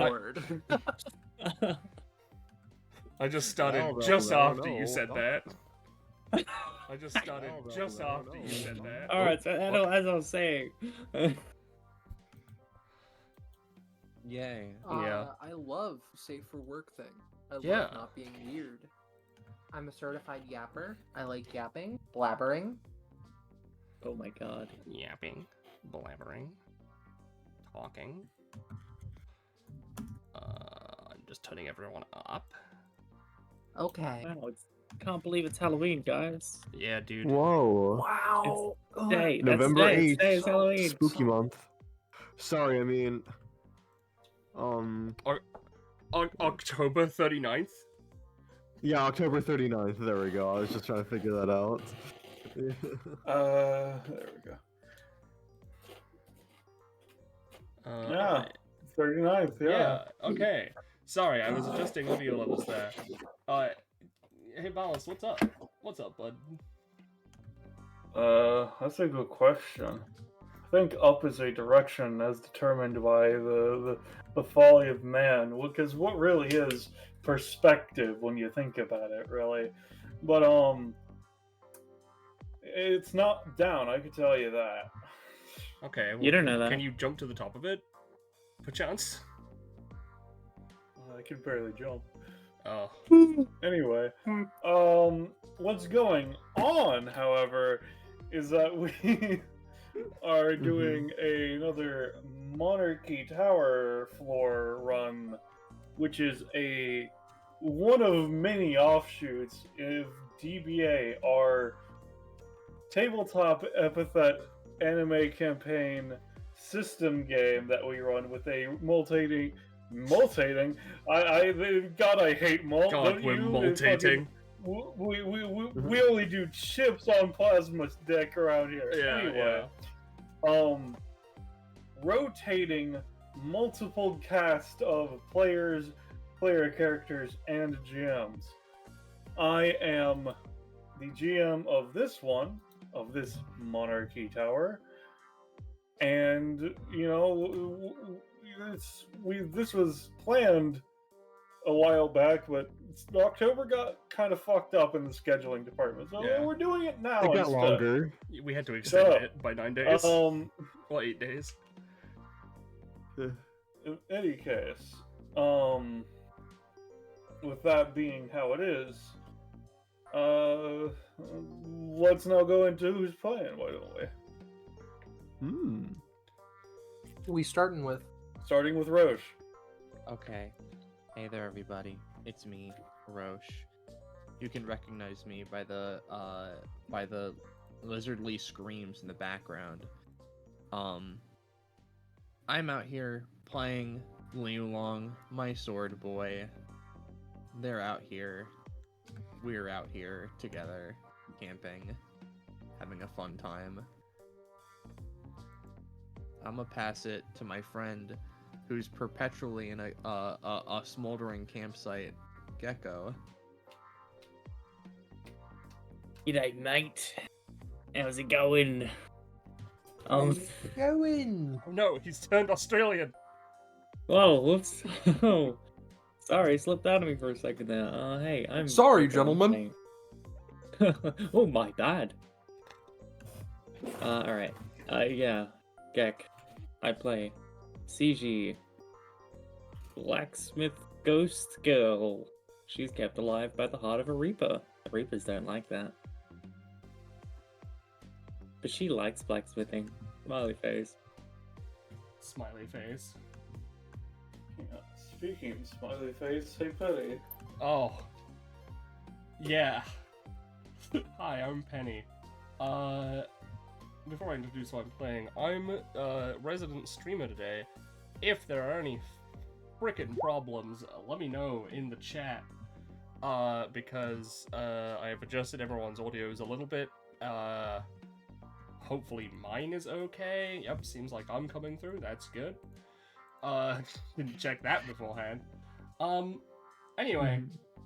bored. I just started just after you said that. I just started just after you said that. Alright, so as I was saying. Yay. Yeah. I love safe for work thing. I Yeah. love not being weird. I'm a certified yapper. I like yapping, blabbering. Oh my god. Yapping, blabbering, talking. I'm just turning everyone up. Okay. Wow, can't believe it's Halloween, guys. Yeah, dude. Whoa. Wow. Today, November that's 8th. today is Halloween. Spooky month. Sorry, I mean... October 39th? Yeah, October 39th. There we go. I was just trying to figure that out. There we go. Yeah, 39th, yeah. Okay. Sorry, I was adjusting audio levels there. Hey, Ballast, what's up? What's up, bud? That's a good question. I think up is a direction as determined by the folly of man, because what really is perspective when you think about it, really. But it's not down, I can tell you that. Okay, well, You don't know that. Can you jump to the top of it? Perchance? I can barely jump. Oh. Anyway, what's going on, however, is that we are doing another Monarchy Tower floor run, which is one of many offshoots of DBA, our tabletop epithet anime campaign system game that we run with a multating. God, I hate mult. God, we're multating. We only do chips on plasma deck around here. Yeah, anyway, rotating multiple cast of player characters, and GMs. I am the GM of this one, of this Monarchy Tower, and you know, this was planned a while back, but October got kind of fucked up in the scheduling department, so we're doing it now. It got longer. We had to extend it by 9 days. Well, 8 days. In any case, with that being how it is, let's now go into who's playing, why don't we? Starting with Rosche. Okay. Hey there, everybody. It's me, Rosche. You can recognize me by the lizardly screams in the background. I'm out here playing Liúlàng, my sword boy. They're out here. We're out here together, camping, having a fun time. I'm gonna pass it to my friend, who's perpetually in a smoldering campsite, Gecko. G'day, mate. How's it going? Going. Oh no, he's turned Australian. Whoa, whoops. Oh, sorry, slipped out of me for a second there. Hey, I'm Sorry, gentlemen. Oh, my bad. Alright. Yeah. Gek. I play Seji, blacksmith ghost girl. She's kept alive by the heart of a reaper. Reapers don't like that. But she likes blacksmithing. Smiley face. Smiley face. Yeah, speaking of smiley face, hey Penny. Oh. Yeah. Hi, I'm Penny. Before I introduce what I'm playing, I'm a resident streamer today. If there are any frickin' problems, let me know in the chat. Because I have adjusted everyone's audios a little bit. Hopefully mine is okay. Yep, seems like I'm coming through. That's good. Didn't check that beforehand. Anyway,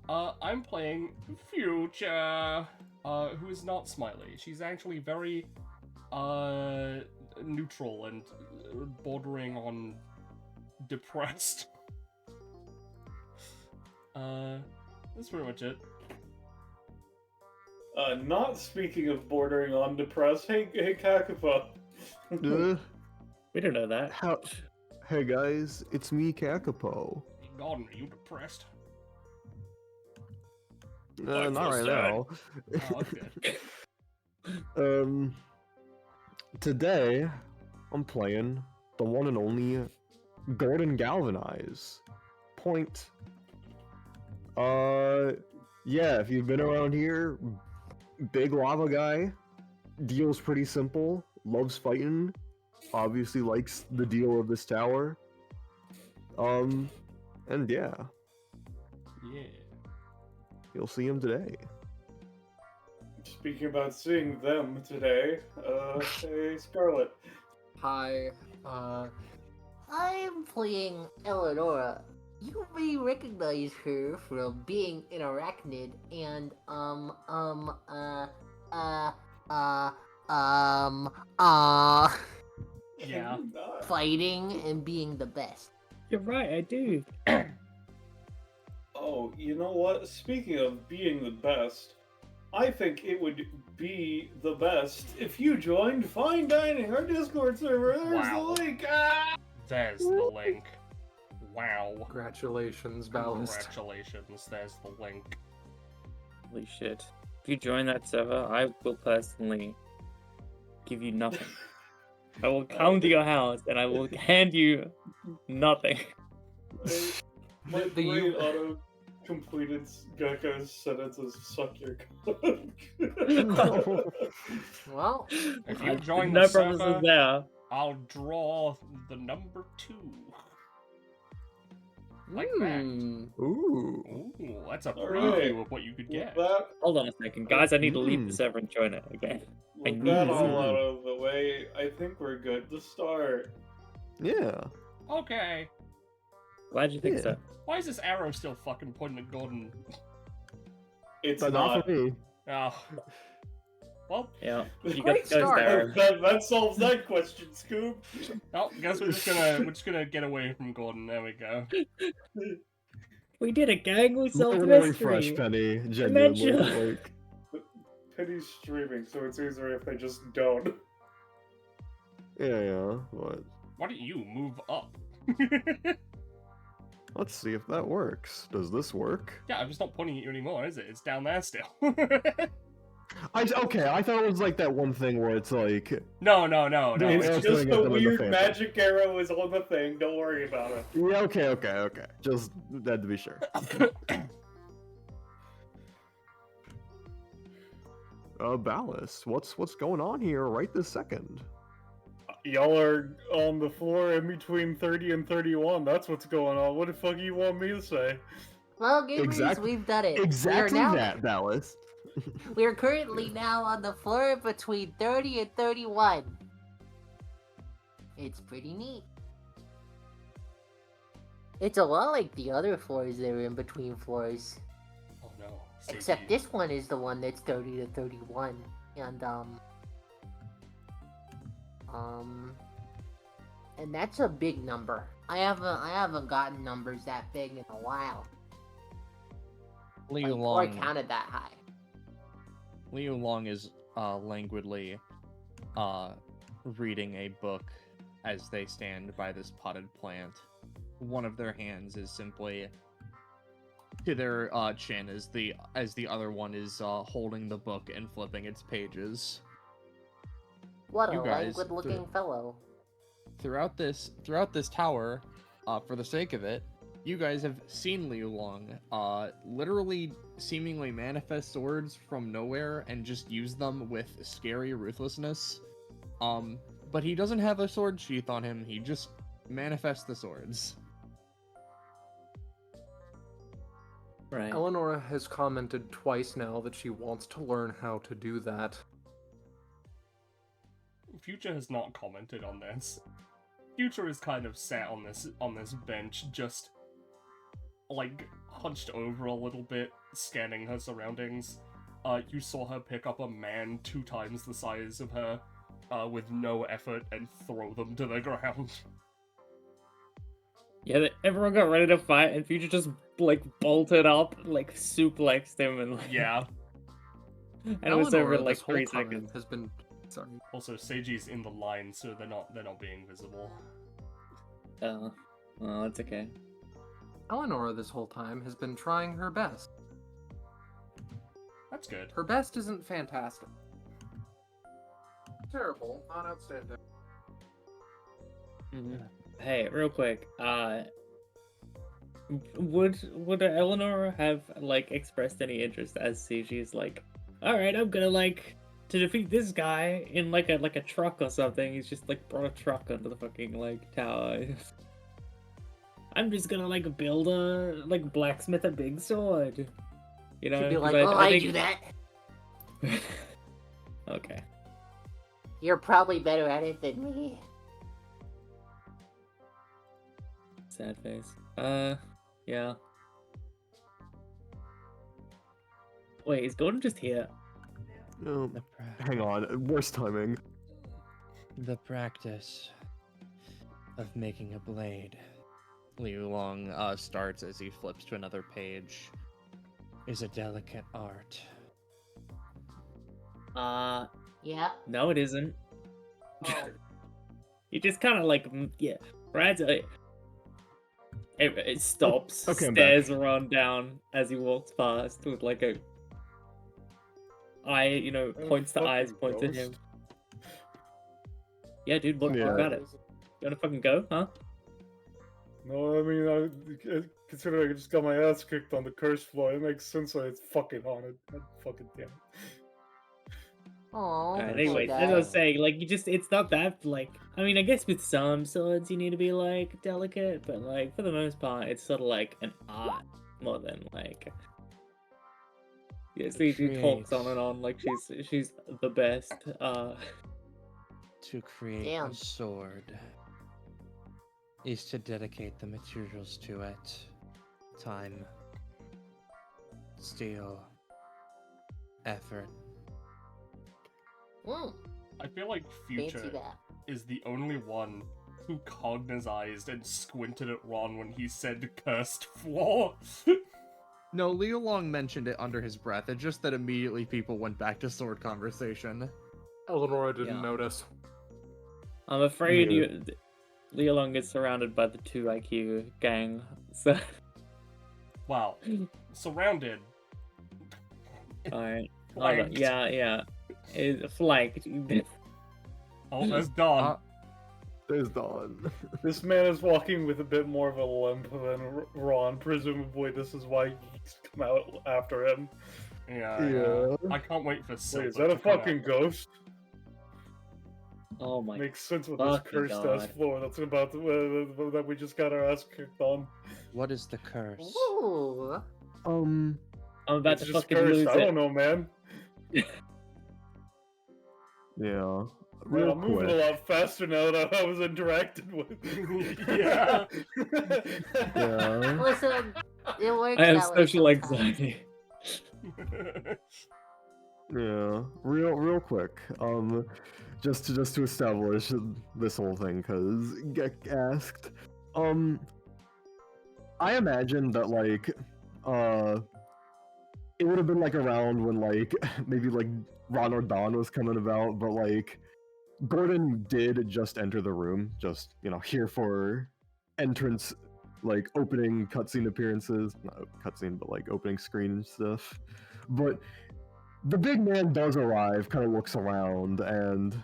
I'm playing Future, who is not smiley. She's actually very, neutral and bordering on depressed. That's pretty much it. Not speaking of bordering on depressed, hey Kakapo. We don't know that. How? Hey guys, it's me, Kakapo. Gordon, are you depressed? Not right now. Oh, okay. Today I'm playing the one and only Golden Galvanize. Point. Yeah, if you've been around here, big lava guy, deal's pretty simple, loves fighting, obviously likes the deal of this tower. And yeah, Yeah. you'll see him today. Speaking about seeing them today, hey Scarlet. Hi, I'm playing Eleonora. You may recognize her from being an arachnid and, Yeah. fighting and being the best. You're right, I do. Oh, you know what? Speaking of being the best, I think it would be the best if you joined Fine Dining, our Discord server. There's Wow. the link. Ah! There's the link. Wow. Congratulations, Ballast. Congratulations, there's the link. Holy shit. If you join that server, I will personally give you nothing. I will come to your house and I will hand you nothing. My The brain you- auto completed Gecko's sentence as suck your cock. Well, If you join no the promises server, there. I'll draw the number 2. Like that. Ooh. Ooh, that's a All preview right. of what you could With get. that, Hold on a second, guys. I need to leave the Mm. server and join it again. with knew that this. all out of the way, I think we're good to start. Yeah. Okay. Glad you think Yeah. so. Why is this arrow still fucking pointing at Gordon? It's But not for me. Oh. Well, Yeah. You Great got to go start. there. that solves that question, Scoob. oh, guess we're just gonna get away from Gordon. There we go. We did it, gang. We solved the Really mystery. fresh, Penny. Genuinely. Dementia. Like, Penny's streaming, so it's easier if they just don't. yeah. What? Why don't you move up? Let's see if that works. Does this work? Yeah, I'm just not pointing at you anymore, is it? It's down there still. Okay, I thought it was like that one thing where it's like, no. Yeah, It's it's just doing it the to the weird fan. magic arrow is on the thing. Don't worry about it. yeah, okay. Just had to be sure. Ballast, what's going on here right this second? Y'all are on the floor in between 30 and 31. That's what's going on. What the fuck you want me to say? well, gamers, Exactly- we've done it. Exactly we are now, that, Ballast. We are currently now on the floor between 30 and 31. It's pretty neat. It's a lot like the other floors that are in between floors. Oh no. Except Seji. this one is the one that's 30 to 31. And that's a big number. I haven't gotten numbers that big in a while. Or Liúlàng. counted that high. Liúlàng is languidly reading a book as they stand by this potted plant. One of their hands is simply to their chin as the other one is holding the book and flipping its pages. What a You guys, languid-looking fellow. Throughout this tower, for the sake of it, you guys have seen Liúlàng literally seemingly manifest swords from nowhere and just use them with scary ruthlessness. But he doesn't have a sword sheath on him, he just manifests the swords. Right. Eleonora has commented twice now that she wants to learn how to do that. Future has not commented on this. Future is kind of sat on this bench, just like hunched over a little bit, scanning her surroundings. You saw her pick up a man 2 times the size of her, with no effort, and throw them to the ground. Yeah, everyone got ready to fight, and Future just like bolted up, like suplexed him, and like, Yeah. and it was over Eleanor in like this whole 3 time seconds. has been sorry. Also, Seji's in the line, so they're not being visible. Oh, well, it's okay. Eleanor this whole time has been trying her best. That's good. Her best isn't fantastic. Terrible, not outstanding. Hey, real quick, would Eleanor have like expressed any interest as Seji's like, all right, I'm gonna like to defeat this guy in like a truck or something. He's just like brought a truck onto the fucking like tower. I'm just gonna like build a like blacksmith a big sword. You know, She'd be 'cause like, oh, I think... do that. Okay. You're probably better at it than me. Sad face. Yeah. Wait, is Gordon just here? Oh, The, hang on, worst timing. the practice of making a blade. Liúlàng starts as he flips to another page. Is a delicate art. Yeah. No, it isn't. Oh. He just kind of like, yeah. Brad's it stops, Okay, I'm stares around down as he walks past with like a eye, you know, points to eyes, points at him. Yeah, dude, what Yeah. about it? You wanna fucking go, huh? No, I mean, considering I just got my ass kicked on the cursed floor, it makes sense that it's fucking haunted. God fucking damn it. Oh. Anyway, as I was saying, like, it's not that, like, I mean, I guess with some swords you need to be, like, delicate, but, like, for the most part, it's sort of like an art more than, like, yeah, Seji talks on and on, like, she's the best, To create Damn. a sword is to dedicate the materials to it. Time, steel, effort. I feel like Fancy Future that. is the only one who cognized and squinted at Ron when he said cursed floor. No, Liúlàng mentioned it under his breath. It's just that immediately people went back to sword conversation. Eleanor didn't Yeah. notice. I'm afraid Yeah. Liúlàng is surrounded by the 2 IQ gang, so, Wow. Surrounded. alright. Flanked. Yeah. It's flanked. Oh, that's Dawn. There's Dawn. This man is walking with a bit more of a limp than Ron. Presumably, this is why he's come out after him. Yeah. I can't wait for Silver Wait, is that a to come out. fucking ghost? Oh my Makes sense with this fucking cursed ass God. floor. That's about that we just got our ass kicked on. What is the curse? Ooh. I'm about It's to just fucking cursed. lose I don't it. know, man. Yeah. Man, Real I'm moving a quick. lot faster now that I was interacted with. Yeah. Yeah. Listen, it works I have that way social sometimes. anxiety. Yeah. Real quick. Just to establish this whole thing, because Gek asked. I imagine that like, it would have been like around when like maybe like Ron or Don was coming about, but like Gordon did just enter the room, just here for entrance, like opening cutscene appearances, not cutscene, but like opening screen and stuff. But the big man does arrive, kind of looks around, and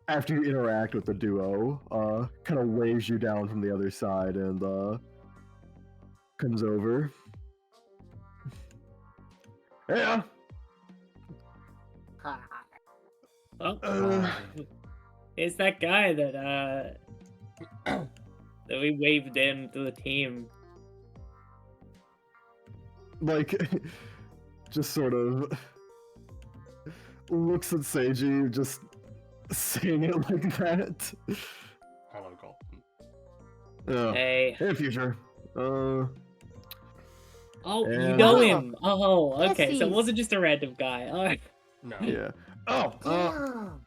after you interact with the duo, kind of waves you down from the other side and comes over. Yeah. Ha. Oh, it's that guy that that we waved in to the team. Like, just sort of looks at Seiji, just saying it like that. Hello, Goblin. Yeah. Hey. Hey, Future. Oh, you Yeah. know him. Oh, Yes, okay. So it he's- wasn't just a random guy. All right. No. Yeah. Oh, Damn.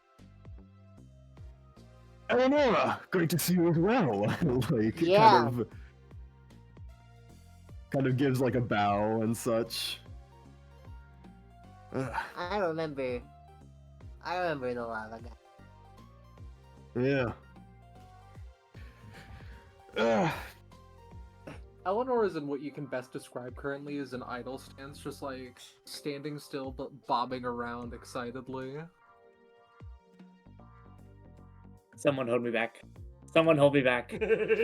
Eleonora, great to see you as well. Like, Yeah. kind of kind of gives like a bow and such. I remember the lava guy. Yeah. Eleanor is in what you can best describe currently as an idle stance, just like standing still but bobbing around excitedly. Someone hold me back. Someone hold me back.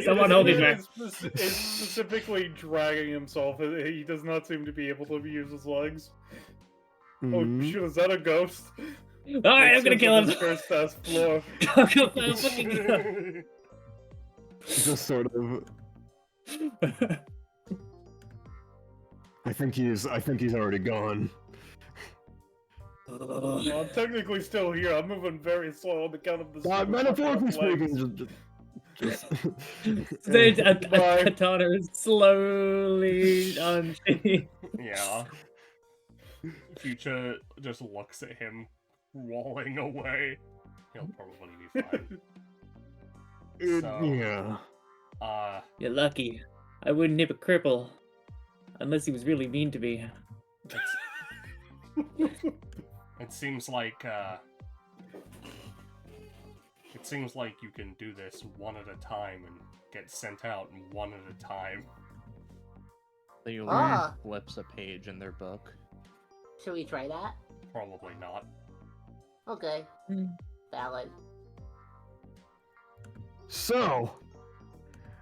Someone hold me back. Is specifically dragging himself. He does not seem to be able to use his legs. Oh shit, is that a ghost? Alright, I'm gonna kill him. First ass floor. I'm gonna fucking kill him. Just sort of. I think he's already gone. Well, I'm technically still here. I'm moving very slow on the count of the. Metaphorically speaking, just a katana is slowly unsheathed. Yeah. Future just looks at him crawling away. He'll probably be fine. Yeah. You're lucky. I wouldn't nip a cripple. Unless he was really mean to me. It seems like you can do this one at a time and get sent out one at a time. Liúlàng flips a page in their book. Should we try that? Probably not. Okay. Valid. So,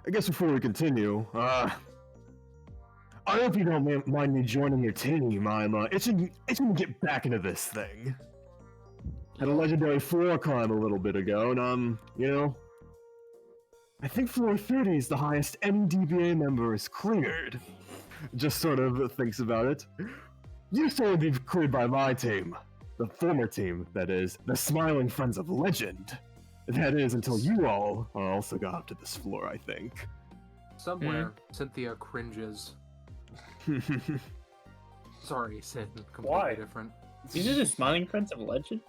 I guess before we continue, I hope you don't mind me joining your team. I'm itching to get back into this thing. Had a legendary floor climb a little bit ago, and you know, I think floor 30 is the highest any DBA member is cleared. Just sort of thinks about it. Used to only be cleared by my team, the former team, that is, the Smiling Friends of Legend. That is, until you all also got up to this floor, I think. Somewhere, Cynthia cringes. Sorry, Sid. Completely Why? different. These are the Smiling Friends of Legend?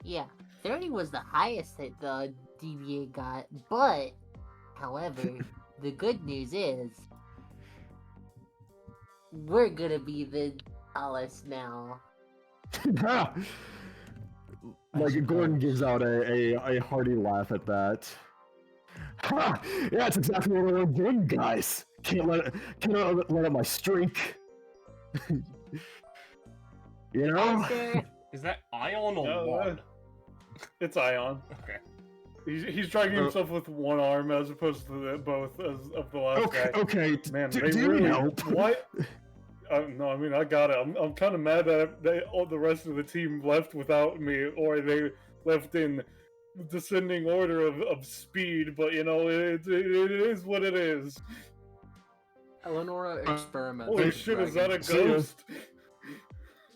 Yeah. 30 was the highest that the DBA got, but, however, the good news is, we're gonna be the tallest now. Like, Gordon gives out a hearty laugh at that. Ha! Yeah, that's exactly what we're doing, guys. Cannot let up my streak. You know? Is that Ion or No, what? It's Ion. Okay. He's dragging himself with one arm as opposed to both as of the last guy. Okay. Man, do they you really help? what? No, I mean I got it. I'm kind of mad that all the rest of the team left without me, or they left in descending order of speed. But you know, it is what it is. Eleonora experiments. Holy with shit! Is that a dragons. ghost?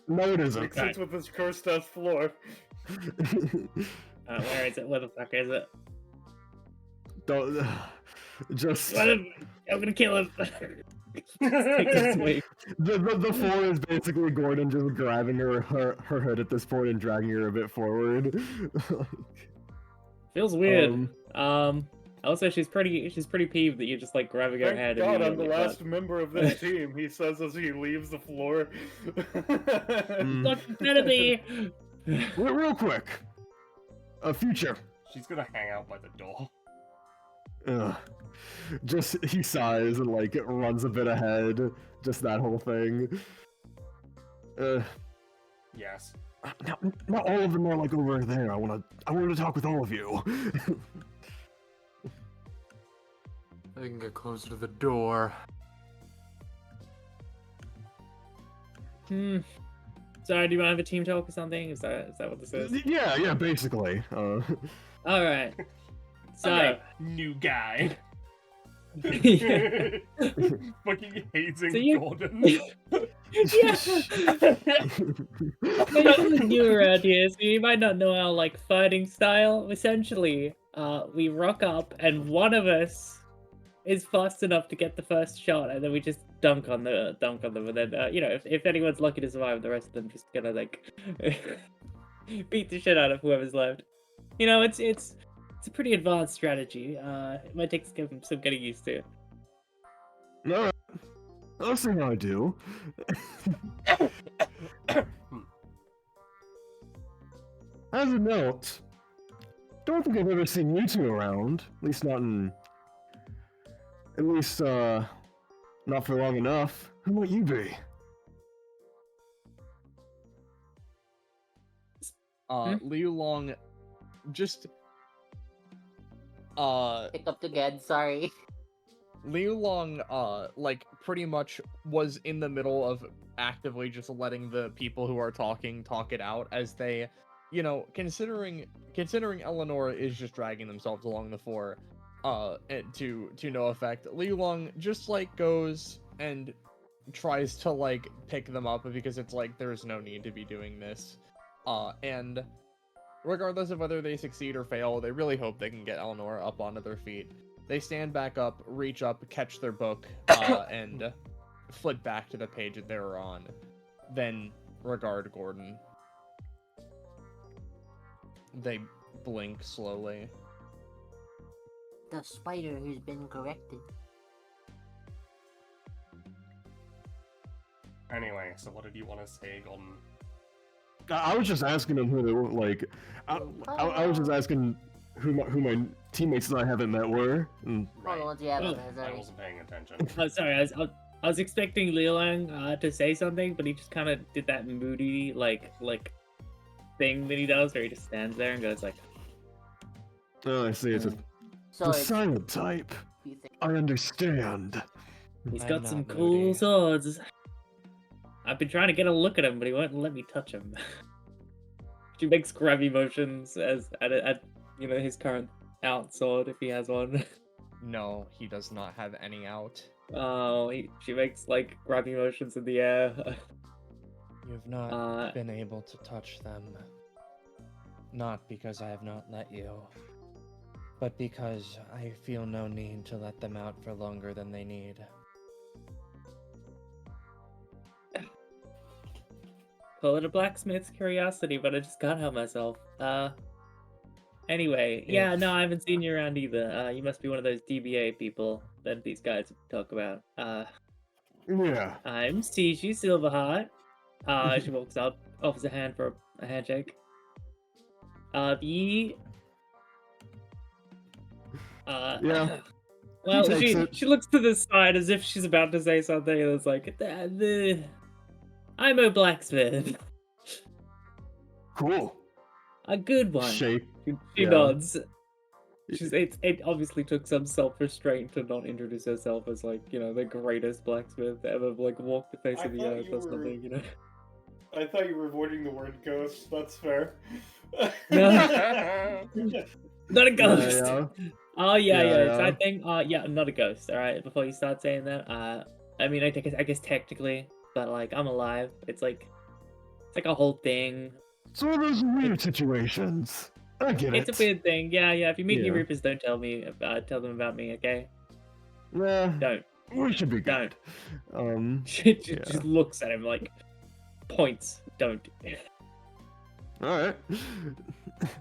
No, it isn't. Makes sense with this cursed ass floor. Where is it? Where the fuck is it? Don't just I'm gonna kill him. Take this away. the floor is basically Gordon just grabbing her hood at this point and dragging her a bit forward. Feels weird. Also, she's pretty peeved that you're just like grabbing her Thank head. God, I'm the immediately, last member of this team. He says as he leaves the floor. Look, it's gonna be. Real quick, future. She's gonna hang out by the door. Just he sighs and like runs a bit ahead. Just that whole thing. Yes. Not all of them are like over there. I want to talk with all of you. I can get closer to the door. Sorry, do you want to have a team talk or something? Is that what this is? Yeah, basically. All right. So, Okay, new guy. yeah. Fucking hazing So you- Gordon. Yeah. You're new around here, so you might not know our like fighting style. Essentially, we rock up and one of us is fast enough to get the first shot, and then we just dunk on them, and then you know, if anyone's lucky to survive, the rest of them just gonna like beat the shit out of whoever's left. You know, it's It's a pretty advanced strategy. It might take some getting used to. Alright. I'll see how I do. As a note, don't think I've ever seen you two around. At least not in... At least, not for long enough. Who might you be? Liúlàng just Pick up again, sorry. Liúlàng like pretty much was in the middle of actively just letting the people who are talking talk it out as they, you know, considering Eleanor is just dragging themselves along the floor to no effect. Liúlàng just like goes and tries to like pick them up because it's like there's no need to be doing this. And regardless of whether they succeed or fail, they really hope they can get Eleanor up onto their feet. They stand back up, reach up, catch their book, and flip back to the page that they were on. Then regard Gordon. They blink slowly. The spider has been corrected. Anyway, so what did you want to say, Gordon? I was just asking them who they were, like... I was just asking who my teammates that I haven't met were. And... Hold on, yeah, I wasn't paying attention. Oh, sorry, I was expecting Liúlàng to say something, but he just kind of did that moody like thing that he does, where he just stands there and goes like. Oh, I see. It's a So silent type. I understand. He's I'm got not some moody. cool swords. I've been trying to get a look at him, but he won't let me touch him. She makes grabby motions at you know, his current out sword if he has one. No, he does not have any out. Oh, she makes like grabby motions in the air. You've not been able to touch them. Not because I have not let you, but because I feel no need to let them out for longer than they need. Call it a blacksmith's curiosity, but I just can't help myself. Anyway, yeah, no, I haven't seen you around either. You must be one of those DBA people that these guys talk about. Yeah. I'm Seji Silverheart. She walks up, offers a hand for a handshake. Yeah. Well, He takes it. she looks to the side as if she's about to say something, and it's like, I'm a blacksmith. Cool. A good one. Shake. She yeah. nods. It obviously took some self-restraint to not introduce herself as, like, you know, the greatest blacksmith to ever, like, walk the face of the earth or something, you know? I thought you were avoiding the word ghost. That's fair. No. Not a ghost! Yeah. Oh, yeah, Yeah. So I think, yeah, I'm not a ghost, alright? Before you start saying that, I mean, I guess technically, but, like, I'm alive. It's like a whole thing. It's one of those weird situations. I get it. It's a weird thing, yeah. If you meet new Yeah. Reapers, don't tell them about me, okay? Nah, Don't. we should be good. She just looks at him like, points, don't. Alright.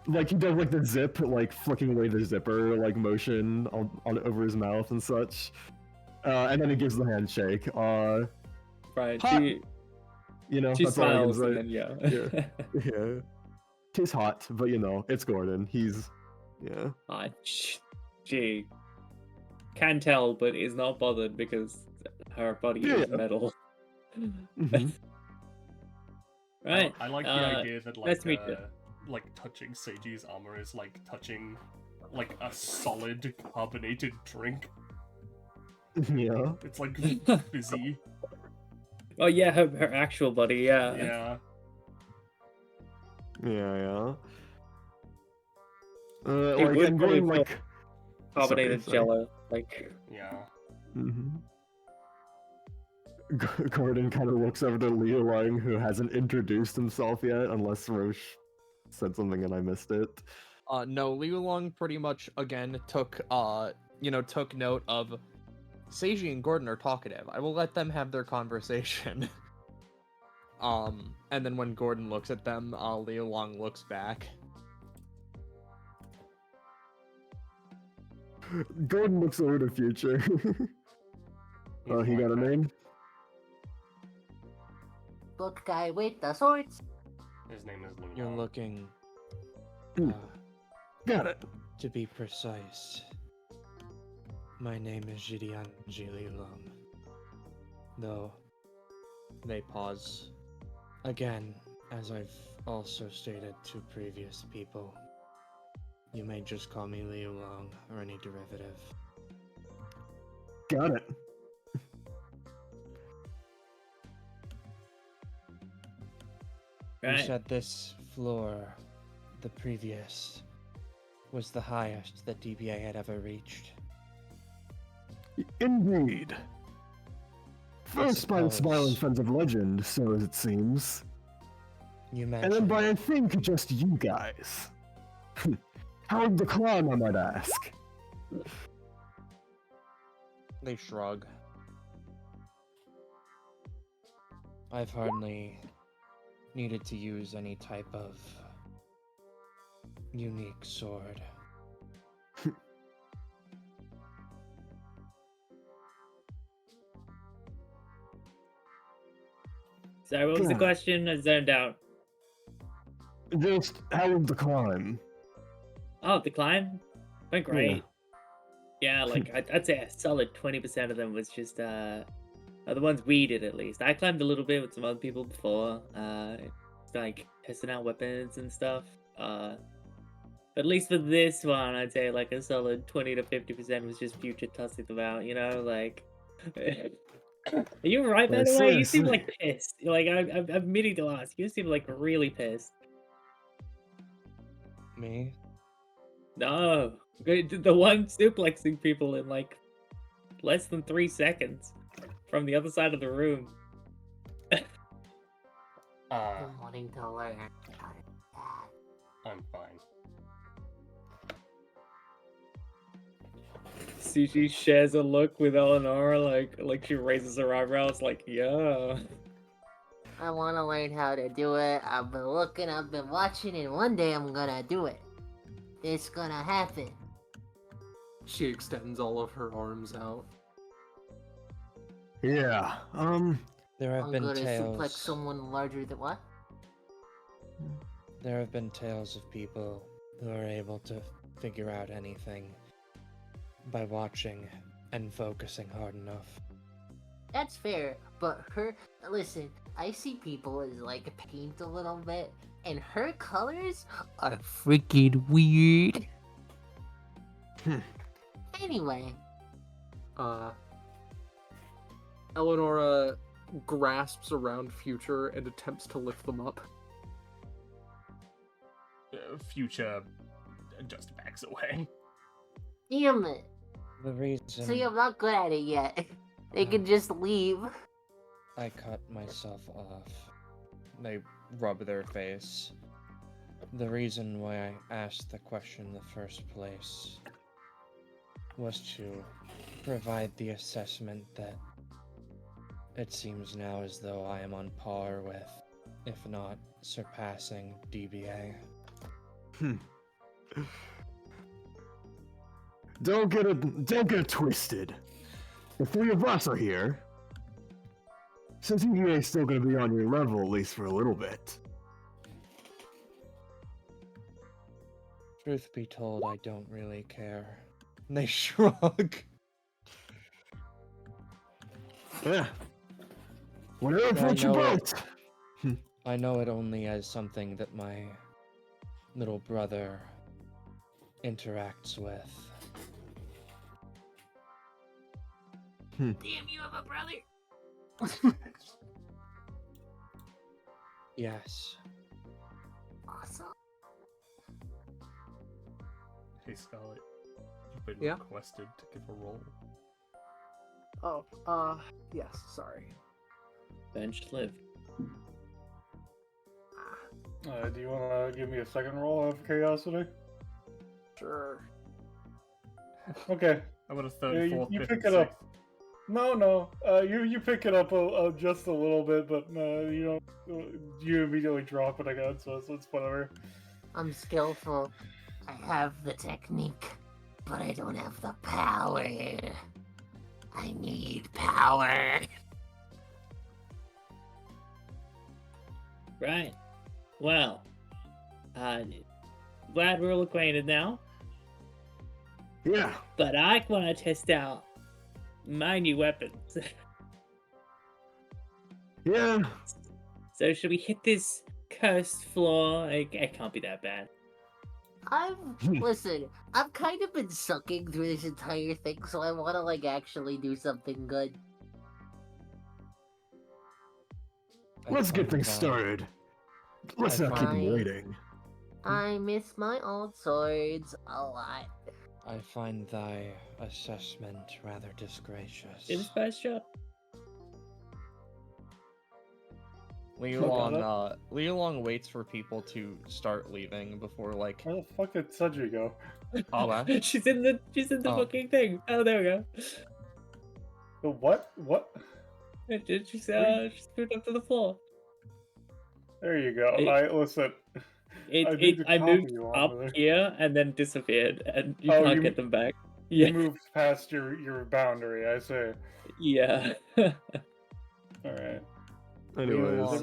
Like, he does, like, the zip, like, flicking away the zipper, like, motion on over his mouth and such. And then he gives the handshake. Right, Hot. You know, she that's all I can smiles say. and then, yeah. Yeah. He's hot, but, you know, it's Gordon. He's... Yeah. She can tell, but is not bothered because her body is Yeah. metal. Mhm. Right. I like the idea that nice to meet you. like touching Seiji's armor is like touching like a solid carbonated drink. Yeah. It's like fizzy. Oh yeah, her actual body, yeah. Yeah. Yeah. It Like, would I'm probably going, feel like... Carbonated sorry. jello, like. Yeah. Mm-hmm. Gordon kind of looks over to Liúlàng, who hasn't introduced himself yet, unless Rosche said something and I missed it. No, Liúlàng pretty much again took note of Seji and Gordon are talkative. I will let them have their conversation. And then when Gordon looks at them, Liúlàng looks back. Gordon looks over the future. Oh, he got a name? Book guy with the swords. His name is You're Liúlàng. looking, Hmm. Got it. to be precise. My name is Liúlàng. Though, they pause. Again, as I've also stated to previous people, you may just call me Liúlàng or any derivative. Got it. You Right. said this floor, the previous, was the highest that DBA had ever reached. Indeed. First by the suppose- Smiling Friends of Legend, so as it seems. You And mentioned then by, I think, just you guys. How'd the climb, I might ask? they shrug. I've hardly needed to use any type of unique sword. Sorry, what was the God. question? I zoned out. Just, how'd the climb? Oh, the climb? Went great. Yeah, like I'd say a solid 20% of them was just the ones we did at least. I climbed a little bit with some other people before, like testing out weapons and stuff. But at least for this one, I'd say like a solid 20 to 50% was just future tossing them out. You know, like. Are you alright, by the way? You seem like pissed. Like I'm meaning to ask. You seem like really pissed. Me? No, the one suplexing people in like less than 3 seconds from the other side of the room. I'm wanting to learn how to do that. I'm fine. Seji shares a look with Eleonora, like she raises her eyebrows, like, yeah. I want to learn how to do it. I've been looking, I've been watching, and one day I'm gonna do it. It's gonna happen. She extends all of her arms out. Yeah, There have I'm been gonna suplex tales. someone larger than what? There have been tales of people who are able to figure out anything by watching and focusing hard enough. That's fair, but listen, I see people as like paint a little bit, and her colors are freaking weird. Anyway, Eleonora grasps around Future and attempts to lift them up. Future just backs away. damn it. The reason See, I'm not good at it yet. They can just leave. I cut myself off, they rub their face. The reason why I asked the question in the first place was to provide the assessment that it seems now as though I am on par with, if not surpassing, DBA. Don't get it twisted. The three of us are here. Since DBA is still gonna be on your level, at least for a little bit. Truth be told, I don't really care. They shrug. Yeah. Whatever floats your know boat. I know it only as something that my little brother interacts with. Damn, you have a brother. Yes. Awesome. Hey Scarlet, you've been Yeah? requested to give a roll. Oh, yes, sorry. Bench lived. Do you want to give me a second roll out of curiosity? Sure. Okay. I would have Yeah, third, you, fourth, you fifth, pick and it up. sixth. No. You pick it up just a little bit, but you don't. You immediately drop it again, so it's whatever. I'm skillful. I have the technique. but I don't have the power. I need power. Right. Well, glad we're all acquainted now. Yeah. But I want to test out my new weapons. Yeah. So should we hit this cursed floor? It can't be that bad. Listen, I've kind of been sucking through this entire thing, so I want to, like, actually do something good. Let's get things started. Let's not keep you waiting. I miss my old swords a lot. I find thy assessment rather disgracious. In this first shot. Liúlàng waits for people to start leaving before, like... Where the fuck did Seji go? Oh, what? she's in the fucking thing. Oh, there we go. The what? What? She's moved up to the floor. There you go. Listen. I moved up here and then disappeared, and you can't get them back. Yeah. You moved past your boundary, I say. Yeah. Alright. Anyways,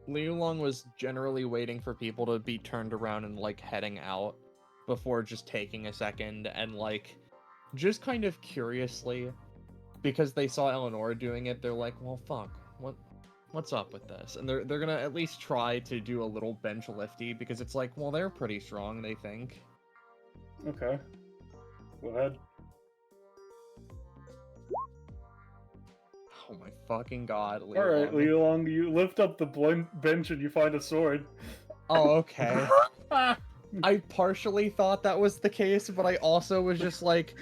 Liúlàng was generally waiting for people to be turned around and, like, heading out before just taking a second and, like, just kind of curiously, because they saw Eleonora doing it, they're like, well, fuck, what's up with this? And they're gonna at least try to do a little bench lifty, because it's like, well, they're pretty strong, they think. Okay. Go ahead. Oh my fucking god, Liúlàng. Alright, Liúlàng, you lift up the bench and you find a sword. Oh, okay. I partially thought that was the case, but I also was just like,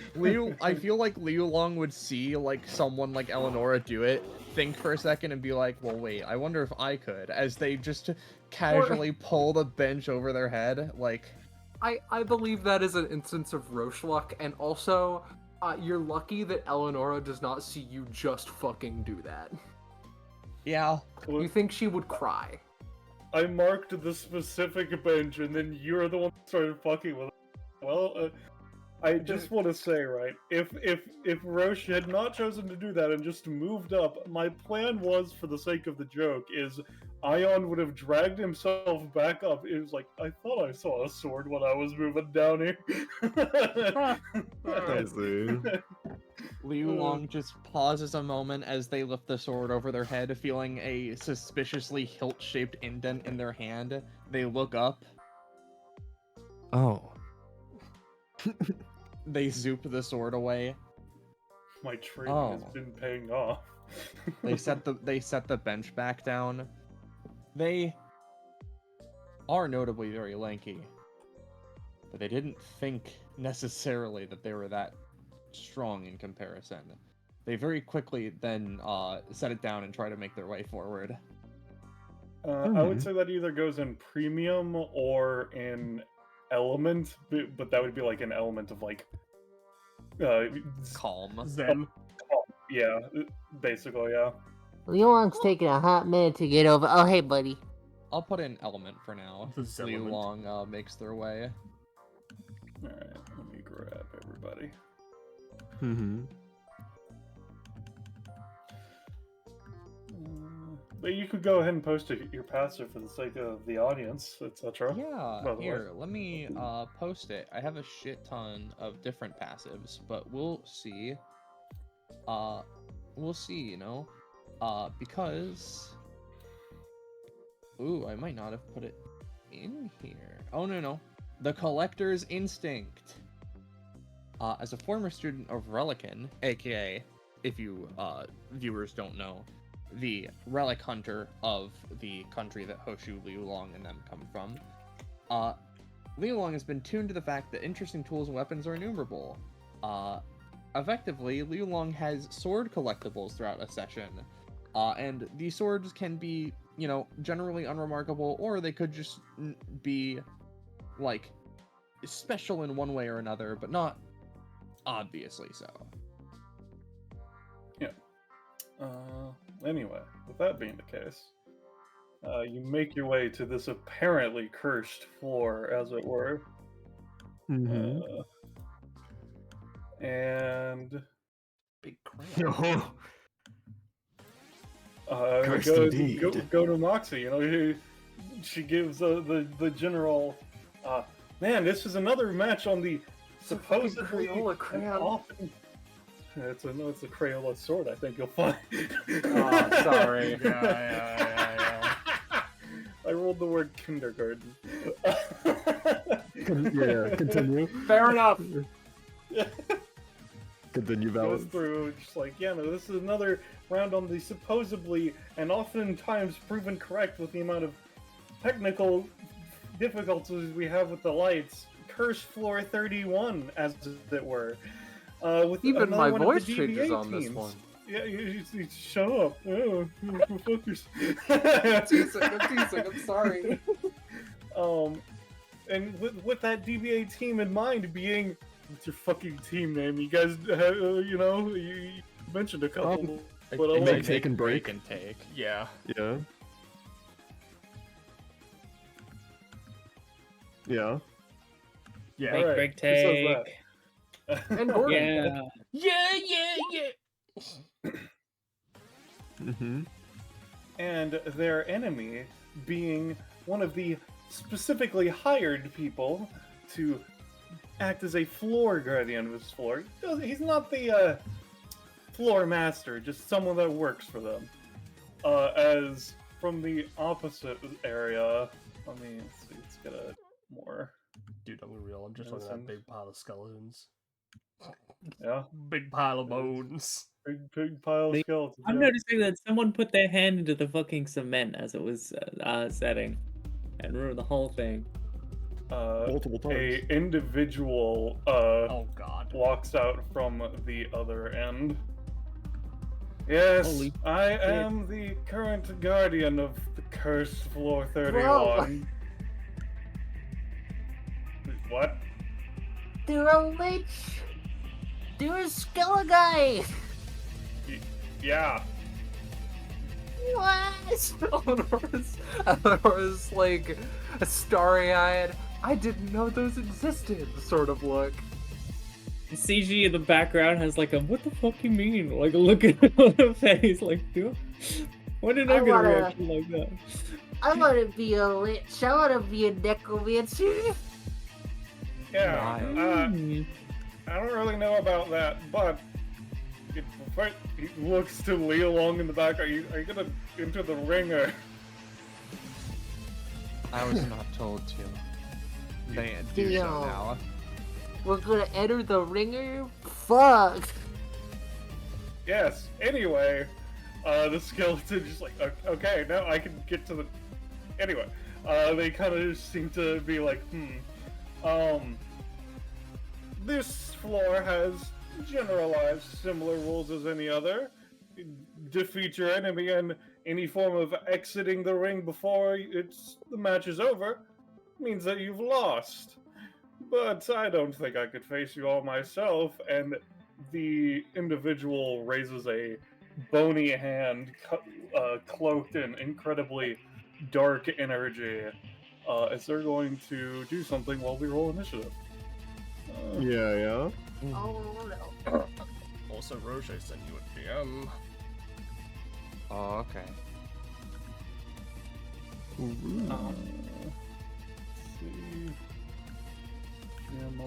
I feel like Liúlàng would see, like, someone like Eleonora do it, think for a second, and be like, well, wait, I wonder if I could, as they just casually pull the bench over their head, like... I believe that is an instance of Rosche luck, and also, you're lucky that Eleonora does not see you just fucking do that. Yeah. You think she would cry. I marked the specific bench, and then you're the one that started fucking with it. Well, I just want to say, right, if Rosche had not chosen to do that and just moved up, my plan was, for the sake of the joke, is Ion would have dragged himself back up. It was like, I thought I saw a sword when I was moving down here. I see. Liúlàng just pauses a moment as they lift the sword over their head, feeling a suspiciously hilt-shaped indent in their hand. They look up. Oh. They zoop the sword away. My training has been paying off. They set the bench back down. They are notably very lanky, but they didn't think necessarily that they were that strong in comparison. They very quickly then set it down and try to make their way forward. I would say that either goes in premium or in element, but that would be like an element of like Calm. Zen. Yeah, basically, yeah. Liúlàng's taking a hot minute to get over. Oh, hey, buddy. I'll put in element for now. Zelement. Liúlàng makes their way. Alright, let me grab everybody. But you could go ahead and post your passive for the sake of the audience, etc. Yeah, here, let me post it. I have a shit ton of different passives, but we'll see. We'll see, you know? Because... Ooh, I might not have put it in here. Oh, no. The Collector's Instinct. As a former student of Relican, aka, if you viewers don't know, the relic hunter of the country that Hoshu, Liúlàng, and them come from, Liúlàng has been tuned to the fact that interesting tools and weapons are innumerable. Effectively, Liúlàng has sword collectibles throughout a session, and these swords can be, you know, generally unremarkable, or they could just be, like, special in one way or another, but not obviously so. Yeah. Anyway, with that being the case, you make your way to this apparently cursed floor, as it were. Mm-hmm. And Big crayon. Cursed go indeed. to Moxie. You know, she gives the general. Man, this is another match on the supposedly Crayola and crayon. often. It's a Crayola sword. I think you'll find. Oh, sorry. Yeah. I rolled the word kindergarten. Yeah, continue. Fair enough. Continue, Goes Valid. through just like, yeah, no, this is another round on the supposedly and oftentimes proven correct with the amount of technical difficulties we have with the lights. Curse floor 31, as it were. With Even another my one of voice the changes DBA on this teams. one. Yeah, you shut up. Oh, go focus. I'm teasing, I'm sorry. And with that DBA team in mind, being what's your fucking team name? You guys, you mentioned a couple, but I'll Make, let take, and break. and take. Yeah. Yeah. Yeah. Yeah. Make, Alright, break, who says take. that? And Gordon. Yeah. Yeah. Mm-hmm. And their enemy being one of the specifically hired people to act as a floor guardian of his floor. He's not the floor master, just someone that works for them. As from the opposite area, let me see, let's get a more. Dude, I'm gonna be real. I'm just looking at that big pile of skeletons. Yeah, Big pile of bones. big pile of skeletons. I'm yeah. noticing that someone put their hand into the fucking cement as it was setting and ruined the whole thing. Multiple times. A individual Oh god. walks out from the other end. Yes, Holy I shit. am the current guardian of the cursed floor 31. Bro. What? They're a lich! They're a skeleton guy! Yeah. What? Eleanor's like a starry-eyed, I didn't know those existed sort of look. CG in the background has like a what the fuck you mean? Like a look at the face, like, dude, why did I get a wanna- reaction like that? I wanna be a lich. I wanna be a necromancer. Yeah. Hmm. I don't really know about that, but he looks to Liúlàng in the back. Are you gonna enter the ringer? I was not told to. They do so Deal. now. We're gonna enter the ringer? Fuck. Yes. Anyway, the skeleton just like, okay, now I can get to the. Anyway, they kind of just seem to be like, this floor has generalized similar rules as any other. Defeat your enemy and any form of exiting the ring before the match is over means that you've lost. But I don't think I could face you all myself. And the individual raises a bony hand cloaked in incredibly dark energy as they're going to do something while we roll initiative. Yeah. Oh no. Also, Rosche sent you a DM. Oh, okay. Let's see.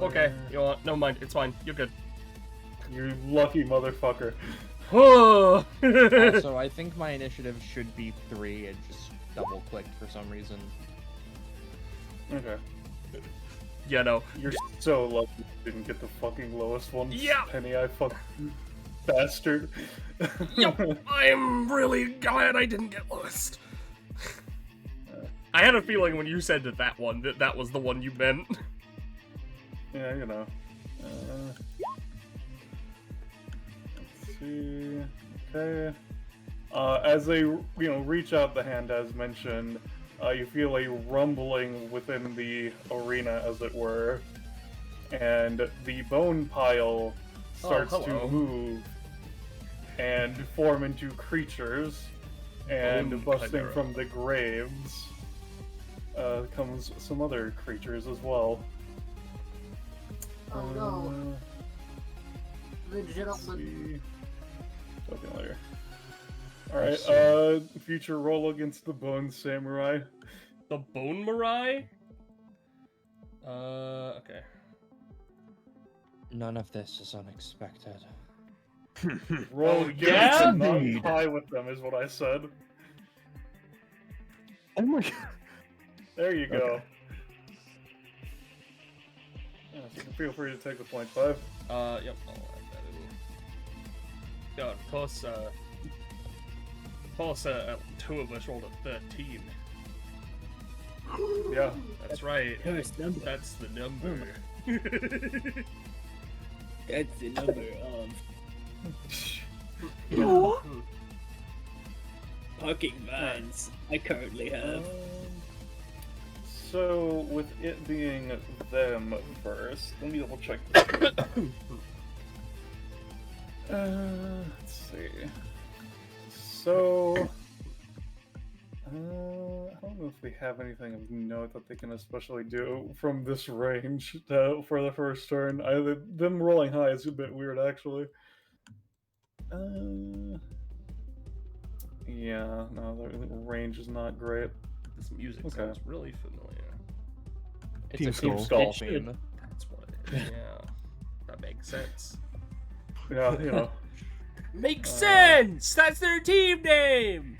Okay, you know what? No mind, it's fine. You're good. You lucky motherfucker. Oh. Also, I think my initiative should be 3. It just double clicked for some reason. Okay. Yeah, no. You're so lucky you didn't get the fucking lowest one. Yeah. Penny, I fucking bastard. Yep, I'm really glad I didn't get lowest. I had a feeling when you said that one, that was the one you meant. Yeah, you know. Let's see. Okay. As they, reach out the hand as mentioned, you feel a rumbling within the arena, as it were, and the bone pile starts to hello. move and form into creatures, and Bone busting chimera. from the graves comes some other creatures as well. Oh no. The Let's gentleman. see. Talking later. Alright, future roll against the Bone Samurai. The Bone Mirai? Okay. None of this is unexpected. Roll Oh, against yeah? them, not Indeed. tie with them, is what I said. Oh my god. There you go. Okay. Yeah, so feel free to take the point 5. Yep, I'll add that in. Yeah, of course, two of us rolled a 13. Yeah. That's right. Cursed number. That's the number. That's the number of parking vines I currently have. So, with it being them first, let me double check. Let's see. So, I don't know if they have anything of note that they can especially do from this range for the first turn. Either them rolling high is a bit weird, actually. Yeah, no, the range is not great. This music Okay. sounds really familiar. It's Team a Team Skull. Skull It should. theme. That's what it is. Yeah. That makes sense. Yeah, you know. Makes sense! That's their team name!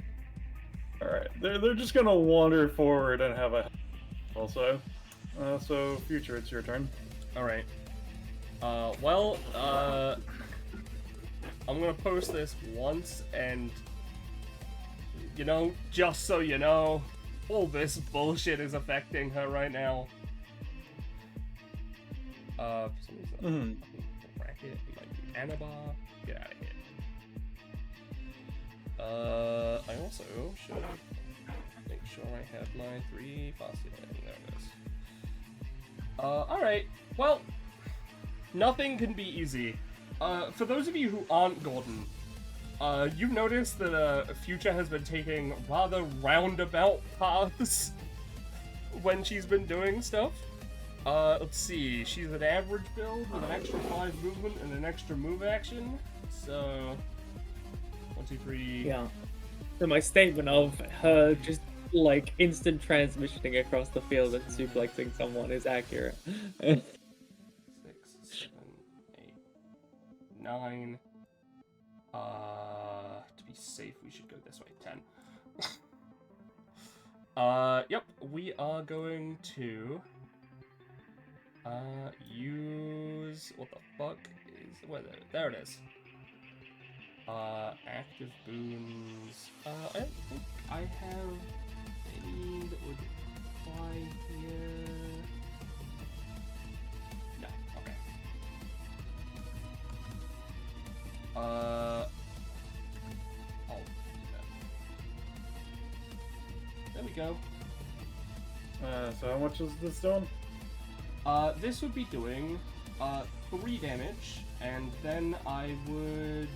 Alright, they're just gonna wander forward and have a also. So, Future, it's your turn. Alright. I'm gonna post this once, and you know, just so you know, all this bullshit is affecting her right now. For some reason, bracket, like Anabar, get out of here. I also should make sure I have my 3 fastest. There it is. Alright, well, nothing can be easy. For those of you who aren't Gordon, you've noticed that Future has been taking rather roundabout paths when she's been doing stuff. Let's see, she's an average build with an extra 5 movement and an extra move action. So, 1, 2, 3. Yeah. So my statement of her just like instant transmissioning across the field and suplexing someone is accurate. 6, 7, 8, 9. To be safe, we should go this way. 10. Yep, we are going to use what the fuck is there it is. Active boons. I don't think I have any that would apply here. No, okay. I'll do that. There we go. So how much is this doing? This would be doing 3 damage, and then I would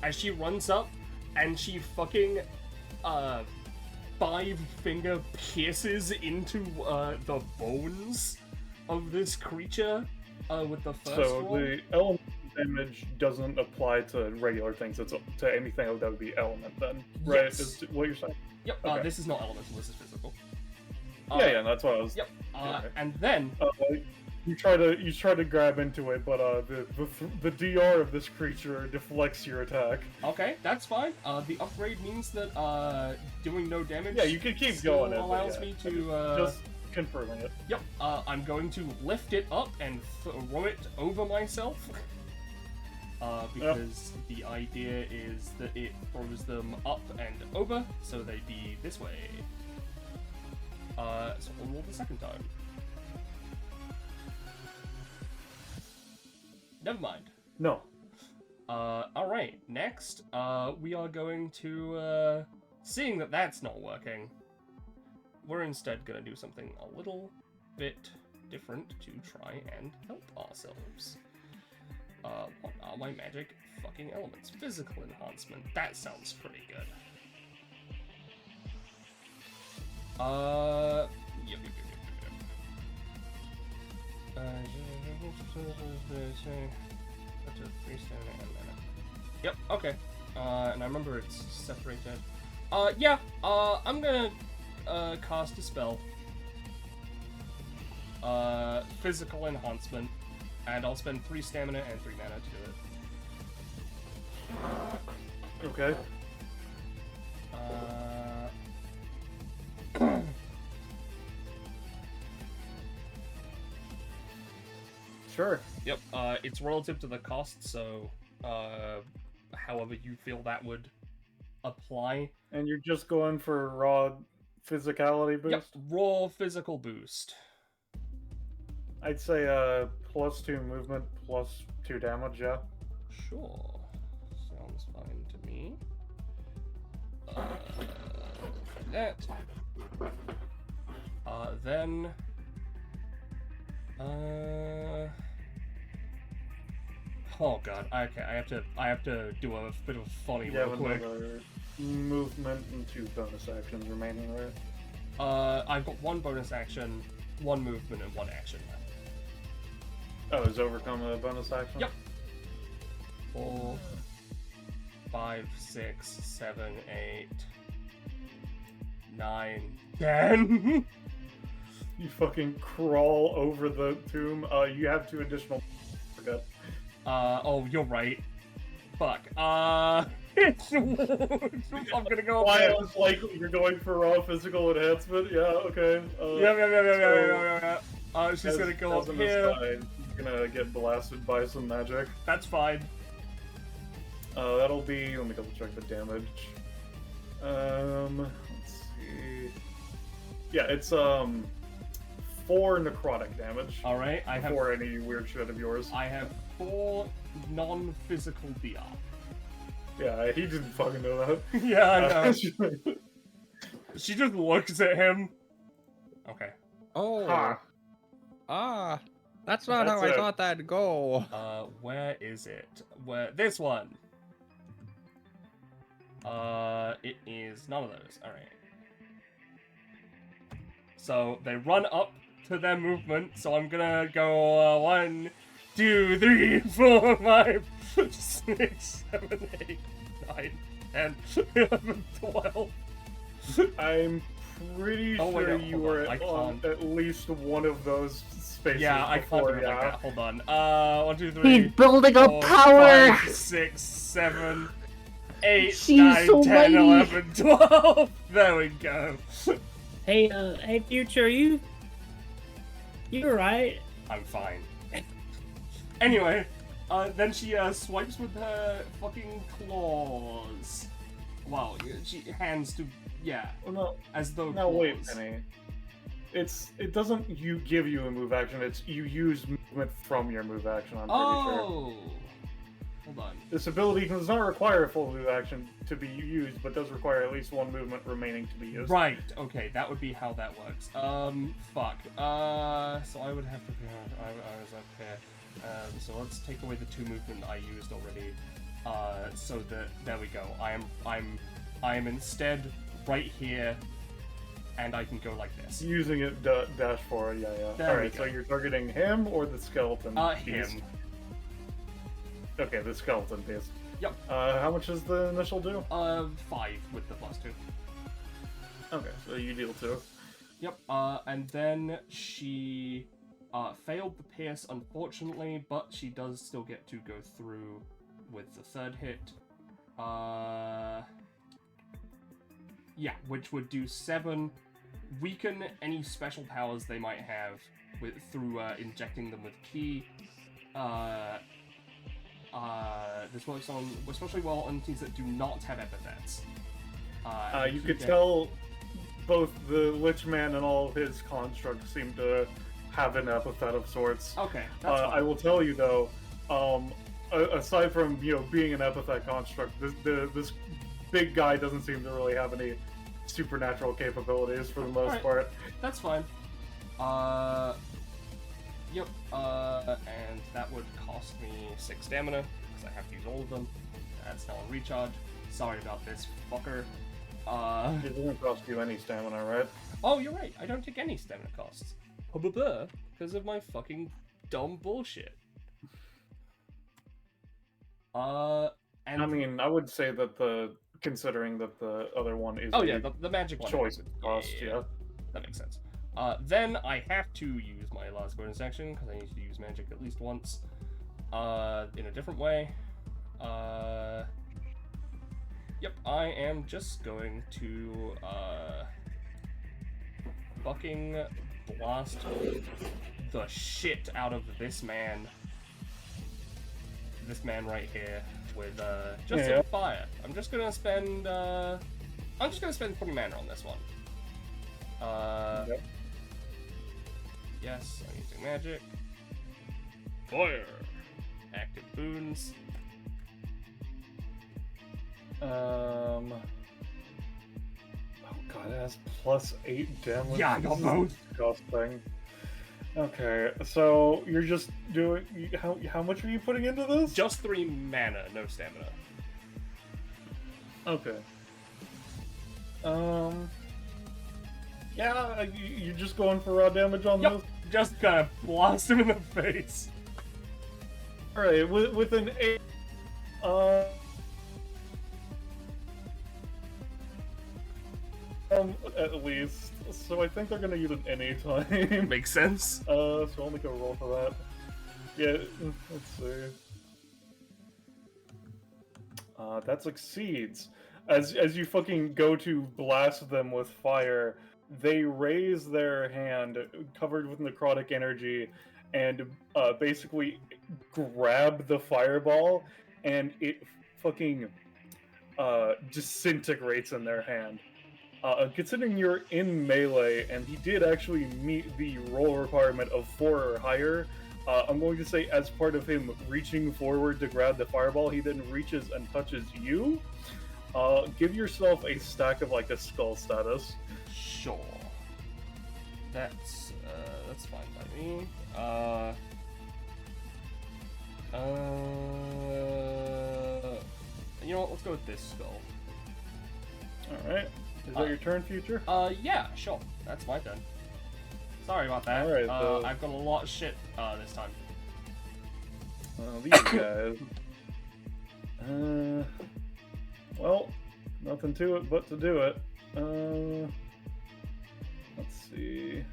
as she runs up and she fucking 5-finger pierces into the bones of this creature with the first So one. the element damage doesn't apply to regular things, it's to anything that would be element then, right? Yes. Is what you're saying? Yep, Okay. this is not elemental, this is physical. Yeah, that's what I was. Yep, okay. and then You try to grab into it, but the DR of this creature deflects your attack. okay, that's fine. The upgrade means that doing no damage. Yeah, you can keep still going. allows me to just confirming it. Yep, I'm going to lift it up and throw it over myself. Because the idea is that it throws them up and over, so they'd be this way. So we'll roll the second time. Never mind. No. Alright, next, we are going to, seeing that that's not working, we're instead gonna do something a little bit different to try and help ourselves. What are my magic fucking elements? Physical enhancement, that sounds pretty good. Yep. Yep, okay. And I remember it's separated. Yeah, I'm gonna, cast a spell. Physical enhancement. And I'll spend 3 stamina and 3 mana to do it. Okay. Sure. Yep, it's relative to the cost, so, however you feel that would apply. And you're just going for raw physicality boost? Yep, raw physical boost. I'd say +2 movement, +2 damage, yeah. Sure. Sounds fine to me. That. Then. Oh god. Okay, I have to do a bit of funny You real have quick. another movement and 2 bonus actions remaining, right? I've got 1 bonus action, 1 movement, and 1 action left. Oh, is overcome a bonus action? Yep. 4, 5, 6, 7, 8, 9, 10. You fucking crawl over the tomb. You have 2 additional. Oh, you're right. Fuck. I'm gonna go. Why? It was like you're going for raw physical enhancement. Yeah. Okay. Yeah. She's gonna go up here. You're gonna get blasted by some magic. That's fine. That'll be. Let me double check the damage. Let's see. Yeah, it's 4 necrotic damage. All right. I have. Before any weird shit of yours. I have 4 non-physical DR. Yeah, he didn't fucking know that. Yeah, I know. She just looks at him. Okay. Oh. Ha. That's not how I it. thought that'd go. Where is it? This one. It is none of those. All right. So they run up to their movement. So I'm gonna go 1, 2, 3, 4, 5, 6, 7, 8, 9, 10, 11, 12. I'm pretty Oh, wait, sure no, you hold were on, I on can't. at least one of those spaces. Yeah, I can't do before, it like that. Hold on. 1, 2, 3. He's building up 4, power! 5, 6, 7, 8, She's 9, so 10, mighty. 11, 12. There we go. Hey, Future, you right? I'm fine. Anyway, then she swipes with her fucking claws. Wow, she hands to Well, no, as though no, wait, claws. Penny. It doesn't give you a move action. It's you use movement from your move action. I'm pretty sure. Oh, hold on. This ability does not require a full move action to be used, but does require at least 1 movement remaining to be used. Right. Okay, that would be how that works. Fuck. So I would have to. I was up here. So let's take away the 2 movement I used already. So that there we go. I am instead right here, and I can go like this. Using it dash forward, yeah. There Alright, we so go. you're targeting him or the skeleton beast? Him. Okay, the skeleton beast. Yep. How much does the initial do? 5 with the +2. Okay, so you deal 2. Yep. And then she failed the pierce, unfortunately, but she does still get to go through with the 3rd hit. Yeah, which would do 7. Weaken any special powers they might have through injecting them with ki. This works on especially well on teams that do not have epithets. You could tell both the Lich Man and all of his constructs seem to have an epithet of sorts. Okay, that's fine. I will tell you though, aside from being an epithet construct, this big guy doesn't seem to really have any supernatural capabilities for the most part. That's fine. Yep. And that would cost me 6 stamina because I have to use all of them. That's now a recharge. Sorry about this, fucker. It doesn't cost you any stamina, right? Oh, you're right. I don't take any stamina costs. Because of my fucking dumb bullshit. And I mean, I would say that considering that the other one is the magic one choice cost, yeah. That makes sense. Then I have to use my last bonus action because I need to use magic at least once. In a different way. Yep, I am just going to fucking blast the shit out of this man. This man right here with some fire. I'm just gonna spend 20 mana on this one. Yes, I'm using magic. Fire. Active boons. Oh god, it has +8 damage. Yeah, I got both. Disgusting. Okay, so you're just doing how much are you putting into this? Just 3 mana, no stamina. Okay. Yeah, you're just going for raw damage on this? Just gonna blast him in the face. Alright, with an 8, at least. So I think they're gonna use it anytime. Makes sense. So I'll make a roll for that. Yeah, let's see. That succeeds. As you fucking go to blast them with fire, they raise their hand, covered with necrotic energy, and basically grab the fireball, and it fucking disintegrates in their hand. Considering you're in melee, and he did actually meet the roll requirement of 4 or higher, I'm going to say as part of him reaching forward to grab the fireball, he then reaches and touches you. Give yourself a stack of like a skull status. Sure. That's fine by me. You know what? Let's go with this skull. All right. Is that your turn, Future? Yeah, sure. That's my turn. Sorry about that. Alright, I've got a lot of shit this time. These guys. Well, nothing to it but to do it. Let's see.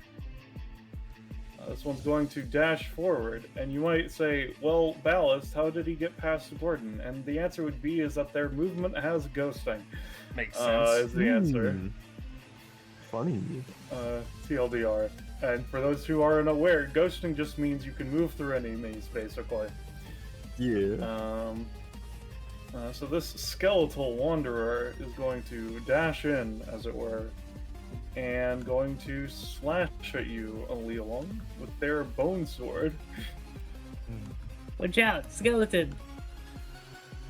This one's going to dash forward, and you might say, well, Ballast, how did he get past Gordon? And the answer would be is that their movement has ghosting. Makes sense. Is the answer. Funny. TLDR. And for those who aren't aware, ghosting just means you can move through enemies, basically. Yeah. So this skeletal wanderer is going to dash in, as it were, and going to slash at you, Liúlàng, with their bone sword. Watch out, skeleton!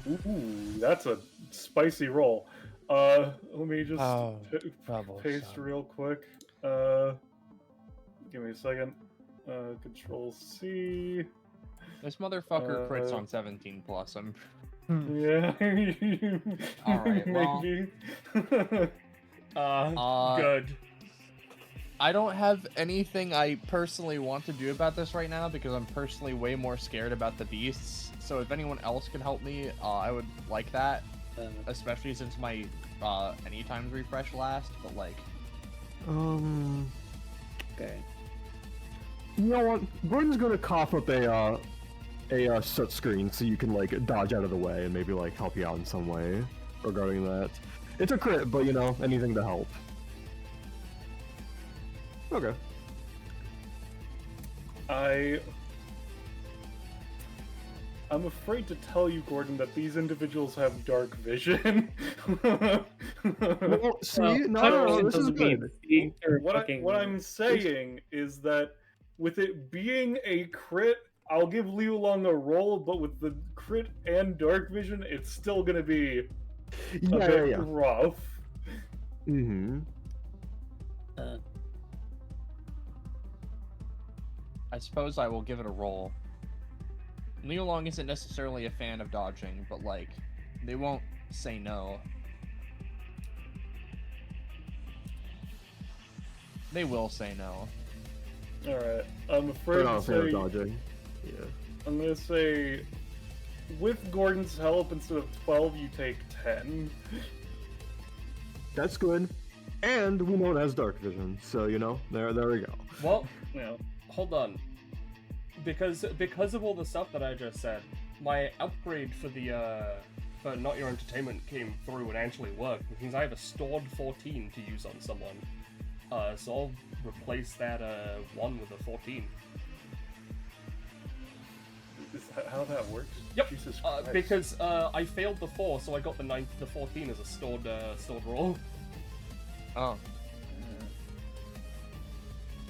Ooh, that's a spicy roll. Let me just paste real quick. Give me a second. Control C. This motherfucker crits on 17 plus. I'm. Yeah. Alright, well. Maybe. Good. I don't have anything I personally want to do about this right now because I'm personally way more scared about the beasts. So if anyone else can help me, I would like that. Especially since my anytimes refresh last, but like. Okay. You know what? Gordon's gonna cough up a soot screen so you can like dodge out of the way and maybe like help you out in some way regarding that. It's a crit, but you know, anything to help. Okay. I'm afraid to tell you, Gordon, that these individuals have dark vision. Well, see, no, this is good. What I'm saying is that with it being a crit, I'll give Liúlàng a roll, but with the crit and dark vision, it's still gonna be a bit rough. Mm-hmm. I suppose I will give it a roll. Liúlàng isn't necessarily a fan of dodging, but like, they won't say no. They will say no. Alright, I'm afraid to say... dodging. Yeah. I'm gonna say, with Gordon's help, instead of 12, you take 10. That's good. And we know it has dark vision, so you know, there we go. Well, Yeah. hold on. Because of all the stuff that I just said, my upgrade for the for Not Your Entertainment came through and actually worked, which means I have a stored 14 to use on someone. So I'll replace that 1 with a 14. Is that how that works? Yep. Jesus Christ. Because I failed the 4, so I got the 14 as a stored roll. Oh.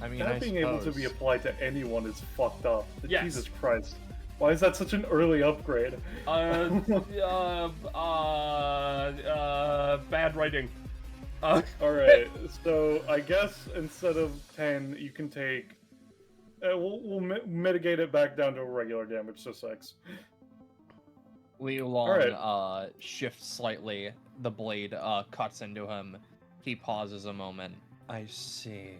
I mean, That I being able to be suppose. applied to anyone is fucked up. Yes. Jesus Christ. Why is that such an early upgrade? Bad writing. Alright, so I guess instead of 10, you can take... we'll mitigate it back down to a regular damage, so 6. Liúlàng shifts slightly. The blade cuts into him. He pauses a moment. I see.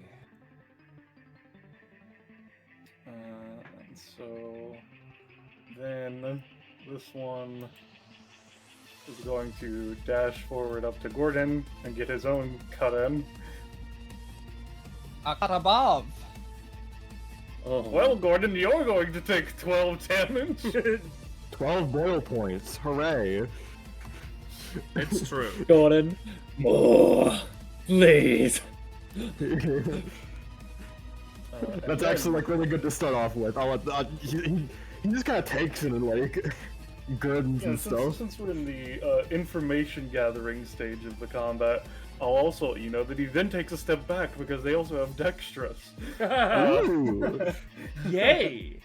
And so... Then this one is going to dash forward up to Gordon and get his own cut in. I cut above. Oh, Well, Gordon, you're going to take 12 damage. 12 boil points. Hooray. It's true. Gordon. More, please. That's actually like really good to start off with. He just kind of takes it and like gurdens and stuff. Since we're in the information gathering stage of the combat, I'll also, you know, that he then takes a step back because they also have dexterous. Ooh. Yay!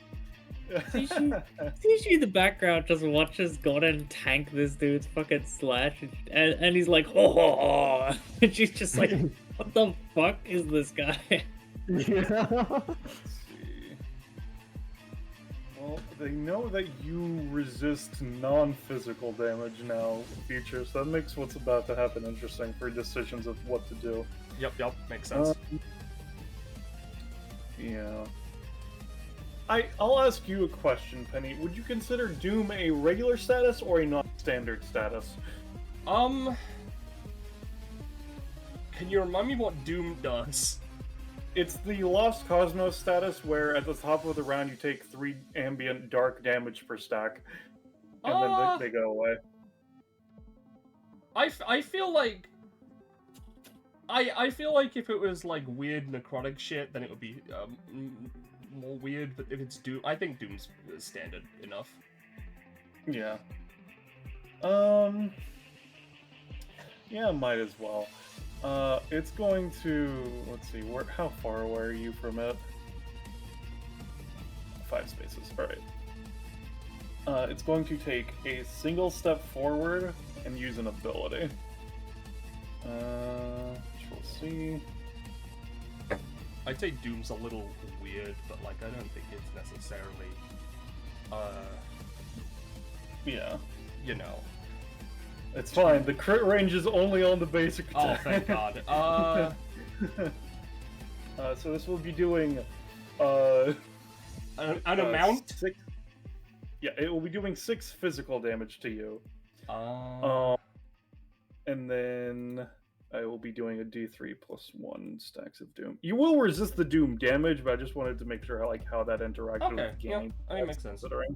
Seji in the background just watches Gordon tank this dude's fucking slash, and he's like, ho ho ho! And she's just like, what the fuck is this guy? Yeah. Well, they know that you resist non-physical damage now, future, so that makes what's about to happen interesting for decisions of what to do. Yep, makes sense. Yeah. I'll ask you a question, Penny. Would you consider Doom a regular status or a non-standard status? Can you remind me what Doom does? It's the Lost Cosmos status where at the top of the round you take 3 ambient dark damage per stack, and then they go away. I feel like... I feel like if it was like weird necrotic shit, then it would be more weird, but if it's Doom, I think Doom's standard enough. Yeah. Yeah, might as well. It's going to, let's see, how far away are you from it? 5 spaces, alright. It's going to take a single step forward and use an ability. Which we'll see. I'd say Doom's a little weird, but like, I don't think it's necessarily, Yeah. you know. It's fine, the crit range is only on the basic Oh, attack. thank God. So this will be doing, An amount? 6... Yeah, it will be doing 6 physical damage to you. And then I will be doing a d3 plus 1 stacks of Doom. You will resist the Doom damage, but I just wanted to make sure how that interacted Okay, with the yeah, game. I mean, it makes sense. Considering.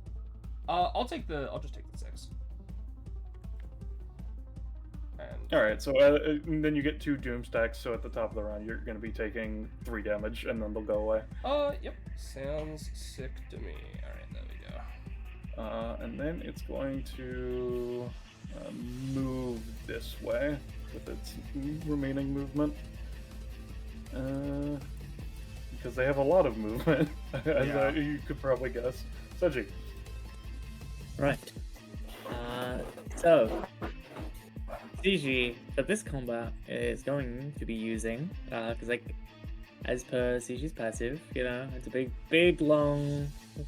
I'll just take the 6. And Alright, so and then you get 2 Doom stacks, so at the top of the round you're going to be taking 3 damage, and then they'll go away. Yep, sounds sick to me. Alright, there we go. And then it's going to move this way with its remaining movement. Because they have a lot of movement, as you could probably guess. Seji. Right. So Seji for this combat is going to be using because like as per Seji's passive, you know, it's a big long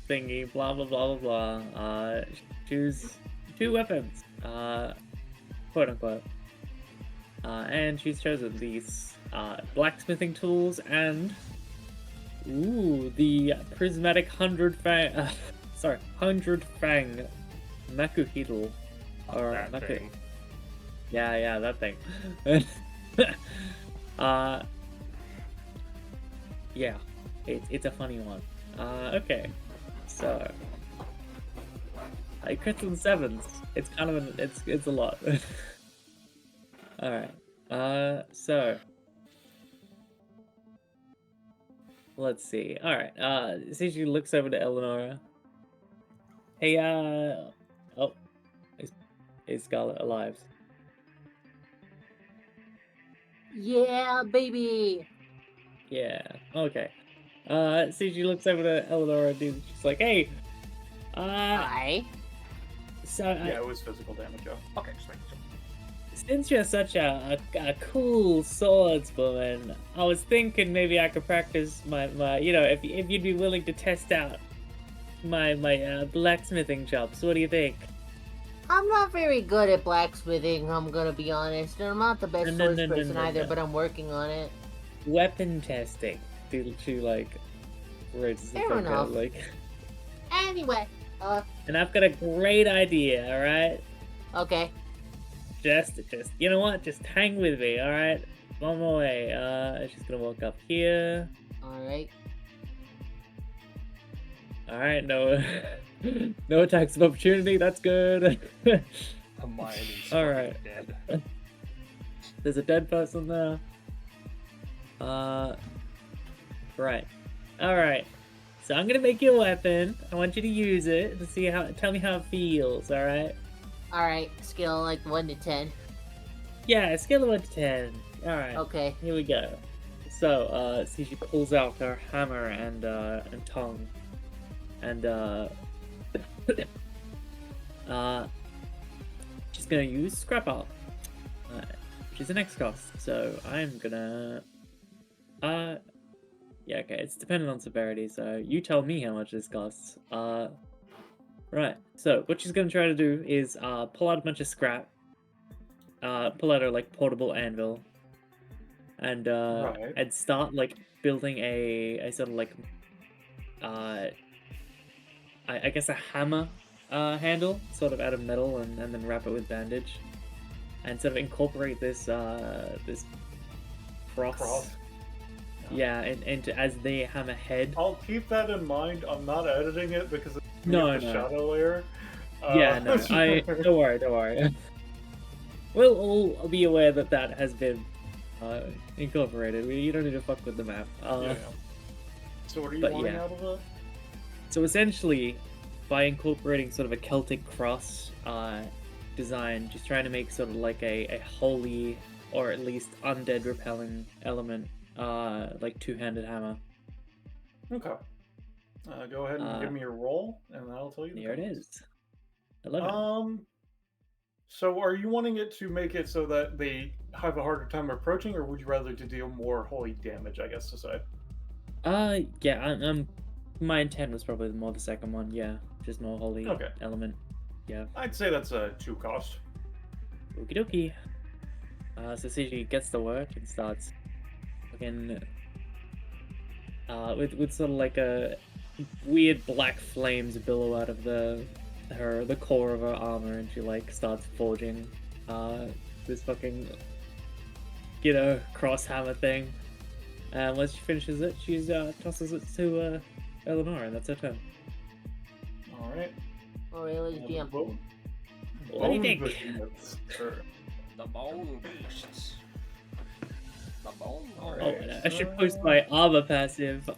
thingy, blah blah blah blah blah. Choose 2 weapons, quote unquote. And she's chosen these blacksmithing tools and the prismatic 100 sorry, 100 Fang Makuhidal. Or that thing. Yeah, that thing. Yeah, it's a funny one. Okay, so I crits on 7s. It's kind of it's a lot. All right. So let's see. All right. Seji looks over to Eleonora. Hey, oh, is Scarlet alive? Yeah, baby. Yeah. Okay. Seji looks over to Eleonora and she's like, hey, Hi. so Yeah, it was physical damage, yeah. Okay, just making sure. since you're such a cool swordswoman, I was thinking maybe I could practice my if you'd be willing to test out my blacksmithing chops. What do you think? I'm not very good at blacksmithing, I'm gonna be honest. And I'm not the best No, swordsperson either, no. but I'm working on it. Weapon testing. She like raises the Fair fuck enough. up, like. Anyway, And I've got a great idea. All right. okay. Just you know what? Just hang with me. All right. On my way. She's gonna walk up here. Alright. All right. No. No attacks of opportunity. That's good. Hermione's All right. dead. There's a dead person there. Right. All right. So I'm gonna make you a weapon. I want you to use it to see how. Tell me how it feels. All right. Alright, skill like 1 to 10. Yeah, scale of 1 to 10. All right. Okay. Here we go. So, see, she pulls out her hammer and tongue, and she's gonna use scrap art, which is an X cost. So I'm gonna, yeah, okay, it's dependent on severity. So you tell me how much this costs. Right. So what she's gonna try to do is pull out a bunch of scrap, pull out her like portable anvil, and Right. and start like building a sort of like I guess a hammer handle, sort of out of metal, and then wrap it with bandage, and sort of incorporate this this cross. Yeah, into as the hammer head. I'll keep that in mind. I'm not editing it because it's No, the no. shadow layer. Yeah, no, don't worry. We'll all be aware that that has been incorporated. You don't need to fuck with the map. Yeah. So what are you but wanting yeah. out of it? So essentially, by incorporating sort of a Celtic cross design, just trying to make sort of like a holy or at least undead repelling element, like two-handed hammer. Okay. Go ahead and give me your roll, and I'll tell you. There it is. 11. So are you wanting it to make it so that they have a harder time approaching, or would you rather to deal more holy damage, I guess to say? Yeah, I'm my intent was probably more the second one, yeah. Just more holy Okay. element. Yeah. I'd say that's a 2 cost. Okie dokie. So Seji gets to work and starts fucking with sort of like a weird black flames billow out of the core of her armor, and she like starts forging this fucking cross hammer thing. And once she finishes it, she tosses it to Eleanor, and that's her turn. Alright. Alright, let's jump. What do you think? Sure. The bone beasts. The bone. Oh, Alright. I should post my armor passive.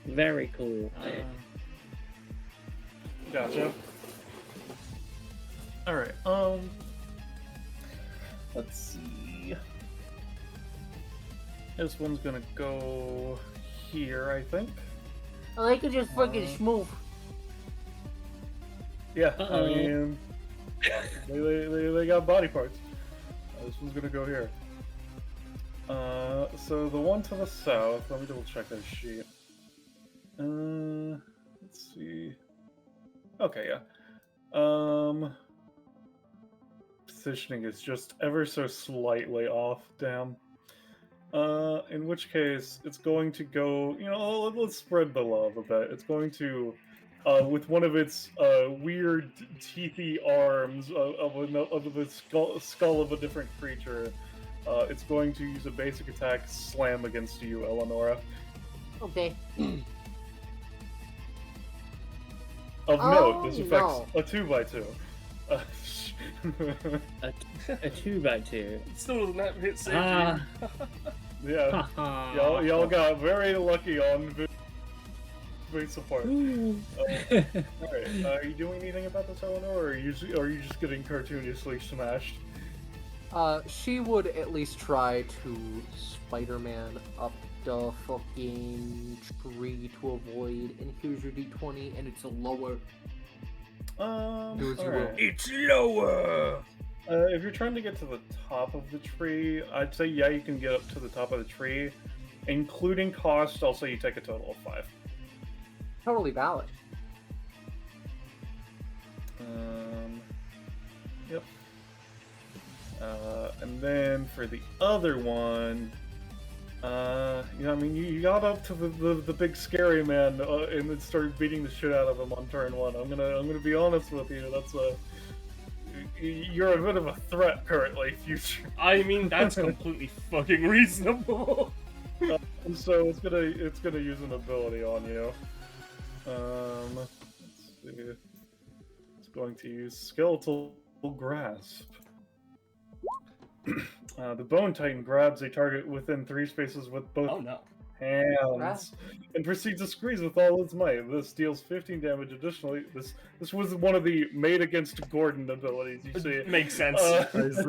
Very cool. Gotcha. Alright, let's see. This one's gonna go here, I think. Oh, they could just freaking schmoof. Yeah, Uh-oh. I mean, they got body parts. This one's gonna go here. So the one to the south, let me double check that sheet. Let's see. Okay, yeah. Positioning is just ever so slightly off, damn. In which case, it's going to go. Let's spread the love a bit. It's going to, with one of its weird teethy arms of the skull of a different creature, it's going to use a basic attack slam against you, Eleonora. Okay. Of note, this affects no. a 2x2. A 2x2. It still doesn't have hit Seji. Ah. Yeah, y'all got very lucky on big support. Alright, are you doing anything about this, Eleanor, or are you just getting cartoonishly smashed? She would at least try to Spider-Man up the fucking tree to avoid, and here's your d20, and it's a lower. Do as you will. It's lower! If you're trying to get to the top of the tree, I'd say yeah, you can get up to the top of the tree. Including cost, I'll say you take a total of 5. Totally valid. Yep. And then for the other one, you got up to the big scary man and then started beating the shit out of him on turn 1. I'm gonna be honest with you. That's you're a bit of a threat currently, future. I mean, that's completely fucking reasonable. So it's gonna use an ability on you. Let's see. It's going to use Skeletal Grasp. The Bone Titan grabs a target within 3 spaces with both hands and proceeds to squeeze with all its might. This deals 15 damage. Additionally, this was one of the made against Gordon abilities. You see, makes sense.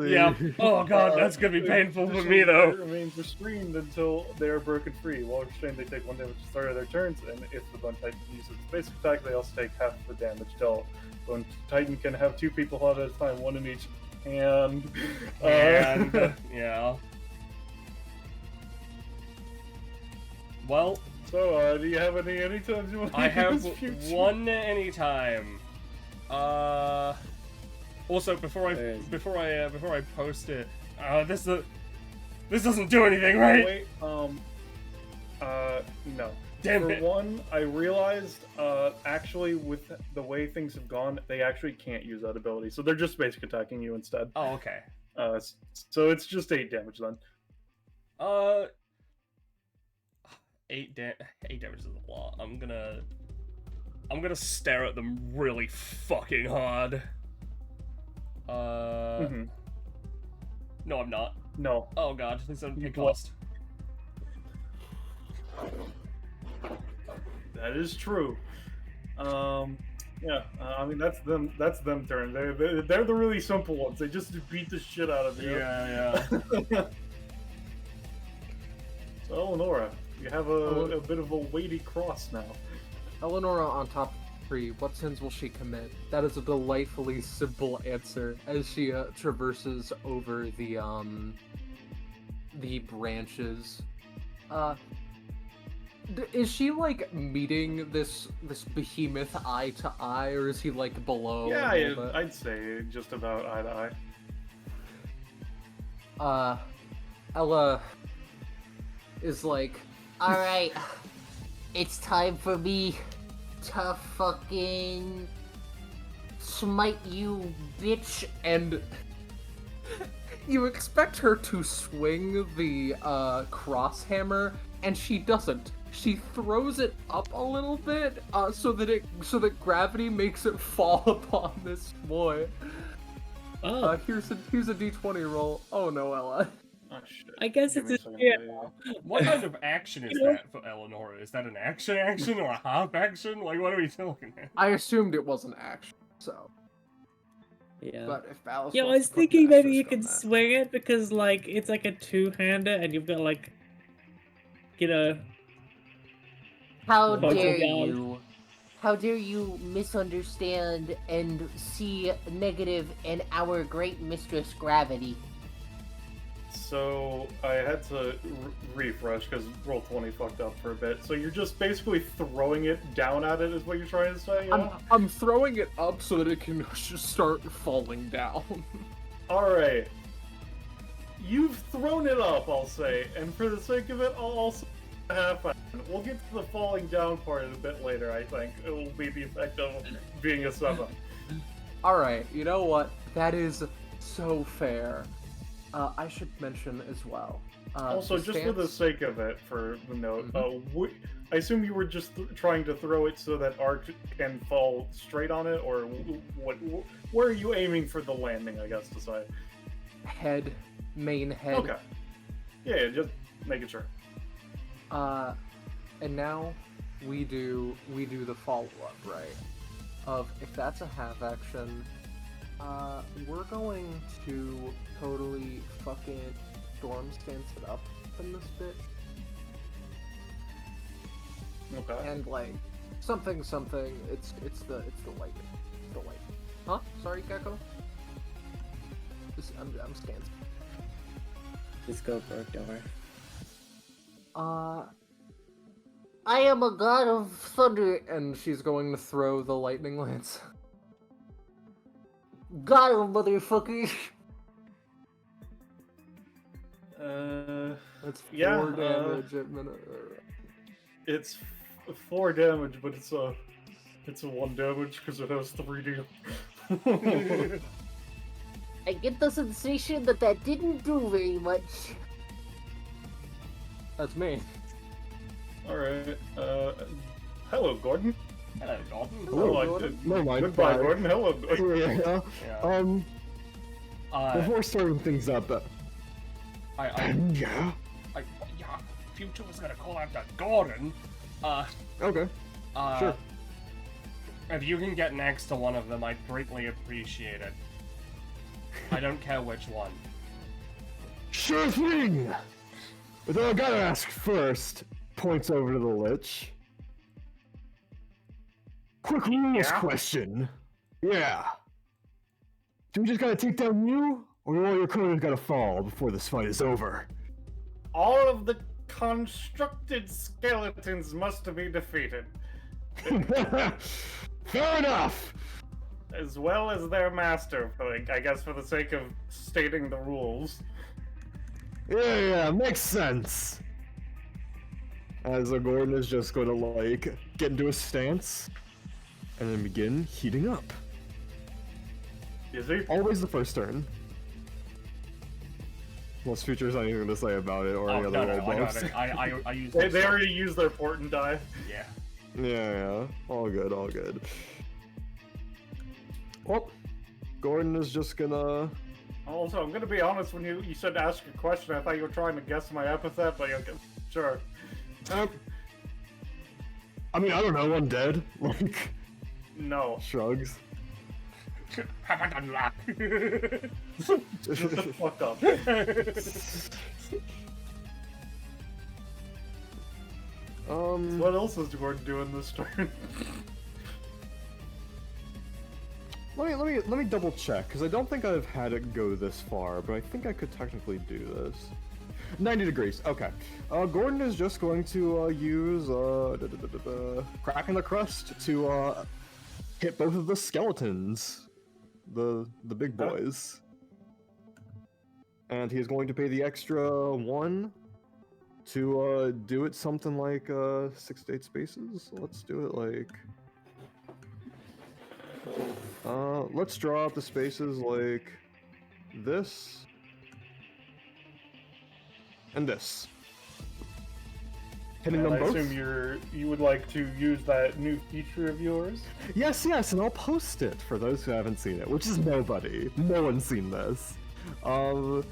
Yeah. Oh god, that's gonna be painful for me though. Remains restrained until they are broken free. While restrained, they take 1 damage at the start of their turns, and if the Bone Titan uses its basic attack, they also take half the damage dealt. Bone Titan can have 2 people held at a time, 1 in each hand. Yeah. Well, so do you have any times you want to I have future? 1 anytime. Also, before I post it, this doesn't do anything, right? Wait, no. Damn For it. one, I realized, actually, with the way things have gone, they actually can't use that ability, so they're just basic attacking you instead. Oh, okay. So it's just 8 damage then. 8 damage is a lot. I'm gonna stare at them really fucking hard. No, I'm not. No. Oh god, please don't get What? cost. That is true. Yeah. I mean, that's them. That's them turn. They're the really simple ones. They just beat the shit out of you. Yeah. So, Eleonora, you have a bit of a weighty cross now. Eleonora on top of the tree, what sins will she commit? That is a delightfully simple answer as she traverses over the branches. Is she like meeting this behemoth eye to eye, or is he like below? Yeah, a little bit? I'd say just about eye to eye. Ella is like, Alright, it's time for me to fucking smite you, bitch. and you expect her to swing the crosshammer, and she doesn't. She throws it up a little bit so that gravity makes it fall upon this boy. Oh, Here's a d20 roll. Oh no, Ella. Oh shit. I guess Give it's me a second yeah. to- What kind of action is that for Eleonora? Is that an action or a half action? Like, what are we looking at? I assumed it was an action, so. Yeah. But if Alice Yeah, I wants was to put thinking an maybe you asterisk on could that. swing it because like it's like a two-hander and you've got like, you know. How Fucking dare God. you? How dare you misunderstand and see negative in our great mistress Gravity? So I had to refresh because Roll20 fucked up for a bit. So you're just basically throwing it down at it, is what you're trying to say? Yeah? I'm throwing it up so that it can just start falling down. All right. you've thrown it up, I'll say, and for the sake of it, I'll also half. We'll get to the falling down part a bit later. I think it will be the effect of being a 7. Alright, you know what? That is so fair. I should mention as well. Also, the just for the stance- sake of it, for the note, I assume you were just trying to throw it so that Ark can fall straight on it, or where are you aiming for the landing, I guess to say? head, main head. Okay. Yeah, just making sure. And now we do the follow-up, right? Of if that's a half action, we're going to totally fucking storm stance it up in this bit. Okay. And like something, it's the lightning. It's the lightning. Huh? Sorry, Gecko? I'm scanned. Just go for it, don't worry. I am a god of thunder. And she's going to throw the lightning lance. Got him, motherfucker. That's 4 Yeah, damage at minute. It's 4 damage, but it's a 1 damage because it has 3D. I get the sensation that didn't do very much. That's me. Alright, hello, Gordon. Hello, Gordon. Hello, I Gordon. did- No mind. Goodbye, bye. Gordon. Hello. Yeah. Yeah. Before starting things up, Yeah. yeah. Future was gonna call out to Gordon. Okay. Sure. If you can get next to one of them, I'd greatly appreciate it. I don't care which one. Sure thing. But then I gotta ask first. Points over to the Lich. Quick rules question. Yeah. Do we just gotta take down you, or all your cronies gotta fall before this fight is over? All of the constructed skeletons must be defeated, Fair enough. as well as their master, I guess for the sake of stating the rules. Yeah, makes sense. As Gordon is just gonna like get into a stance and then begin heating up. Is he? Always the first turn. Unless Future's not anything to say about it or any other roll I got buffs. it. I use They this. already used their portent die. Yeah. Yeah, all good, all good. Well, Gordon is just gonna. Also, I'm gonna be honest, when you said ask a question, I thought you were trying to guess my epithet, but okay, sure. I mean, I don't know, undead. Like, No. shrugs. Have I done that? Shut the fuck up. What else is Gordon doing this turn? Let me double check because I don't think I've had it go this far, but I think I could technically do this. 90 degrees. Okay. Gordon is just going to use crack in the crust to hit both of the skeletons, the big boys, and he's going to pay the extra 1 to do it something like 6 to 8 spaces. Let's do it like. Let's draw out the spaces like this and this. Hitting And them I both. assume you would like to use that new feature of yours? Yes, and I'll post it for those who haven't seen it, which is nobody. No one's seen this. He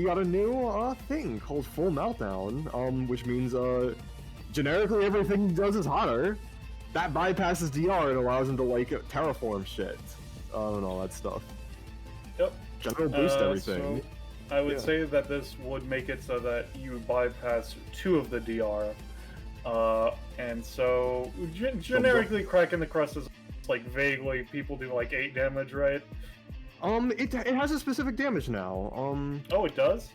got a new thing called Full Meltdown, which means generically everything he does is hotter. That bypasses DR and allows him to like terraform shit and all that stuff. Yep. General boost everything. So I would say that this would make it so that you bypass 2 of the DR. And so generically cracking the crust is like vaguely people do like 8 damage, right? It has a specific damage now. Oh, it does?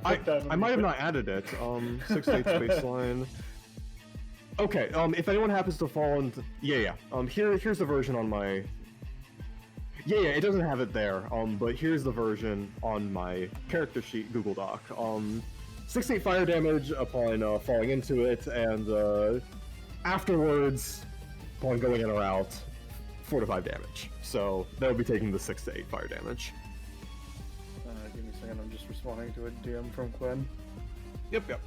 I might have not added it. 6 to 8 baseline. Okay, if anyone happens to fall into... Yeah. Here's the version on my... Yeah, it doesn't have it there. But here's the version on my character sheet Google Doc. 6-8 fire damage upon falling into it, and afterwards, upon going in or out, 4 to 5 damage. So they'll be taking the 6 to 8 fire damage. Give me a second. I'm just responding to a DM from Quinn. Yep.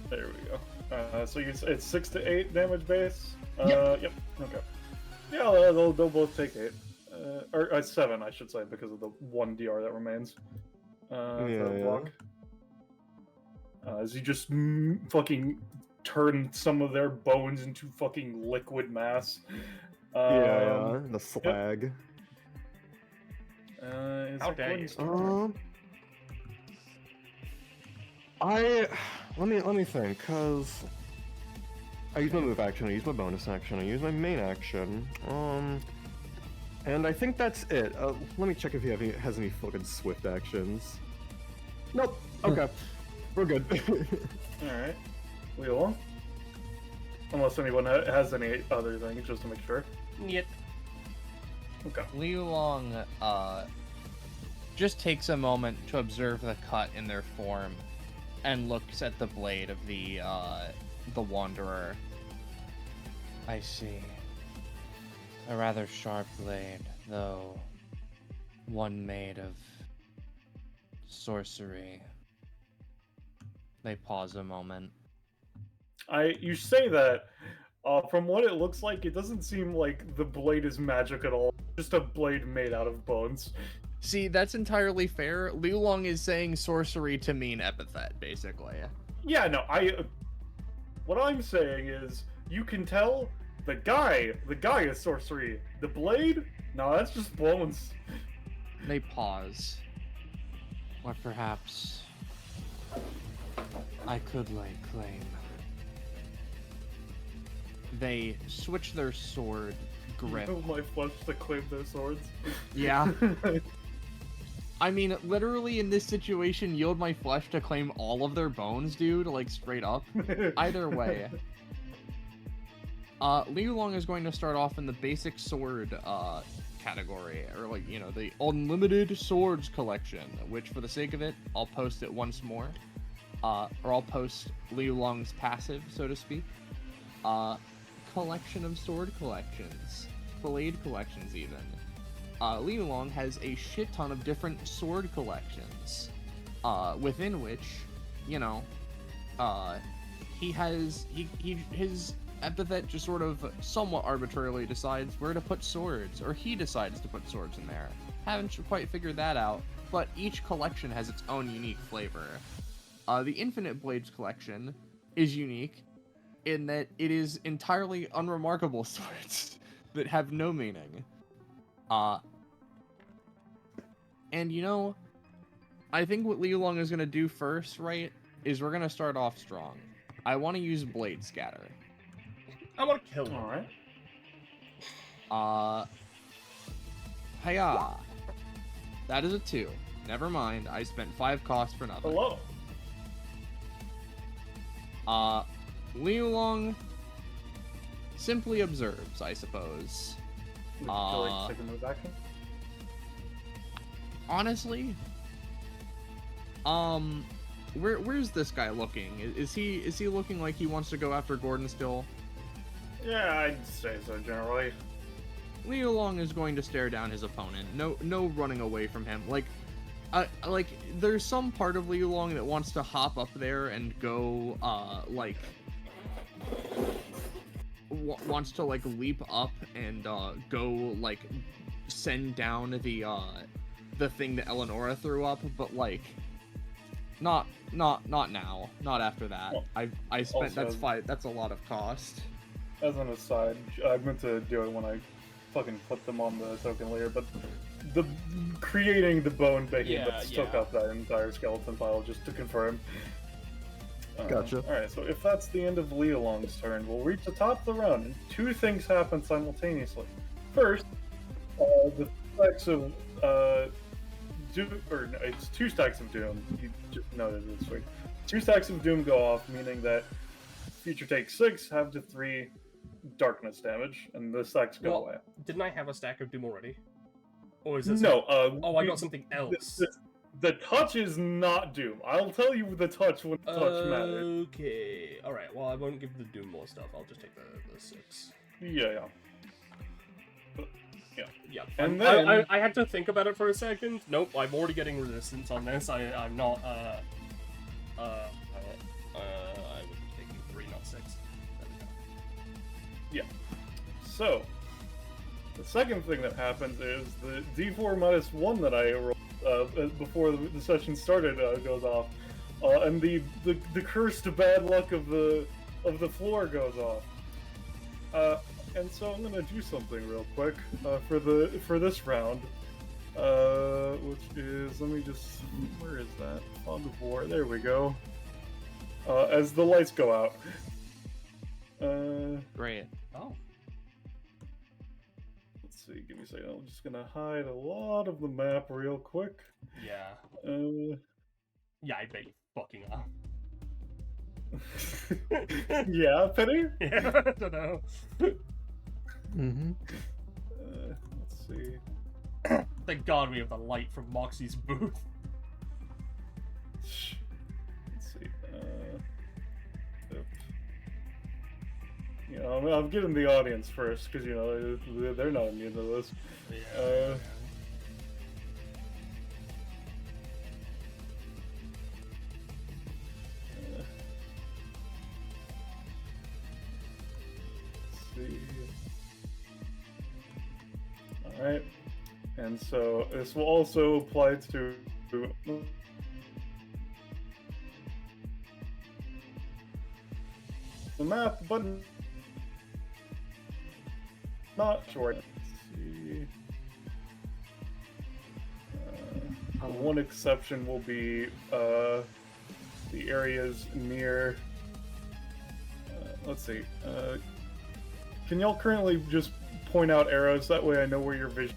There we go. So it's 6 to 8 damage base. Yep. Okay. Yeah, they'll both take 8. Or 7, I should say, because of the 1 DR that remains. For block. As you just fucking turn some of their bones into fucking liquid mass. The slag. How dare you? Let me think, cause I use my move action, I use my bonus action, I use my main action, and I think that's it. Let me check if he has any fucking swift actions. Nope. Okay, we're good. All right, Liúlàng. Unless anyone has any other things, just to make sure. Yep. Okay. Liúlàng just takes a moment to observe the cut in their form and looks at the blade of the Wanderer. I see. A rather sharp blade, though one made of sorcery. They pause a moment. You say that. From what it looks like, it doesn't seem like the blade is magic at all. Just a blade made out of bones. See, that's entirely fair. Liúlàng is saying sorcery to mean epithet, basically. Yeah, no, what I'm saying is, you can tell the guy is sorcery. The blade? No, that's just bones. They pause. Or perhaps I could lay claim. They switch their sword grip. You know my flesh to claim their swords. Yeah. I mean, literally in this situation, yield my flesh to claim all of their bones, dude, like straight up. Either way. Liúlàng is going to start off in the basic sword category, or like, you know, the unlimited swords collection, which for the sake of it, I'll post it once more. Or I'll post Liúlang's passive, so to speak. Collection of sword collections. Blade collections, even. Liúlàng has a shit ton of different sword collections, within which, you know, his epithet just sort of somewhat arbitrarily decides where to put swords, or he decides to put swords in there. Haven't quite figured that out, but each collection has its own unique flavor. The Infinite Blades collection is unique in that it is entirely unremarkable swords that have no meaning. And you know, I think what Liúlàng is going to do first, right, is we're going to start off strong. I want to use Blade Scatter. I want to kill him. Alright. Hiya! That is a 2. Never mind, I spent 5 costs for nothing. Hello. Liúlàng simply observes, I suppose. Would you like to take a move action? Honestly, where's this guy looking? Is he looking like he wants to go after Gordon still? Yeah, I'd say so generally. Liúlàng is going to stare down his opponent. No running away from him. Like there's some part of Liúlàng that wants to hop up there and go, wants to like leap up and go like send down the thing that Eleonora threw up, but like not now, not after that. Well, I spent also, that's a lot of cost. As an aside, I meant to do it when I fucking put them on the token layer, but the creating the bone behemoths took up that entire skeleton pile just to confirm. Gotcha. Alright, so if that's the end of Liúlang's turn, we'll reach the top of the round, and 2 things happen simultaneously. First, the stacks of it's 2 stacks of Doom. You just noted this week. 2 stacks of Doom go off, meaning that future takes 6, have to 3 darkness damage, and the stacks go away. Didn't I have a stack of Doom already? Or is it No, oh, I got something else. The touch is not Doom. I'll tell you the touch when the touch matters. Okay. Alright, well, I won't give the Doom more stuff. I'll just take the 6. Yeah. Yeah. And I then- I had to think about it for a second. Nope, I'm already getting resistance on this. I'm not, I would be taking 3, not 6. There we go. So, the second thing that happens is the D4 -1 that I rolled before the session started goes off, and the cursed bad luck of the floor goes off. And so I'm gonna do something real quick for this round, which is, let me just, where is that? Fog of War. There we go. As the lights go out. Great. Oh. Let's see, give me a second. I'm just gonna hide a lot of the map real quick. Yeah. Yeah, I bet you fucking are. Penny? Yeah, I don't know. Let's see. Thank God we have the light from Moxie's booth. Let's see. You know, I'm getting the audience first because you know they're not immune to this. Yeah. Let's see. All right, and so this will also apply to. The map, but not sure. Let's see. The one exception will be the areas near. Let's see. Can y'all currently just point out arrows? That way I know where your vision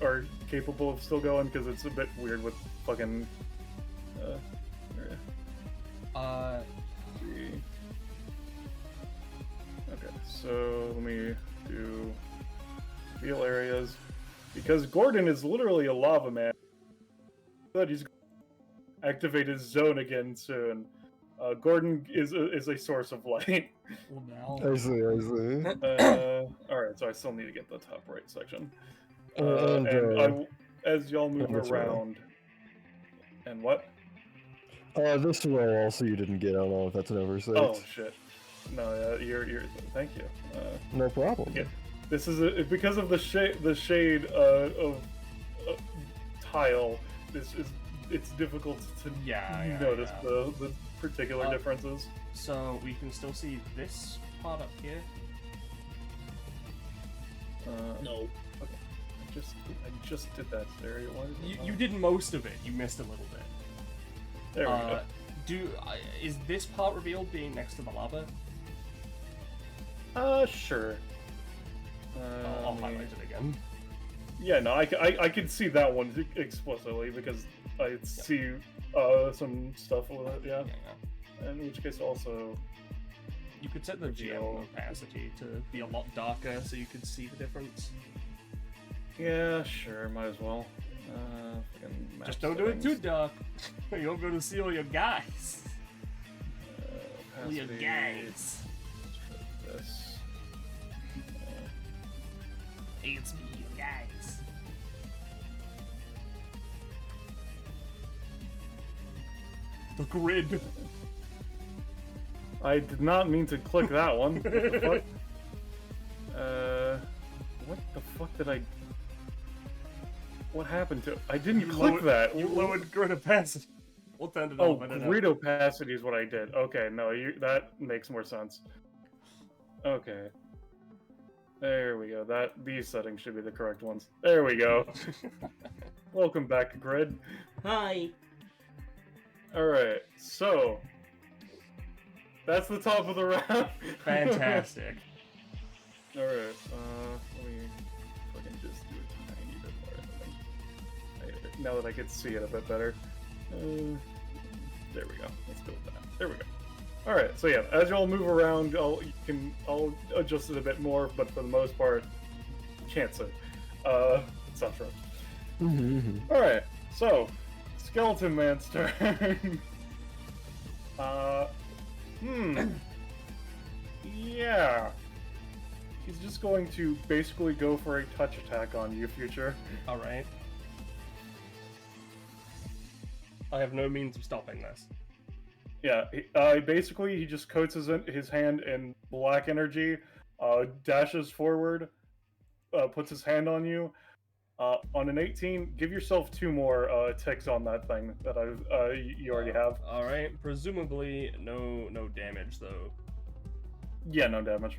are capable of still going, because it's a bit weird with fucking. Okay, so let me do reveal areas, because Gordon is literally a lava man. But he's activate his zone again soon. Gordon is a source of light. Well, now. I see. Alright, so I still need to get the top right section. And, as y'all move this way. around. And what? This row also you didn't get. I don't know if that's an oversight. Oh shit. No, you're. Thank you. No problem. Yeah. This is because of the shade of tile. It's difficult to notice the particular differences. So we can still see this part up here. No. Okay. I just did that stereo. Why did it You not? did most of it. You missed a little bit. There we go. Is this part revealed being next to the lava? Sure. I'll highlight it again. Yeah, no, I could see that one explicitly because I see some stuff with it. Yeah. In which case, also. You could set the GM opacity to be a lot darker so you could see the difference. Yeah, sure, might as well. Just don't do it too dark. You won't be able to see all your guys. All your guys. This. Hey, it's me, you guys. The grid. I did not mean to click that one. What the fuck? What the fuck did I? What happened to it? I didn't click that. You lowered grid opacity. We'll turn it Oh, off. I don't know. grid opacity is what I did. Okay, no, that makes more sense. Okay. There we go. These settings should be the correct ones. There we go. Welcome back, Grid. Hi. Alright, so that's the top of the round. Fantastic. Alright, let me fucking just do a tiny bit more. Now that I can see it a bit better. There we go. Let's go with that. There we go. Alright, so yeah, as y'all move around, I'll adjust it a bit more, but for the most part, you can't see. Etc. Alright, so, Skeleton Man's turn. Yeah. He's just going to basically go for a touch attack on you, Future. Alright. I have no means of stopping this. Yeah, basically he just coats his hand in black energy, dashes forward, puts his hand on you. On an 18, give yourself 2 more ticks on that thing that you already have. Alright, presumably no damage though. Yeah, no damage.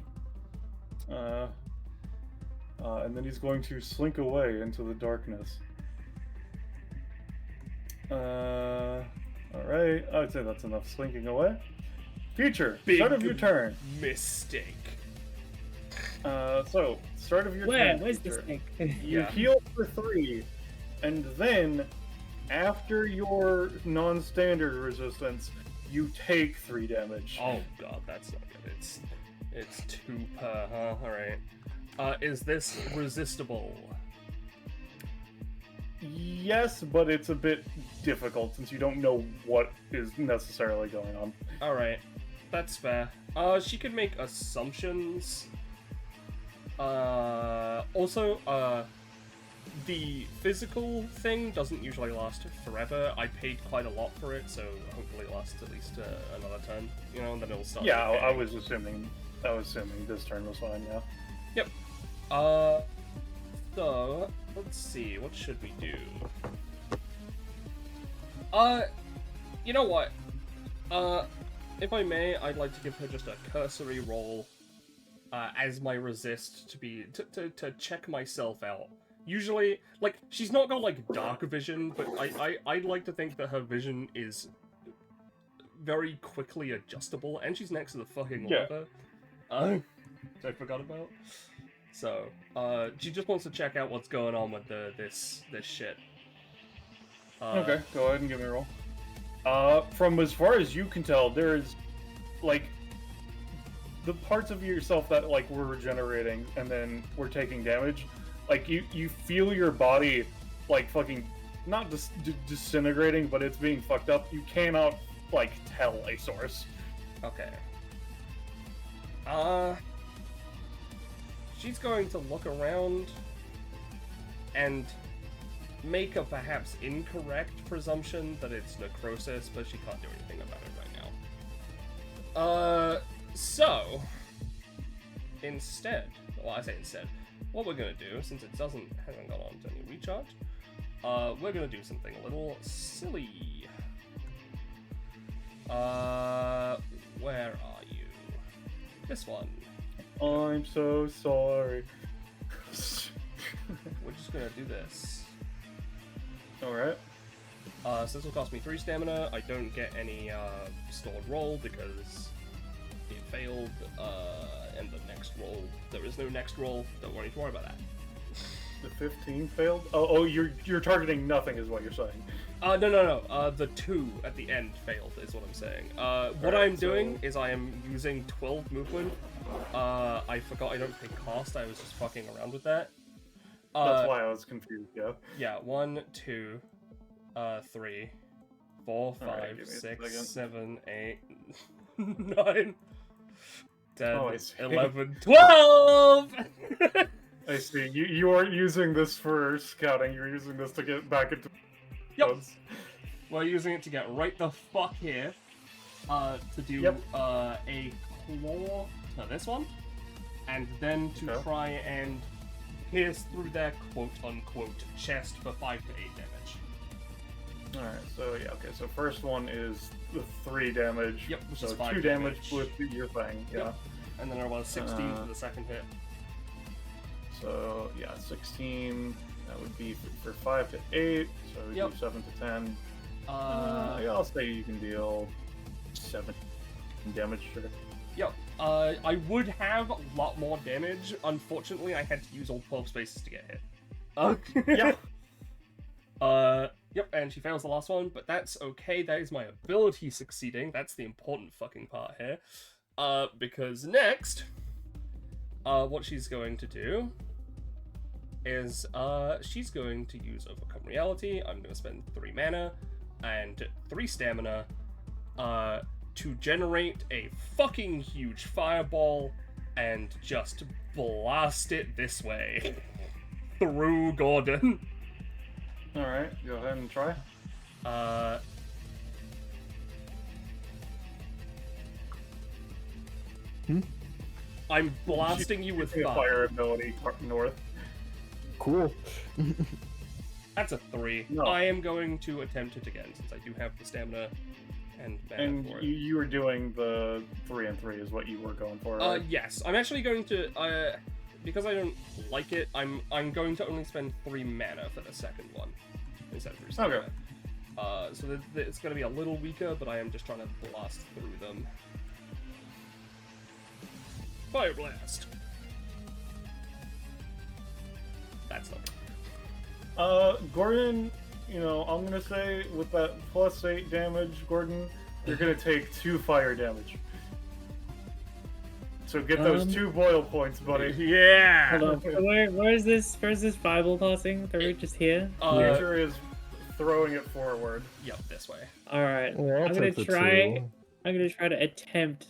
And then he's going to slink away into the darkness. Alright, I would say that's enough slinking away. Future, start of your turn. Mistake. So, start of your turn. Where's this Future. thing? You heal for 3, and then, after your non-standard resistance, you take 3 damage. Oh god, that's not good. It's 2 per, huh? Alright. Is this resistible? Yes, but it's a bit difficult since you don't know what is necessarily going on. Alright, that's fair. She could make assumptions. Also, the physical thing doesn't usually last forever. I paid quite a lot for it, so hopefully it lasts at least another turn, you know, and then it'll start. Yeah, I decaying. was assuming this turn was fine, yeah. Yep. So, let's see, what should we do? You know what? If I may, I'd like to give her just a cursory roll as my resist to check myself out. Usually, like, she's not got, like, dark vision, but I'd like to think that her vision is very quickly adjustable, and she's next to the fucking lava. I forgot about. So, she just wants to check out what's going on with this shit. Okay, go ahead and give me a roll. From as far as you can tell, there's, like, the parts of yourself that, like, were regenerating and then were taking damage. Like, you feel your body, like, fucking, not disintegrating, but it's being fucked up. You cannot, like, tell a source. Okay. She's going to look around and make a perhaps incorrect presumption that it's necrosis, but she can't do anything about it right now. So, instead, well, I say instead, what we're gonna do, since it hasn't gone on to any recharge, we're gonna do something a little silly. Where are you? This one. I'm so sorry. We're just gonna do this. Alright. So this will cost me 3 stamina. I don't get any stored roll because it failed. And the next roll, there is no next roll. Don't worry about that. The 15 failed? Oh, you're targeting nothing is what you're saying. No. The 2 at the end failed is what I'm saying. What I'm doing is I am using 12 movement. I forgot I don't take cost. I was just fucking around with that. That's why I was confused, yeah. Yeah, 1, 2, 3, 4, 5, Alright, 6, 7, 8, 9, 10, 11, 12! I see. You aren't using this for scouting, you're using this to get back into... Yep. We're using it to get right the fuck here. To do a claw to this one. And then to try and pierce through their quote-unquote chest for 5 to 8 damage. Alright, so yeah, okay, so first one is the 3 damage. Yep, which so is 5 2 damage with your thing, yeah. Yep. And then I was 16 for the second hit. So yeah, 16, that would be for 5 to 8, so we do 7 to 10. Yeah, I'll say you can deal 7 damage, sure. Yep. I would have a lot more damage. Unfortunately, I had to use all 12 spaces to get hit. Yeah. Yep, and she fails the last one, but that's okay. That is my ability succeeding. That's the important fucking part here. Because next, what she's going to do is she's going to use Overcome Reality. I'm going to spend 3 mana and 3 stamina to generate a fucking huge fireball and just blast it this way through Gordon. Alright, go ahead and try. I'm blasting you with fire. Fire ability north. Cool. That's a 3. No. I am going to attempt it again since I do have the stamina and mana And for it. you were doing the 3 and 3 is what you were going for, right? Yes. I'm actually going to because I don't like it. I'm going to only spend 3 mana for the second one instead of 3 stamina. Okay. So it's going to be a little weaker, but I am just trying to blast through them. Fire blast. That's not. Gordon, you know, I'm gonna say with that +8 damage, Gordon, you're gonna take 2 fire damage. So get those 2 boil points, buddy. Yeah. Hold on. Where's this fireball passing through? Just here? Nature is throwing it forward. Yep, this way. Alright. Well, I'm gonna try to attempt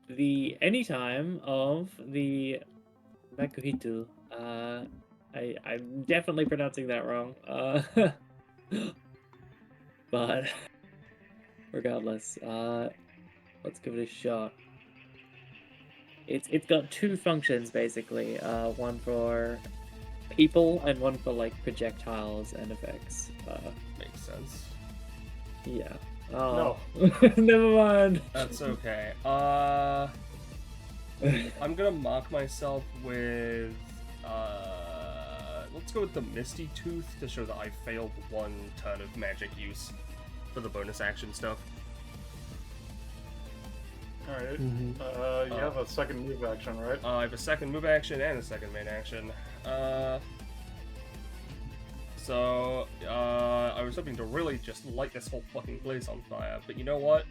the anytime of the Makuhitu. I'm definitely pronouncing that wrong. But regardless, let's give it a shot. It's got 2 functions basically. One for people and one for like projectiles and effects. Makes sense. Yeah. Oh, no. Never mind. That's okay. I'm gonna mark myself with let's go with the Misty Tooth to show that I failed 1 turn of magic use for the bonus action stuff. Alright. You have a second move action, right? I have a second move action and a second main action. So I was hoping to really just light this whole fucking place on fire, but you know what?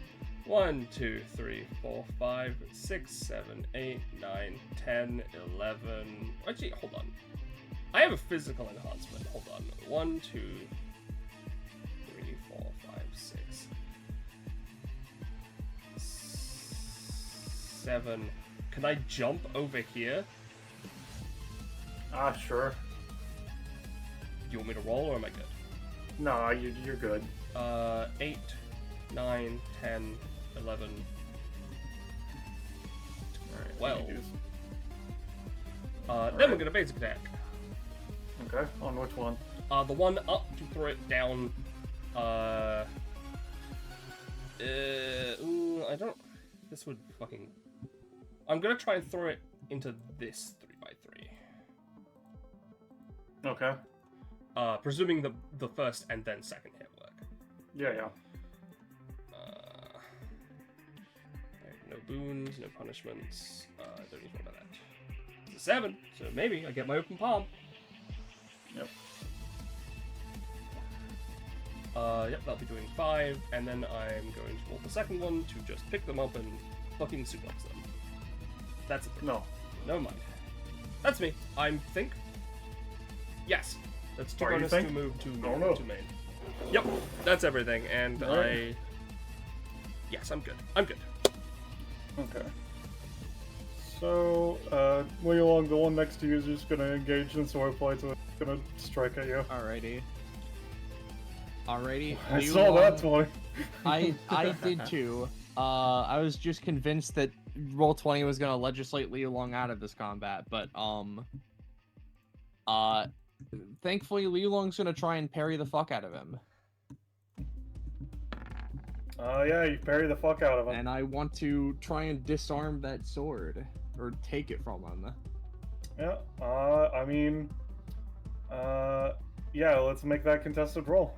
1, 2, 3, 4, 5, 6, 7, 8, 9, 10, 11. Actually, hold on. I have a physical enhancement. Hold on. 1, 2, 3, 4, 5, 6, 7. Can I jump over here? Sure. Do you want me to roll or am I good? No, you're good. 8, 9, 10, 11. Alright, 12. Then we're gonna basic attack. Okay, on which one? The one up to throw it down. I don't. This would fucking. I'm gonna try and throw it into this 3x3. Okay. Presuming the first and then second hit work. Yeah. No boons, no punishments. Don't need to worry about that. It's a 7, so maybe I get my open palm. Yep. Yep, that'll be doing 5, and then I'm going to roll the second one to just pick them up and fucking suplex them. That's it. No. Never mind. That's me. I think. Yes. That's 2 Are you bonus think? to move to no. to main. Yep, that's everything, and Alright. Yes, I'm good. I'm good. Okay. So, Liúlàng, the one next to you is just gonna engage in sword fight, so it's gonna strike at you. Alrighty. I saw that toy. I did too. I was just convinced that Roll20 was gonna legislate Liúlàng out of this combat, but thankfully Liúlang's gonna try and parry the fuck out of him. Yeah, you parry the fuck out of him. And I want to try and disarm that sword. Or take it from him. Yeah, I mean, yeah, let's make that contested roll.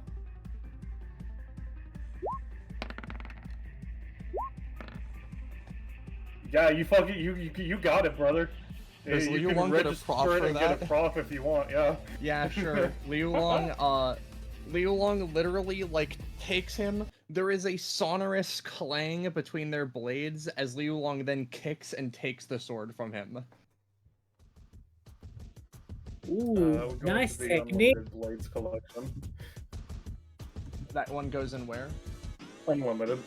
Yeah, you fucking, you got it, brother. Does You Liúlàng get a prof register it for and that? get a prof if you want, yeah. Yeah, sure. Liúlàng literally, like, takes him. There is a sonorous clang between their blades as Liúlàng then kicks and takes the sword from him. Ooh, We'll go nice into the technique. Unlimited Blades collection. That one goes in where? Unlimited.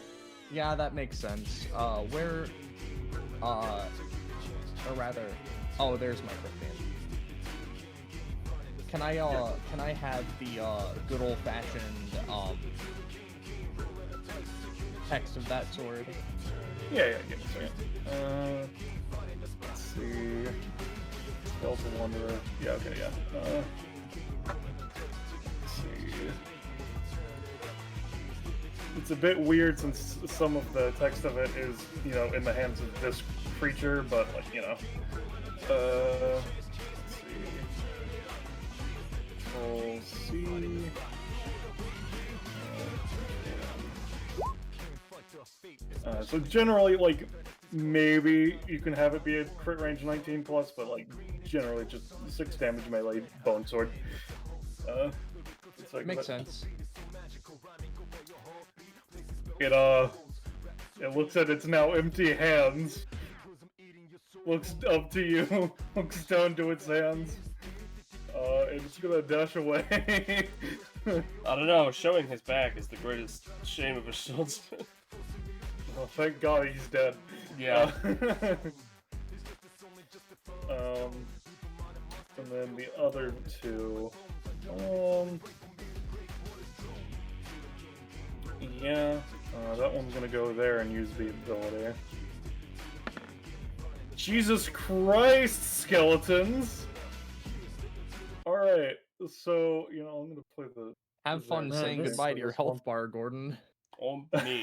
Yeah, that makes sense. Where? Or rather, oh, there's my quick name. Can I have the good old-fashioned text of that sword? Yeah, give me a second. Let's see. Delta Wanderer. Yeah, okay, yeah. Let's see. It's a bit weird since some of the text of it is, you know, in the hands of this creature, but, like, you know. Let's see. Control C. So generally, like, maybe you can have it be a crit range 19 plus, but like generally just 6 damage melee bone sword. Makes sense. It looks at its now empty hands. Looks up to you. Looks down to its hands. And it's gonna dash away. I don't know, showing his back is the greatest shame of a swordsman. Oh, thank God he's dead. Yeah. And then the other two. Yeah. That one's gonna go there and use the ability. Jesus Christ, skeletons! Alright, so, you know, I'm gonna play the... Have fun saying goodbye to your health bar, Gordon. On me.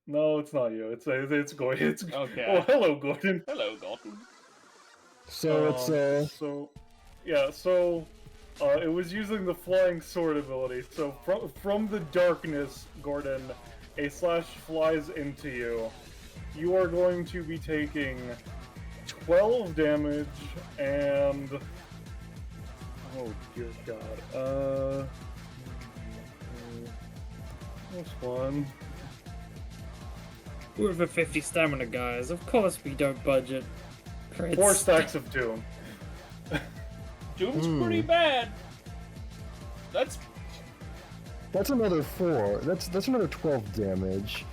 No, it's not you. It's Gordon. It's Okay. Oh, hello, Gordon. Hello, Gordon. So it's it was using the flying sword ability. So from the darkness, Gordon, a slash flies into you. You are going to be taking 12 damage and oh dear God. This one. We're over 50 stamina, guys. Of course we don't budget. Crits. 4 stacks of Doom. Doom's pretty bad. That's another 4. That's another 12 damage.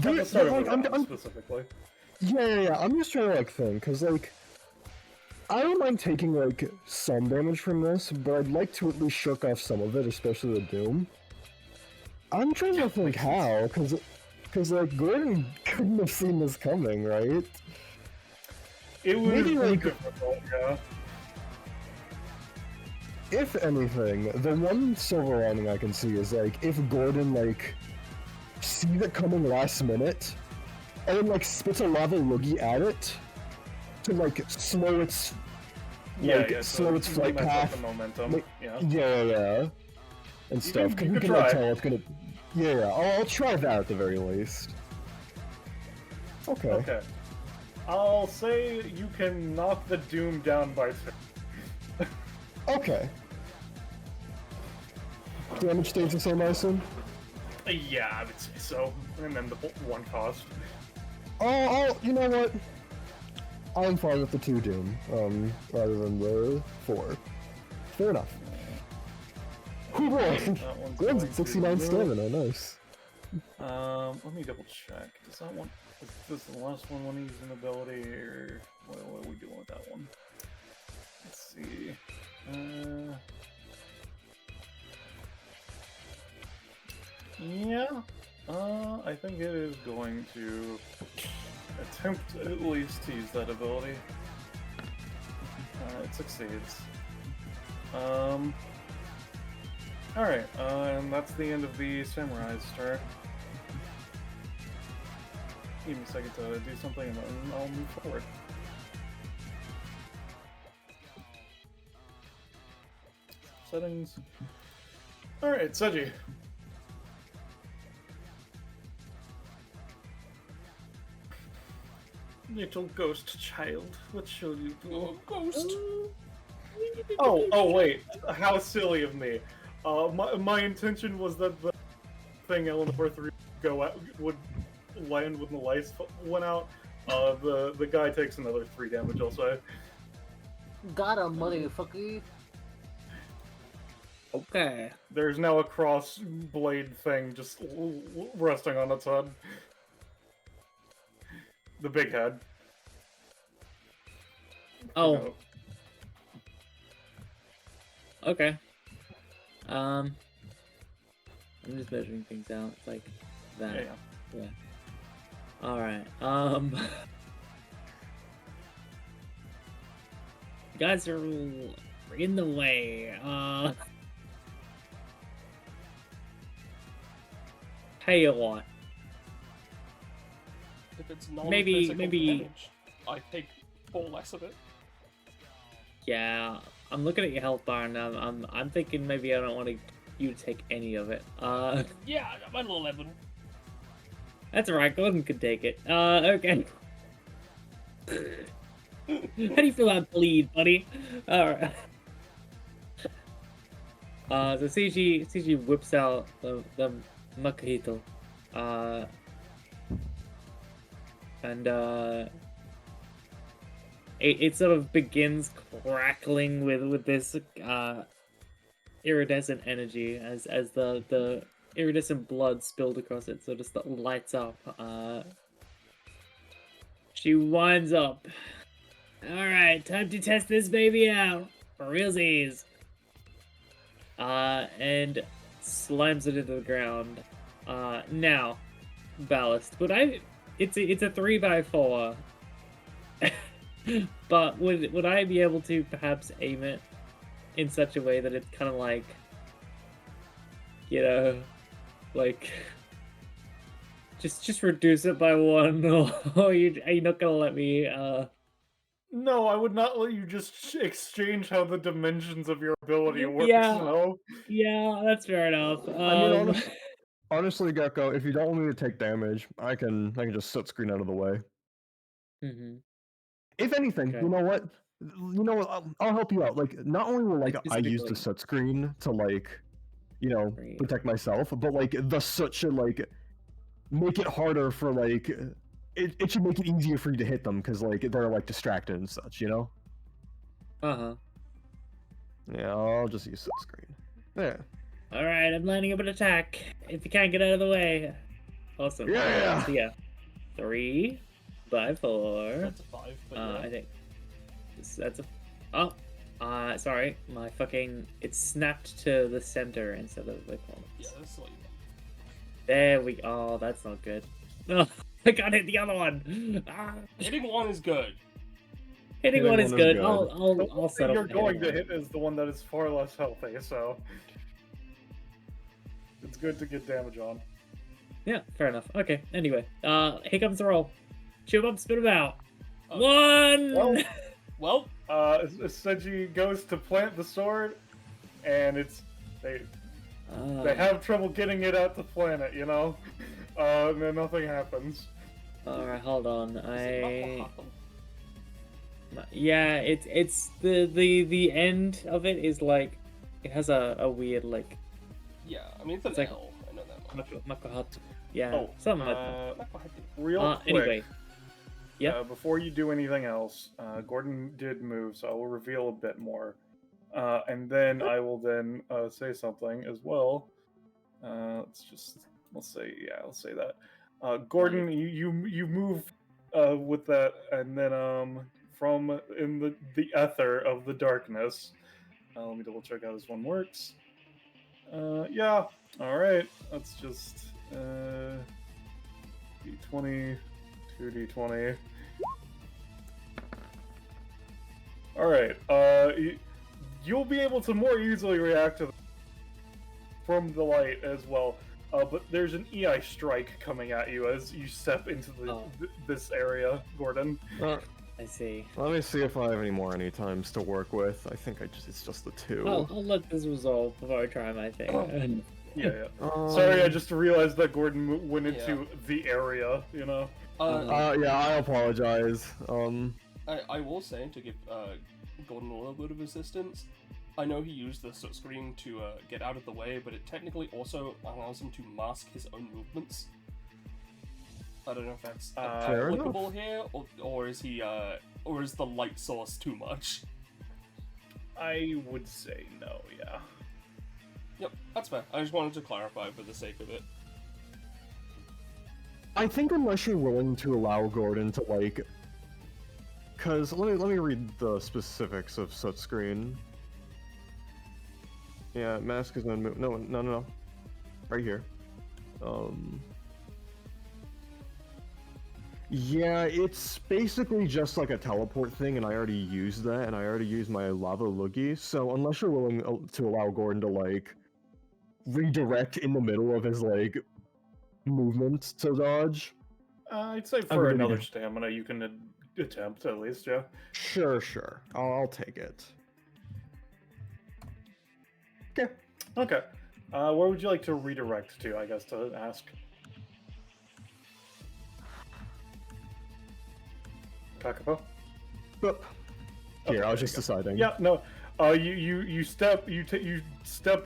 Let's start with that specifically. Yeah. I'm just trying to like think, cause like I don't mind taking like some damage from this, but I'd like to at least shook off some of it, especially the Doom. I'm trying to think how, cause like Gordon couldn't have seen this coming, right? It would Maybe, be like, difficult, yeah. If anything, the one silver lining I can see is like if Gordon like sees it coming last minute, and then like spits a lava loogie at it to like slow its slow its flight path. The momentum. Like, yeah. Yeah, and stuff. you Who can can like try. tell it's gonna? Yeah. I'll try that at the very least. Okay. Okay. I'll say you can knock the Doom down by 2. Okay. Damage stays the same, I assume? Yeah, I would say so. And then the 1 cost. Oh, you know what? I'm fine with the 2 Doom, rather than the 4. Fair enough. Oh boy! That one's Glenn's going at 69 to- stamina, nice. Let me double check. Does that one... Is this the last one when he's an ability, or... What are we doing with that one? Let's see... Yeah, I think it is going to attempt at least to use that ability. It succeeds. Alright, and that's the end of the Samurai's turn. Give me a second to do something and then I'll move forward. Settings. Alright, Seji. Little ghost child, what shall you do? oh, ghost. Oh, wait. How silly of me. My intention was that the thing Eleanor 3 would land when the lights went out. The guy takes another 3 damage also. Got a motherfucker. Okay. There's now a cross blade thing just resting on its head. The big head. Oh. Okay. I'm just measuring things out. It's like that. Yeah. All right. You guys are in the way. Tell you what. If it's Maybe- non-physical damage, I take 4 less of it. Yeah, I'm looking at your health bar, and I'm thinking maybe I don't want you to take any of it. Yeah, I'm at 11. That's alright. Gordon could take it. Okay. How do you feel about bleed, buddy? Alright. So Seji whips out the Makahito. And it sort of begins crackling with this iridescent energy as the iridescent blood spilled across it, so just lights up. She winds up. Alright, time to test this baby out. For realsies. And slimes it into the ground. Now, Ballast. It's a 3x4. But would I be able to perhaps aim it in such a way that it's kind of like, you know, like just reduce it by 1, or are you not gonna let me? No, I would not let you just exchange how the dimensions of your ability works. Yeah. No. Yeah, that's fair enough. I mean, honestly, Gecko, if you don't want me to take damage, I can just set screen out of the way. Mhm. If anything, Okay. you know what? I'll help you out. Like, not only will like I use the Specifically. set screen to like, Right. protect myself, but like the soot should like make it harder for like it should make it easier for you to hit them because like they're like distracted and such, you know? Uh-huh. Yeah, I'll just use set screen. Yeah. Alright, I'm lining up an attack. If you can't get out of the way. Awesome. Yeah. So yeah. 3 by 4. That's a 5, but yeah. I think that's a. Oh, sorry, my fucking. It snapped to the center instead of the corners. Yeah, that's like... There we. Oh, that's not good. No, I got hit the other one. Ah, Hitting 1 is good. hitting one is good. I'll The one settle. you're for going to hitting hit is the one that is far less healthy, so it's good to get damage on. one. Yeah, fair enough. Okay. Anyway, here comes the roll. Chew 'em up, spit 'em out. Oh. 1. Well, Seji goes to plant the sword, and they have trouble getting it out to plant it, you know? And then nothing happens. Alright, hold on. is it not what Yeah, it's the end of it is like it has a weird like Yeah, I mean, it's an It's like- L. I know that much. makohatu. Yeah, Oh, something like that. Real quick, Anyway. Yep. before you do anything else, Gordon did move, so I will reveal a bit more. And then I will then say something as well. Let's say that. Gordon, you move with that, and then from in the ether of the darkness. Let me double check how this one works. Yeah, all right. Let's just d20, 2d20. All right. You'll be able to more easily react to from the light as well. But there's an EI strike coming at you as you step into this area, Gordon. I see. Let me see if I have any more any times to work with. I think it's just the 2. I'll let this resolve before I try my thing. Yeah. Sorry, I just realized that Gordon went into the area, you know? Yeah, I apologize. I will say, to give Gordon a little bit of assistance, I know he used the soot screen to get out of the way, but it technically also allows him to mask his own movements. I don't know if that's Fair applicable here, or is he, or is the light source too much? I would say no, yeah. Yep, that's fair. I just wanted to clarify for the sake of it. I think unless you're willing to allow Gordon to like, cause let me read the specifics of such screen. Yeah, mask is no, right here. Yeah, it's basically just like a teleport thing, and I already used that, and I already used my lava loogie. So unless you're willing to allow Gordon to like redirect in the middle of his like movement to dodge, I'd say for another stamina you can attempt at least, yeah. Sure. I'll take it. Okay. Where would you like to redirect to, I guess, to ask? Kakapo? But here, I was just deciding. Yeah, no. You step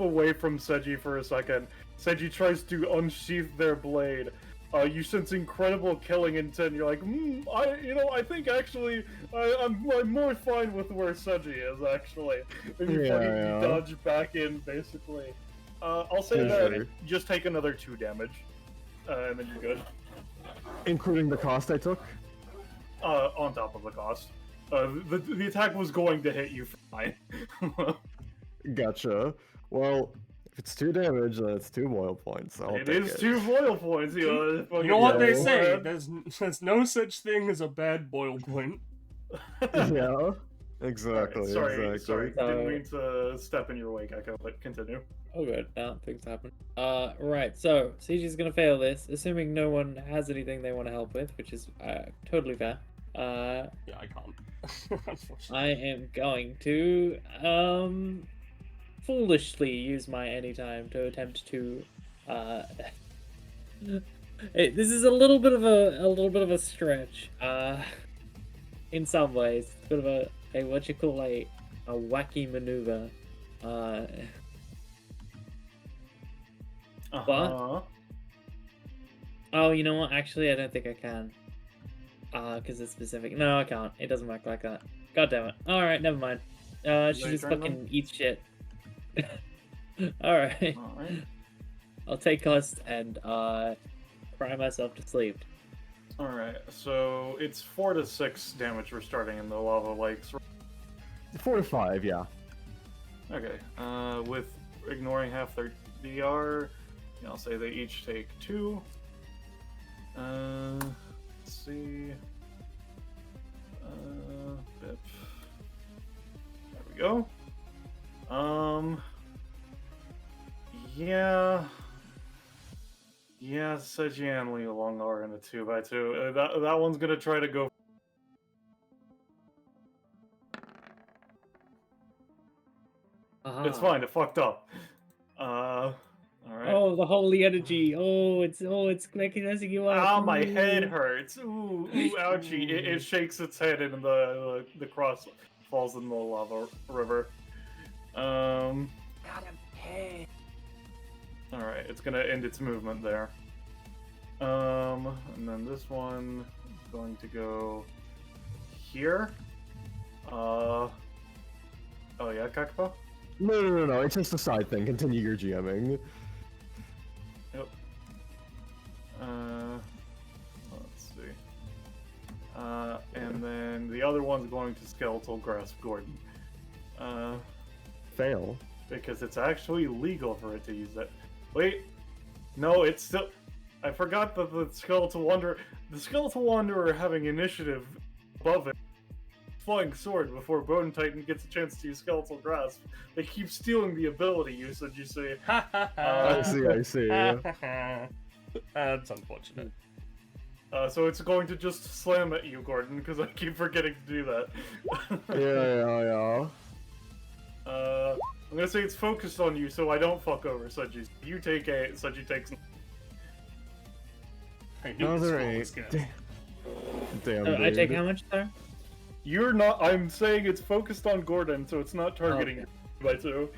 away from Seji for a second. Seji tries to unsheath their blade. You sense incredible killing intent. You're like, I think actually, I'm more fine with where Seji is actually. And you fucking dodge back in, basically. I'll say that just take another 2 damage, and then you're good. Including the cost I took? On top of the cost. The attack was going to hit you fine. Gotcha. Well, if it's 2 damage, then it's 2 boil points. It is 2 boil points. You know what they say? There's no such thing as a bad boil point. Yeah. Exactly. Right, sorry. Didn't mean to step in your way, Gecko, but continue. Oh good, now things happen. Right, so Seji's gonna fail this, assuming no one has anything they want to help with, which is totally fair. Yeah, I can't. Unfortunately. I am going to foolishly use my anytime to attempt to this is a little bit of a stretch. In some ways. It's a bit of a what you call a wacky maneuver. But oh, you know what? Actually, I don't think I can. Because it's specific. No, I can't. It doesn't work like that. God damn it. All right, never mind. She just fucking eats shit. All right. I'll take cost and cry myself to sleep. All right. So it's 4 to 6 damage we're starting in the lava lakes. 4 to 5, yeah. Okay. With ignoring half their DR, I'll say they each take 2. Let's see. Bip. There we go. Yeah, Seji and Liúlàng are in a 2x2. That one's gonna try to go. It's fine. It fucked up. All right. Oh, the holy energy. Oh, it's messing you up. Ow, my head hurts. Ooh, ouchie. It shakes its head and the cross falls in the lava river. Got him hit. Alright, it's gonna end its movement there. And then this one is going to go here. Oh yeah, Kakapo? No. It's just a side thing. Continue your GMing. Yep. Let's see. And then the other one's going to Skeletal Grasp Gordon. Fail. Because it's actually legal for it to use that. Wait. No, it's still... I forgot that the Skeletal Wanderer having initiative above it. Flying sword before Bone Titan gets a chance to use Skeletal Grasp. They keep stealing the ability usage, you see. I see. That's unfortunate. So it's going to just slam at you, Gordon, because I keep forgetting to do that. Yeah. I'm gonna say it's focused on you, so I don't fuck over Seji. You take 8, Seji takes... Another 8. Damn, I take how much, sir? You're not... I'm saying it's focused on Gordon, so it's not targeting you by 2.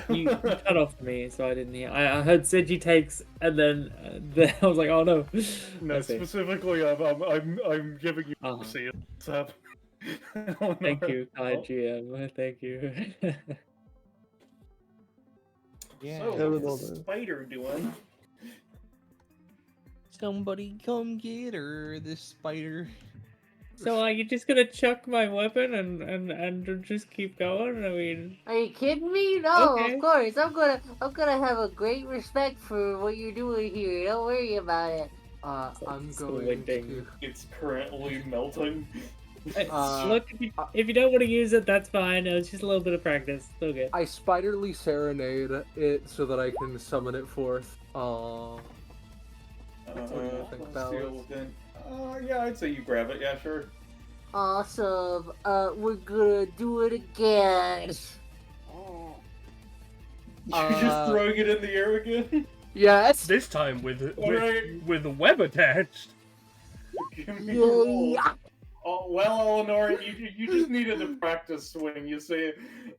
You cut off me, so I didn't hear. I heard Seji takes, and then I was like, oh no. No, specifically, I'm giving you mercy. Thank you, Oh, GM. Thank you. Yeah. So, what's the spider doing? Somebody come get her, this spider. So are you just gonna chuck my weapon and just keep going? I mean, Are you kidding me? No, Okay. of course. I'm gonna have a great respect for what you're doing here. Don't worry about it. I'm going to. It's currently melting. look, if you don't want to use it, that's fine. It was just a little bit of practice. It's okay. I spiderly serenade it so that I can summon it forth. Oh. What do you think, Ballast? Yeah, I'd say you grab it. Yeah, sure. Awesome. We're gonna do it again. You're just throwing it in the air again. Yes. This time with Alright. with the web attached. Give me a roll. Yeah. Oh, well, Eleanor, you just needed to practice swing. You see.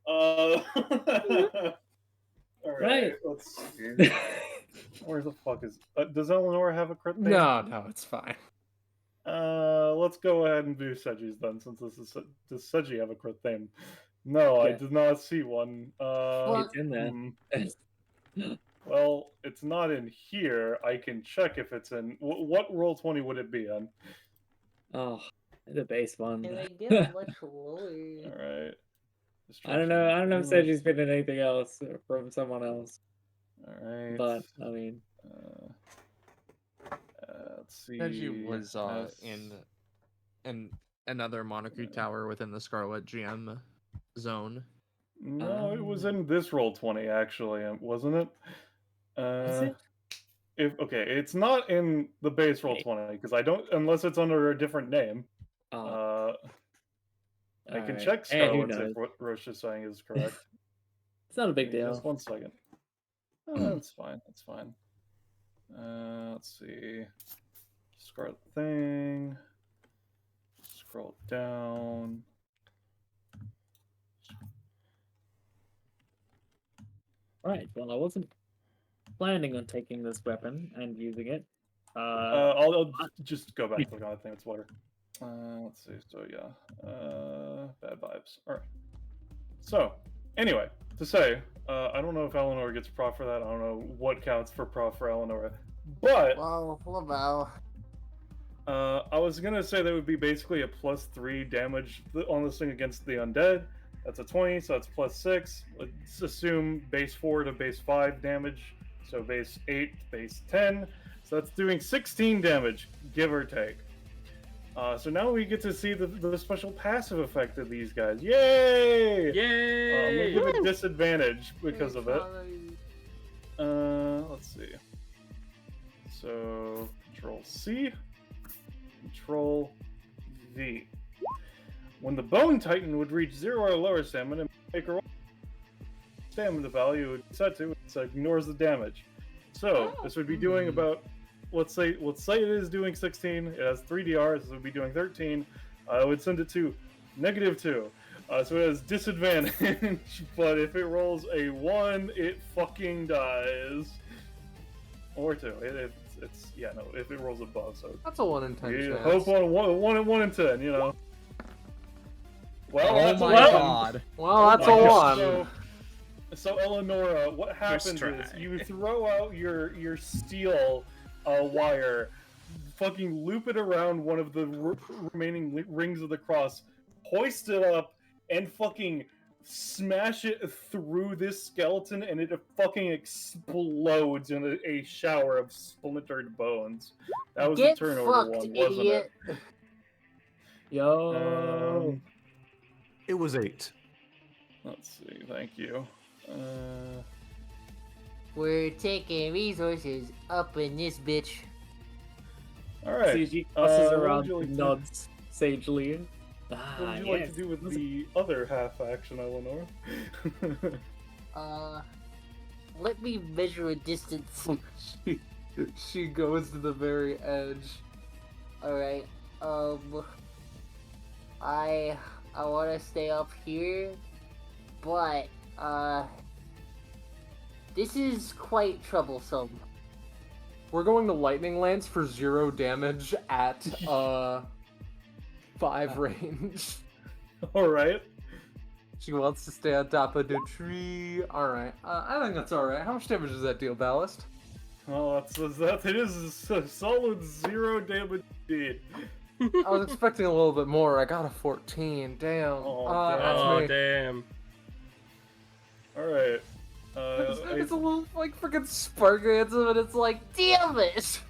All right. Right. Let's see. Where the fuck is? Does Eleanor have a crit thing? No, it's fine. Let's go ahead and do Seji's then, since this is. Does Seji have a crit thing? No, I Yeah. did not see one. It's in there. Well, it's not in here. I can check if it's in. What roll 20 would it be in? Oh, the base one. And I get much lower. All right. I don't know. I don't know if Seji's been in anything else from someone else. All right. But I mean, let's see. Seji was in another Monarchy tower within the Scarlet GM zone. No, it was in this roll 20 actually, wasn't it? is it? It's not in the base roll 20 because I don't, unless it's under a different name. I can Alright. check Hey, who Scarlet knows? if what Rosche is saying is correct. It's not a big deal. Just 1 second. That's fine. That's fine. Let's see. Scarlet thing. Scroll down. Right. Well, I wasn't planning on taking this weapon and using it. I'll just go back to the thing. It's water. Let's see. So yeah, bad vibes. All right. So anyway, to say, I don't know if Eleanor gets prof for that. I don't know what counts for prof for Eleanor, but Well. I was gonna say that would be basically a +3 damage on this thing against the undead. That's a 20, so that's +6. Let's assume base 4 to base 5 damage, so base 8 to base 10. So that's doing 16 damage, give or take. So now we get to see the special passive effect of these guys. Yay! Yay! I'm gonna give it disadvantage because of it. Let's see. So Control C, Control V. When the Bone Titan would reach 0 or lower stamina, make a roll. Stamina value would be set to, so it ignores the damage. So this would be doing about, let's say it is doing 16. It has 3 DRs, so it would be doing 13. I would send it to -2. So it has disadvantage, but if it rolls a 1, it fucking dies. Or 2. If it rolls above, so That's a 1 in 10 you chance. hope on 1 in 10, you know. Well, Oh that's my a 1. god. Well, that's a 1. So Eleonora, what happens try. is you throw out your steel wire, fucking loop it around one of the remaining rings of the cross, hoist it up, and fucking smash it through this skeleton, and it fucking explodes in a shower of splintered bones. That was Get the turnover fucked, one, wasn't idiot. it? Yo. It was 8. Let's see. Thank you. We're taking resources up in this bitch. All right. CG crosses what around, would you like to- nods sagely. What Ah, would you like yes. to do with the other half action, Eleanor? Let me measure a distance. She goes to the very edge. Alright, I want to stay up here, but, this is quite troublesome. We're going to Lightning Lance for 0 damage at 5 range. Alright. She wants to stay on top of the tree. Alright. I think that's alright. How much damage does that deal, Ballast? Well, it is a solid 0 damage indeed. I was expecting a little bit more. I got a 14. Damn. Oh, That's Oh, me. damn. Alright. It's a little, like, freaking sparkly, and it's like, damn it!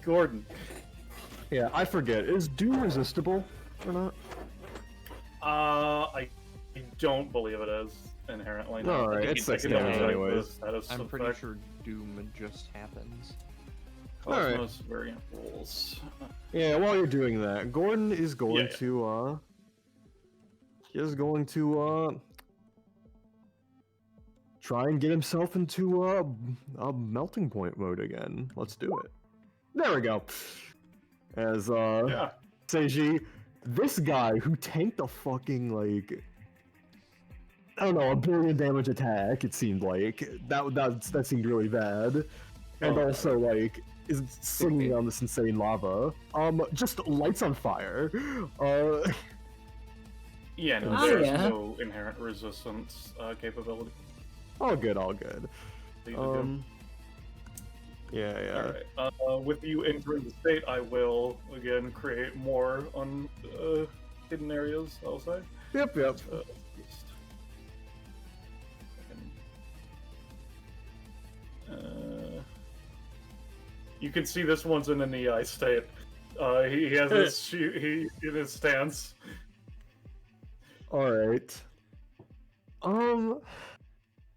Gordon. Yeah, I forget. Is Doom resistible or not? I don't believe it is inherently. No. Alright, I think it's I 6 can double damage check the anyways. status I'm pretty effect. sure Doom just happens. Alright. Cosmos variant rules. Yeah, while you're doing that, Gordon is going Yeah. to, he is going to, try and get himself into, a melting point mode again. Let's do it. There we go. As, Yeah. Seji, this guy who tanked a fucking, like, I don't know, a billion damage attack, it seemed like. That seemed really bad. And Oh. also, like, is slinging on this insane lava. Just lights on fire. Yeah, no, Oh, there's yeah. no inherent resistance capability. All good, all good. that you do. Yeah. Alright. With you entering the state, I will again create more on hidden areas, I'll say. Yep. Just- you can see this one's in an EI state. He has this he in his stance. Alright.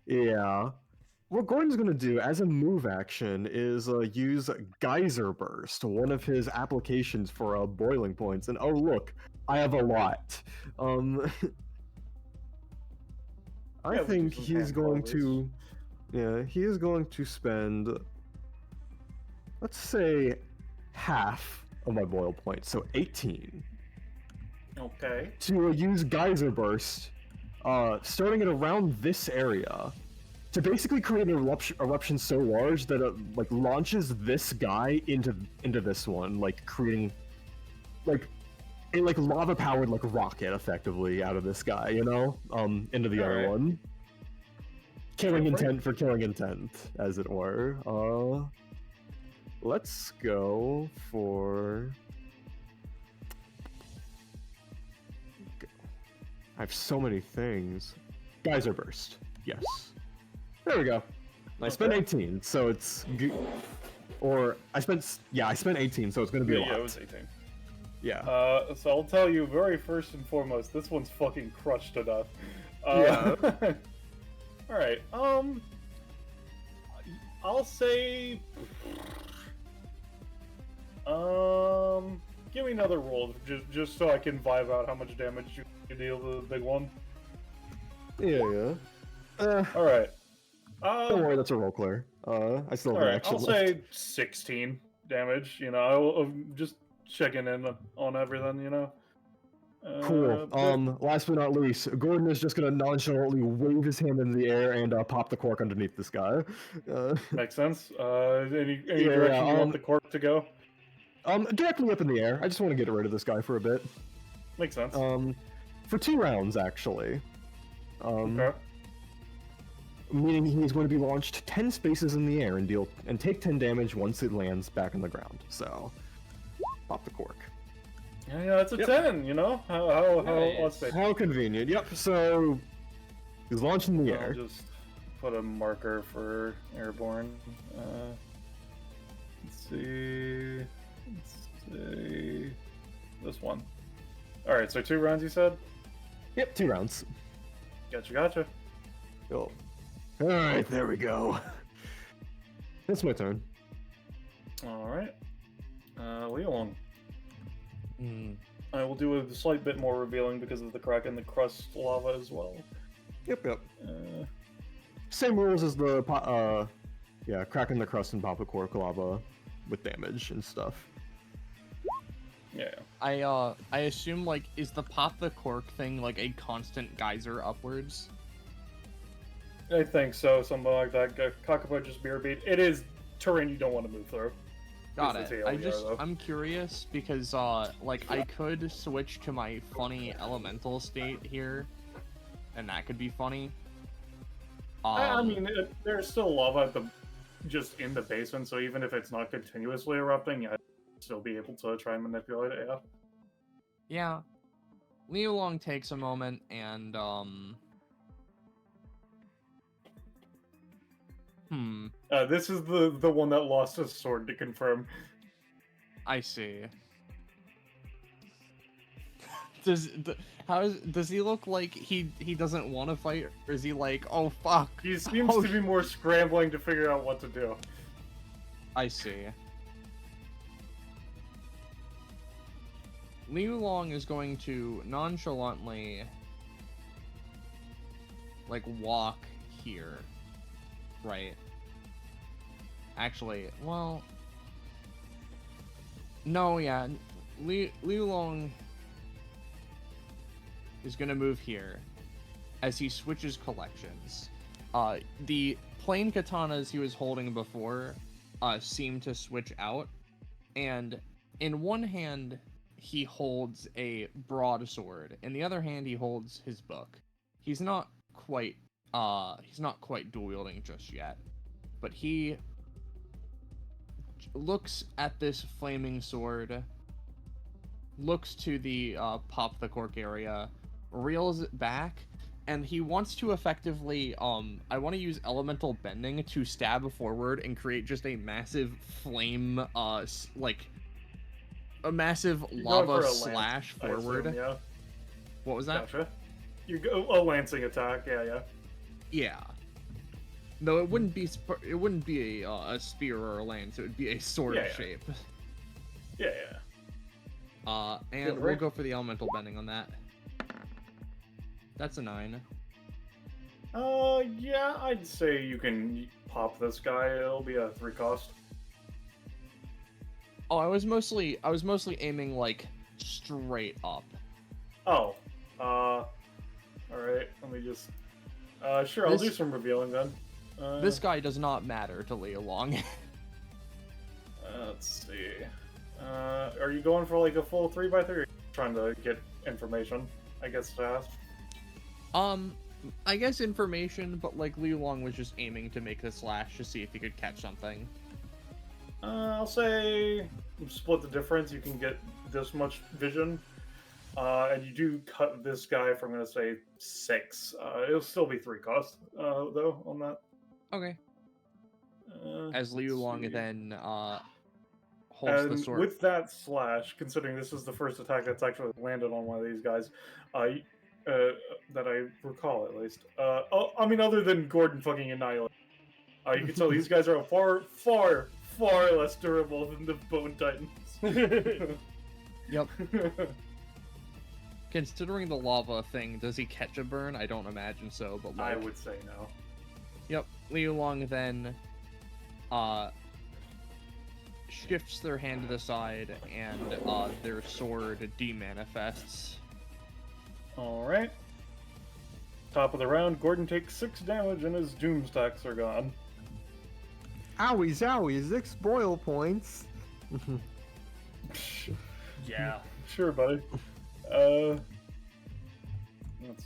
Yeah. What Gordon's gonna do as a move action is use Geyser Burst, one of his applications for boiling points. And oh look, I have a lot. I Yeah, we think do some he's hand going boilers. to. Yeah, he is going to spend. Let's say half of my boil points, so 18. Okay. To use Geyser Burst, starting at around this area, to basically create an eruption so large that it like launches this guy into this one, like creating like a lava powered like rocket effectively out of this guy, you know, into the other Alright. one. Killing Feel free. intent for killing intent, as it were. Let's go for. I have so many things. Geyser Burst. Yes. There we go. I spent Okay. 18, so it's. Or I spent 18, so it's gonna be a lot. Yeah, it was 18. Yeah. So I'll tell you very first and foremost, this one's fucking crushed to death. Alright, I'll say... give me another roll, just so I can vibe out how much damage you deal to the big one. Yeah. Alright. Don't worry, that's a roll clear. I still have an Alright, action I'll left. say 16 damage, you know, I'm just checking in on everything, you know. Cool. But- Last but not least, Gordon is just gonna nonchalantly wave his hand in the air and pop the cork underneath this guy. Makes sense. Any Yeah, direction you want the cork to go? Directly up in the air. I just want to get rid of this guy for a bit. Makes sense. For 2 rounds actually. Okay. Meaning he's going to be launched 10 spaces in the air and take 10 damage once it lands back on the ground. So, pop the cork. Yeah, it's a 10, you know? How let's see. How convenient. Yep. So he's launched in the I'll air. just put a marker for airborne. Let's see. This one. Alright, so 2 rounds you said? Yep. 2 rounds. Gotcha. Cool. All right. There we go. It's my turn. Alright. Liúlàng. Mm. I will do a slight bit more revealing because of the crack in the crust lava as well. Yep. Uh, Same rules as the cracking the crust and pop the cork lava with damage and stuff. yeah. I assume, like, is the pop the cork thing like a constant geyser upwards? I think so, something like that. Cockapoo just beer beat. It is terrain you don't want to move through. Got Where's the it. tail here, though? I'm curious because like I could switch to my funny elemental state here, and that could be funny. I mean, there's still lava at just in the basement, so even if it's not continuously erupting, I'd still be able to try and manipulate it, yeah. Yeah. Liúlàng takes a moment and This is the one that lost his sword, to confirm. I see. Does he look like he doesn't want to fight, or is he like, oh fuck? He seems to be more scrambling to figure out what to do. I see. Liúlàng is going to nonchalantly like walk here, right? Actually, well, no, yeah, Liúlàng is gonna move here as he switches collections. The plain katanas he was holding before seem to switch out, and in one hand he holds a broadsword, in the other hand he holds his book. He's not quite dual wielding just yet, but he looks at this flaming sword, looks to the pop the cork area, reels it back, and he wants to effectively I want to use elemental bending to stab forward and create just a massive flame like a massive lava slash forward. Assume, yeah. What was that? Gotcha. You go a lancing attack, yeah. Yeah. No, it wouldn't be a spear or a lance. It would be a sword shape. Yeah. And we'll go for the elemental bending on that. That's a 9. Yeah, I'd say you can pop this guy. It'll be a 3 cost. Oh, I was mostly aiming like straight up. Oh, alright, let me just... sure, I'll do some revealing then. This guy does not matter to Liúlàng. Let's see. Are you going for like a full 3x3 or are you trying to get information, I guess, to ask? I guess information, but like Liúlàng was just aiming to make the slash to see if he could catch something. I'll say split the difference. You can get this much vision. And you do cut this guy from, I'm going to say, 6. It'll still be 3 cost, though, on that. Okay. As Liúlàng then holds the sword. With that slash, considering this is the first attack that's actually landed on one of these guys, that I recall at least. I mean, other than Gordon fucking Annihilate. You can tell these guys are far, far, far less durable than the Bone Titans. Yep. Considering the lava thing, does he catch a burn? I don't imagine so, but like... I would say no. Yep. Liúlàng then shifts their hand to the side, and their sword demanifests. Alright. Top of the round, Gordon takes 6 damage and his doom stacks are gone. Owie zowie, 6 boil points. Yeah. Sure, buddy. Let's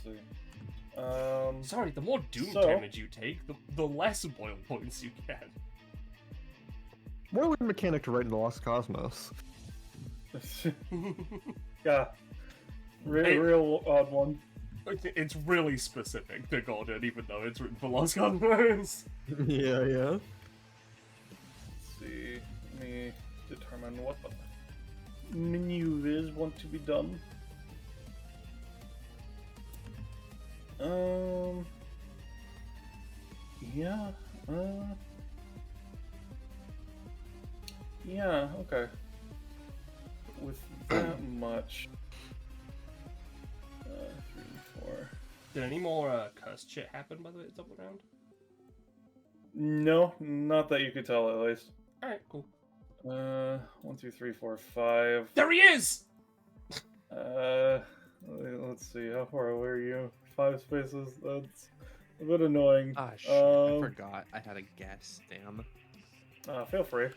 see. Sorry, the more doom damage you take, the less boil points you get. More like a mechanic to write in the Lost Cosmos. Yeah. Real odd one. It's really specific to Gordon, even though it's written for Lost Cosmos. Yeah. Let's see. Let me determine what the maneuvers want to be done. Yeah. Yeah, okay. With that much. 3, 4. Did any more cursed shit happen by the double round? No, not that you could tell at least. Alright, cool. 1, 2, 3, 4, 5. There he is! Let's see, how far away are you? 5 spaces? That's a bit annoying. Ah, shit, I forgot. I had a guess, damn. Feel free.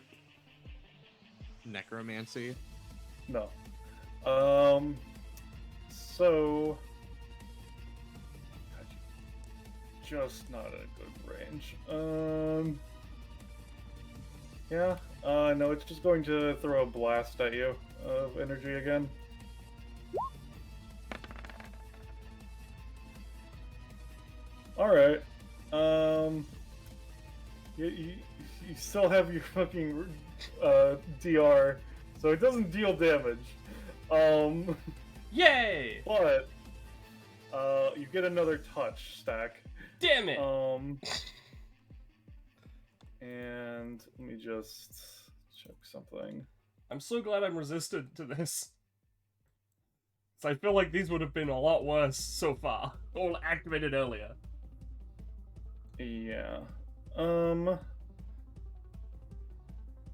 necromancy? No. So just not a good range. Yeah. No, it's just going to throw a blast at you of energy again. All right. You still have your fucking DR, so it doesn't deal damage. Yay! But you get another touch stack. Damn it! And let me just check something. I'm so glad I'm resistant to this. So I feel like these would have been a lot worse so far. Or activated earlier. Yeah.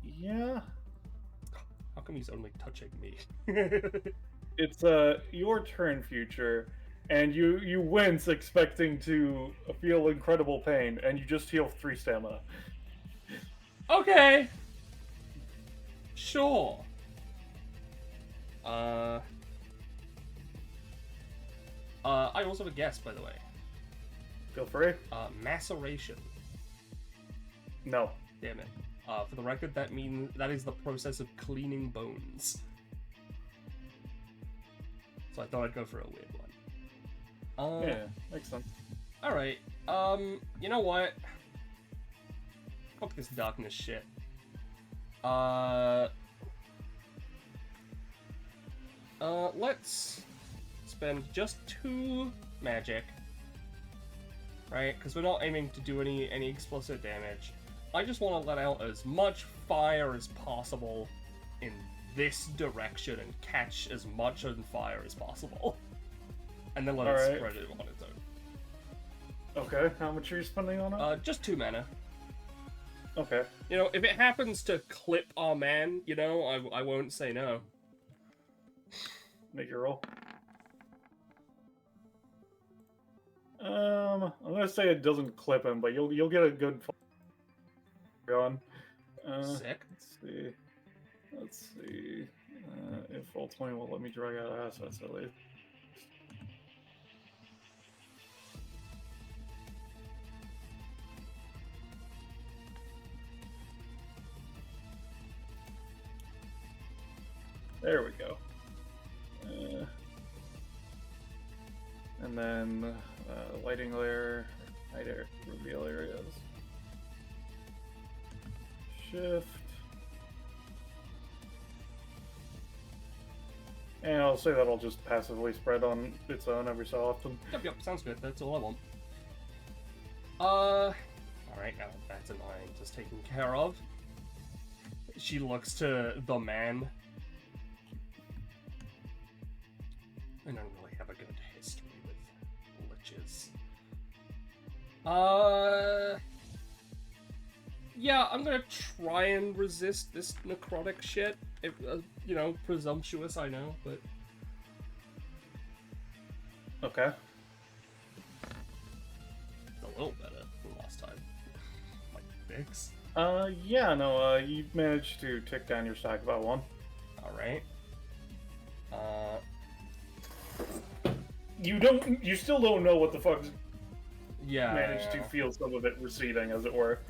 Yeah. How come he's only touching me? It's your turn, future, and you wince expecting to feel incredible pain, and you just heal 3 stamina. Okay. Sure. I also have a guess, by the way. Feel free. Maceration. No. Damn it. For the record, that is the process of cleaning bones. So I thought I'd go for a weird one. Yeah, makes sense. Alright. You know what? Fuck this darkness shit. Let's spend just 2 magic. Right? Because we're not aiming to do any explicit damage. I just want to let out as much fire as possible in this direction and catch as much on fire as possible. And then let it spread it on its own. Okay, how much are you spending on it? Just 2 mana. Okay. You know, if it happens to clip our man, you know, I won't say no. Make your roll. I'm gonna say it doesn't clip him, but you'll get a good on. Sick. Let's see. If roll 20 will let me drag out assets at least. There we go. And then lighting layer, hide air, reveal areas. Shift. And I'll say that'll just passively spread on its own every so often. Yep, sounds good. That's all I want. Alright, now that's annoying. Just taken care of. She looks to the man. I don't really have a good history with liches. Yeah, I'm gonna try and resist this necrotic shit. It, you know, presumptuous, I know, but... Okay. A little better than last time. Like 6. Yeah, no, you managed to tick down your stack by 1. Alright. You still don't know what the fuck managed to Yeah. feel some of it receding, as it were.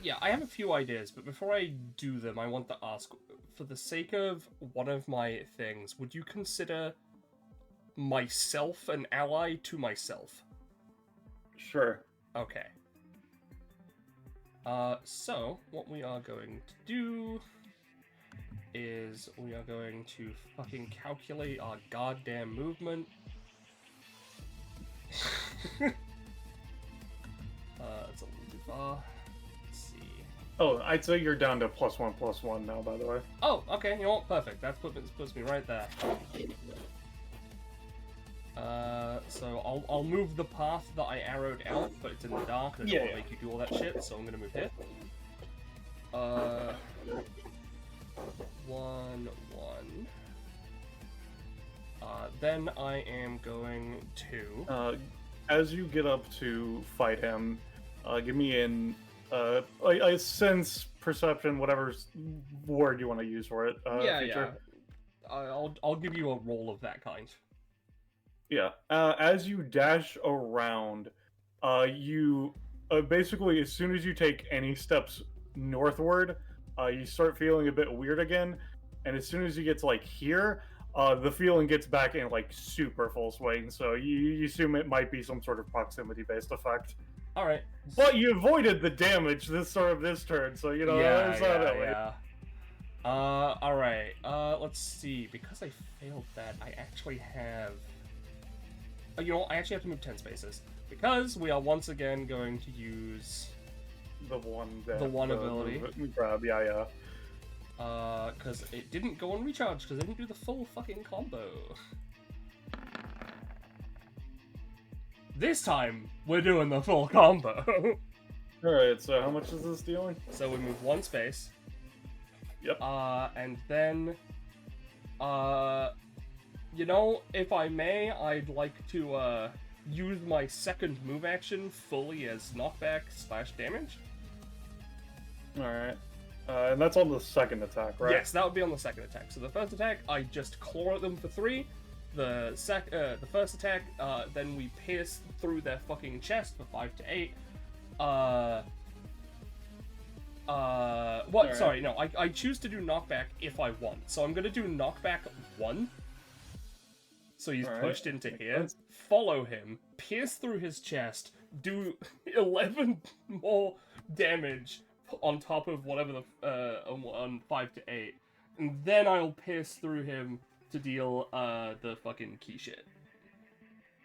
Yeah, I have a few ideas, but before I do them, I want to ask, for the sake of one of my things, would you consider myself an ally to myself? Sure. Okay. So, what we are going to do is we are going to fucking calculate our goddamn movement. It's a little too far. Let's see. Oh, I'd say you're down to +1/+1 now, by the way. Oh, okay, you know what? Perfect. That puts me right there. So I'll move the path that I arrowed out, but it's in the dark, and I don't want to make you do all that shit, so I'm gonna move here. 1, 1. Then I am going to... As you get up to fight him, give me an I sense, perception, whatever word you want to use for it. Feature. I'll give you a roll of that kind. Yeah. As you dash around, you basically, as soon as you take any steps northward, you start feeling a bit weird again. And as soon as you get to like here, the feeling gets back in like super full swing. So you assume it might be some sort of proximity-based effect. All right. But you avoided the damage this turn, so you know there's that way. All right. Let's see. Because I failed that, I actually have. You know, I actually have to move 10 spaces because we are once again going to use The one ability. Grab, yeah. Because it didn't go on recharge because I didn't do the full fucking combo. This time, we're doing the full combo. Alright, so how much is this dealing? So we move 1 space. Yep. And then, you know, if I may, I'd like to, use my second move action fully as knockback / damage. Alright. And that's on the second attack, right? Yes, that would be on the second attack. So the first attack, I just claw at them for 3. The first attack, then we pierce through their fucking chest for 5 to 8. What? Right. Sorry, no. I choose to do knockback if I want. So I'm gonna do knockback 1. So he's pushed into here. Follow him, pierce through his chest, do 11 more damage on top of whatever the on 5 to 8, and then I'll pierce through him to deal the fucking key shit.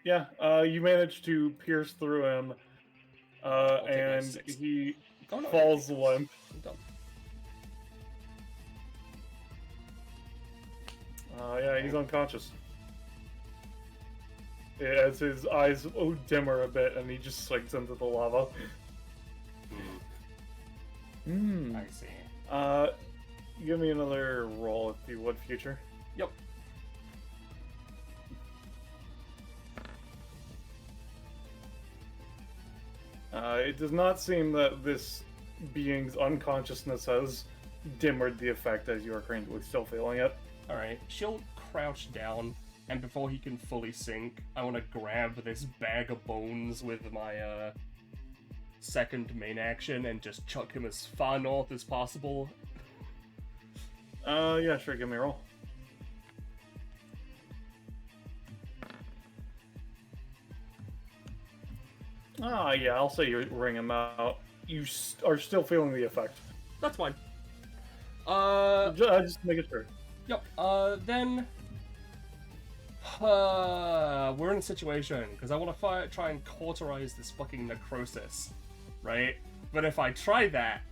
Yeah, you manage to pierce through him, and like 6. he Oh, no, falls limp. I'm done. Yeah, he's unconscious. As his eyes dimmer a bit, and he just sinks into the lava. I see. Give me another roll if you would, Future. Yep. It does not seem that this being's unconsciousness has dimmered the effect as you are currently still feeling it. Alright, she'll crouch down, and before he can fully sink, I want to grab this bag of bones with my, second main action and just chuck him as far north as possible. Yeah, sure, give me a roll. Yeah, I'll say you ring him out. You are still feeling the effect. That's fine. Just make it sure. Yep, then... we're in a situation, because I want to try and cauterize this fucking necrosis, right? But if I try that,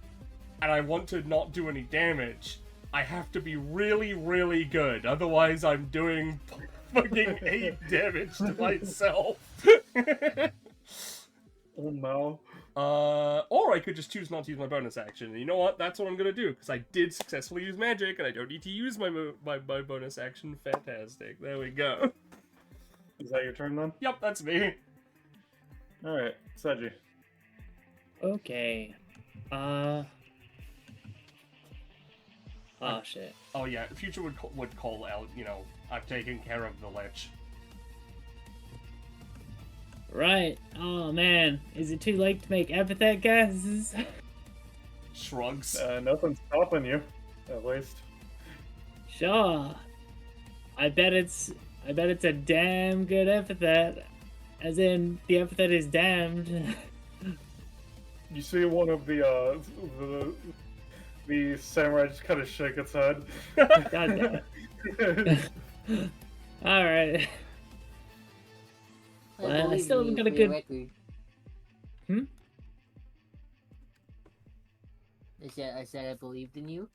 and I want to not do any damage, I have to be really, really good, otherwise I'm doing fucking 8 damage to myself. Oh no. Or I could just choose not to use my bonus action. And you know what? That's what I'm gonna do, because I did successfully use magic, and I don't need to use my bonus action. Fantastic. There we go. Is that your turn then? Yep, that's me. Alright, Seji. Okay. Oh shit. Oh yeah, Future would call out, you know, I've taken care of the lich. Right. Oh man, is it too late to make epithet guesses? Shrugs. Nothing's stopping you, at least. Sure. I bet it's a damn good epithet. As in, the epithet is damned. You see one of the samurai just kind of shake its head. God damn it. Alright. Well, I still haven't got a good... I said I believed in you.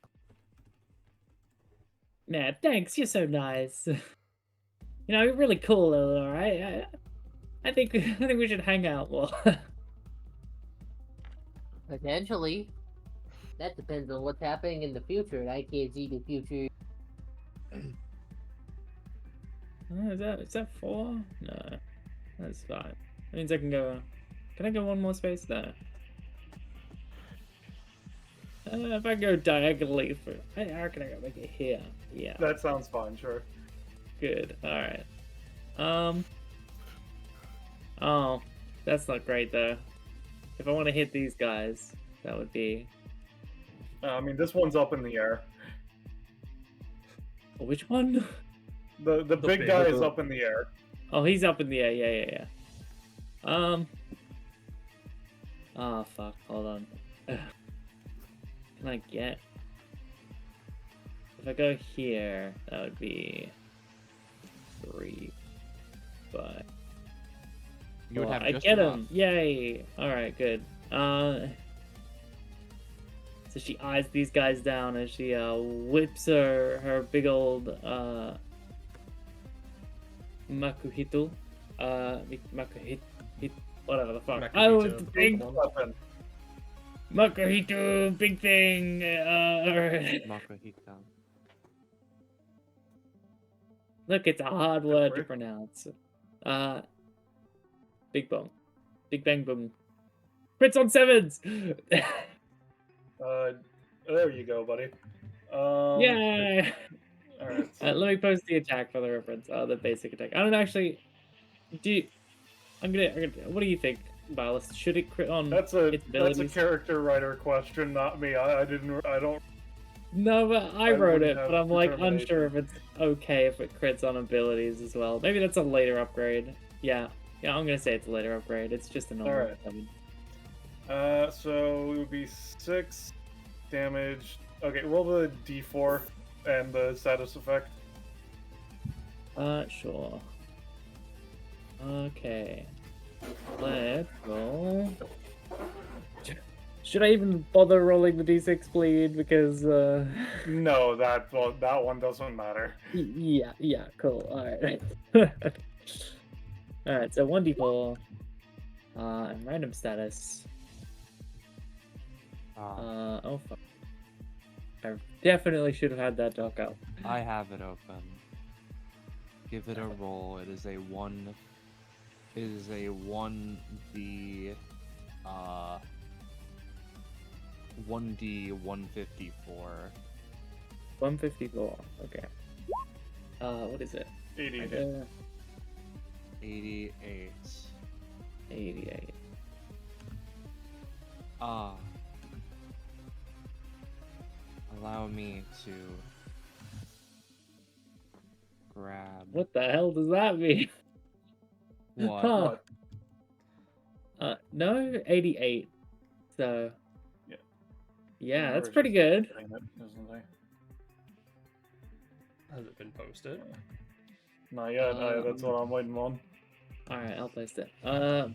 Man, thanks, you're so nice. You know, you're really cool, Eleanor. I think we should hang out more. Potentially. That depends on what's happening in the future, and I can't see the future. Is that 4? No. That's 5. That means I can go... Can I go one more space there? If I go diagonally for, I reckon I gotta make it here. Yeah. That sounds fine. Sure. Good. All right. Oh, that's not great though. If I want to hit these guys, that would be. I mean, this one's up in the air. Which one? The big big guy is one. up in the air. Oh, he's up in the air. Yeah. Oh fuck. Hold on. Ugh. Can I get? If I go here, that would be 3, 5. You would have I just get enough. him! Yay! Alright, good. So she eyes these guys down as she whips her big old makuhito. Whatever the fuck. Oh, Makuhito, it's big Weapon. makuhito, big thing. Makahita. Look, it's a hard word to work. pronounce. Big bong. Big bang boom. Crits on 7s! There you go, buddy. Yay! All right. Let me post the attack for the reference. The basic attack. I don't actually. I'm gonna. What do you think, Ballast? Should it crit on That's its a abilities? character writer question, not me. I don't. No, but I I wrote wouldn't it, have but I'm like determination. unsure if it's okay if it crits on abilities as well. Maybe that's a later upgrade. Yeah, I'm gonna say it's a later upgrade. It's just a normal. Alright. summon. So it would be 6 damage. Okay, roll the d4 and the status effect. Sure. Okay. Let's roll. Should I even bother rolling the d6 bleed? Because, No, that one doesn't matter. yeah, cool. Alright. Alright, so 1d4. And random status. Oh fuck. I definitely should have had that doc out. I have it open. Give it a roll. It is a 1. It is a 1d. 1d 154. 154. Okay. What is it? 88. 88. 88. Allow me to grab What the hell does that mean? what? Huh. What? No, 88. So. Yeah. Yeah, that's Or pretty just good. getting it, isn't they? Has it been posted? Not yet. That's what I'm waiting on. Alright, I'll place it.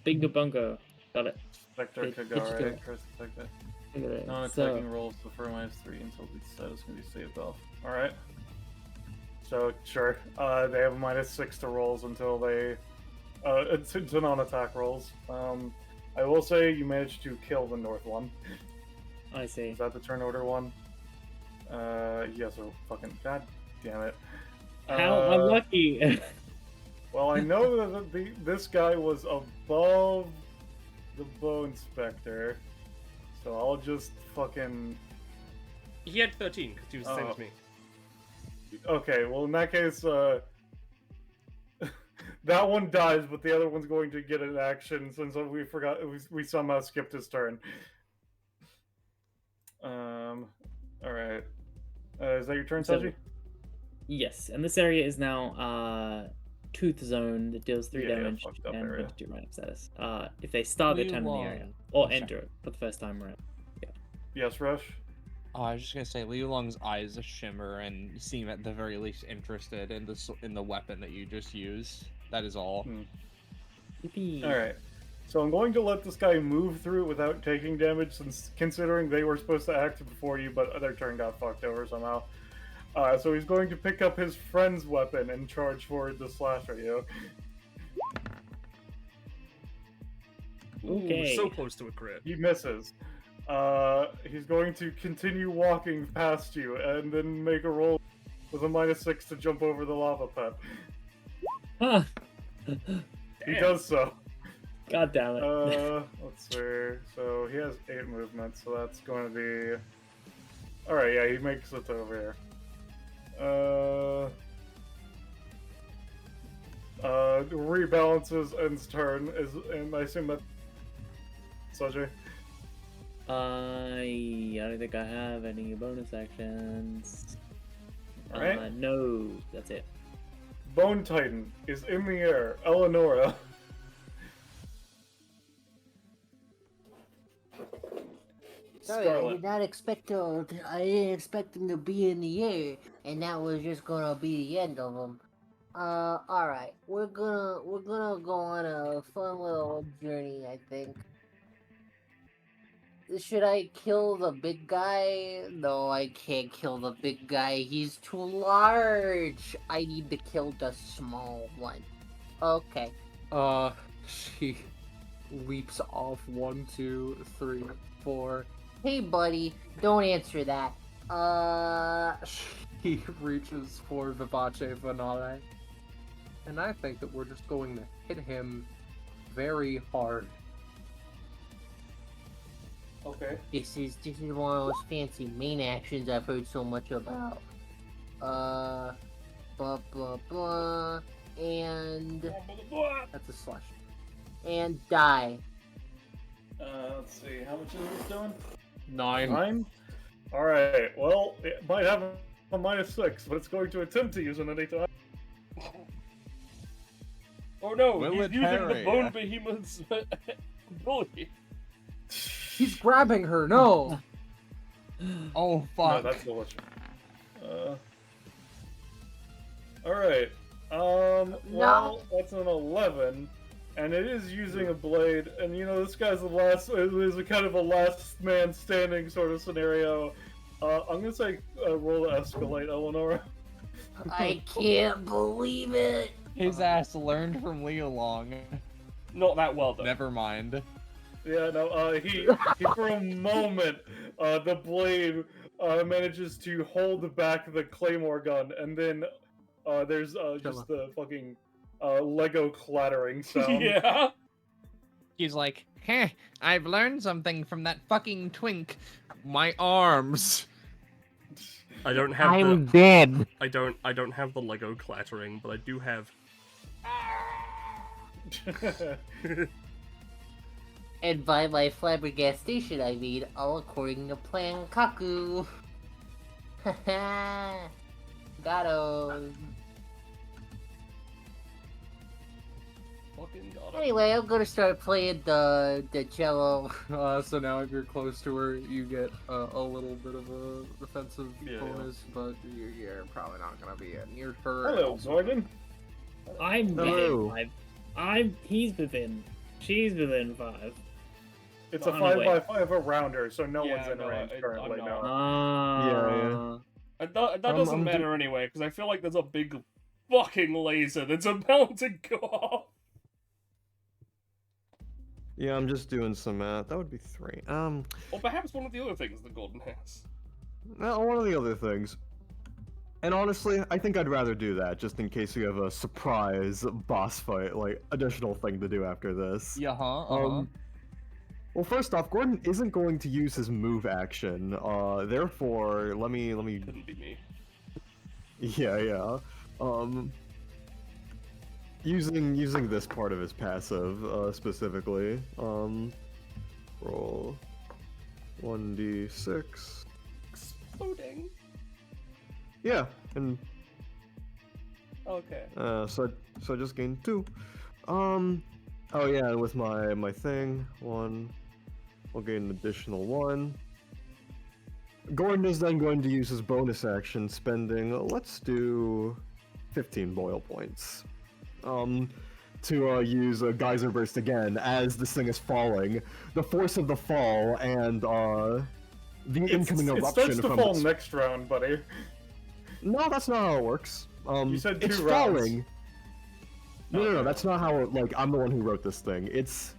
Bingo Bungo. Got it. Spectre Good- could good go to right. go. Curse attack that. Look at it. Non-attacking So, rolls defer -3 until the status can be saved off. Alright. So, sure. They have -6 to rolls until they... to non-attack rolls. I will say you managed to kill the north one. I see. Is that the turn order one? Yeah, so fucking... God damn it. How unlucky. Well, I know that this guy was above the bow inspector. So I'll just fucking... He had 13 because he was the same as me. Okay, well in that case, that one dies, but the other one's going to get an action since we forgot we somehow skipped his turn. All right. Is that your turn, So- Seji? Yes, and this area is now Tooth Zone that deals 3 Yeah, damage fucked up and area. 22 random status. If they start their turn in the area or enter it for the first time around. Yes, Rush. Oh, I was just gonna say, Liúlàng's eyes shimmer and seem at the very least interested in the weapon that you just used. That is all. Yippee. All right. So I'm going to let this guy move through it without taking damage, since considering they were supposed to act before you, but their turn got fucked over somehow. So he's going to pick up his friend's weapon and charge forward to slash at you. Ooh, Okay. so close to a crit. He misses. He's going to continue walking past you and then make a roll with a -6 to jump over the lava pit. Huh. He does so. God damn it. Let's see. So he has 8 movements, so that's going to be Alright, yeah, he makes it over here. Rebalances End's turn, and I assume that... Seji? I don't think I have any bonus actions. Alright. No, that's it. Bone Titan is in the air. Eleonora. Sorry, I Scarlet. did not expect I didn't expect them to be in the air, and that was just gonna be the end of them. Alright, we're gonna go on a fun little journey, I think. Should I kill the big guy? No, I can't kill the big guy. He's too large. I need to kill the small one. Okay. She leaps off 1, 2, 3, 4. Hey, buddy, don't answer that. She reaches for Vivace Venare. And I think that we're just going to hit him very hard. Okay. This is one of those fancy main actions I've heard so much about. Blah blah blah, and That's a slash. and die. Let's see, how much is this doing? 9. 9? Alright, well, it might have a -6, but it's going to attempt to use an anytime. Oh no, Will he's it using the parry? Bone Behemoth's ability. He's grabbing her, no! Oh No, fuck. that's delicious. Alright. Well, that's an 11. And it is using a blade, and you know, this guy's the last, it is a kind of a last man standing sort of scenario. I'm gonna say roll to escalate, Eleonora. I can't believe it. His ass learned from Liúlàng. Not that well though. Never mind. Yeah, no, he for a moment, the blade manages to hold back the claymore gun, and then there's just the fucking Lego clattering sound. Yeah. He's like, heh, I've learned something from that fucking twink. My arms. I don't have I'm dead. I don't have the Lego clattering, but I do have And by my flabbergastation, I mean all according to Plan Kaku. Haha. Got him. fucking god. Anyway, I'm gonna start playing the cello. So now if you're close to her, you get a little bit of a defensive Yeah. bonus, but you're probably not gonna be near her. Hello, Gordon. I'm Hello. within 5. He's within. She's within 5. It's a On 5x5 around her, so no Yeah, one's in no, range I'm currently not. now. That doesn't I'm matter anyway, because I feel like there's a big fucking laser that's about to go off. Yeah, I'm just doing some math. That would be 3. Or perhaps one of the other things that Gordon has. Now, one of the other things. And honestly, I think I'd rather do that, just in case we have a surprise boss fight, like, additional thing to do after this. Yeah, huh? Well, first off, Gordon isn't going to use his move action, therefore, let me... Couldn't be me. Yeah. Using this part of his passive, specifically, roll 1d6. Exploding. Yeah, and Okay. so I just gained 2. Oh yeah, and with my thing, 1, I'll gain an additional 1. Gordon is then going to use his bonus action, spending, let's do 15 boil points. To use a geyser burst again as this thing is falling. The force of the fall and the incoming It eruption starts to from fall its... next round, buddy. No, that's not how it works. You said it's 2 rounds. falling. No, that's not how it, like, I'm the one who wrote this thing. It's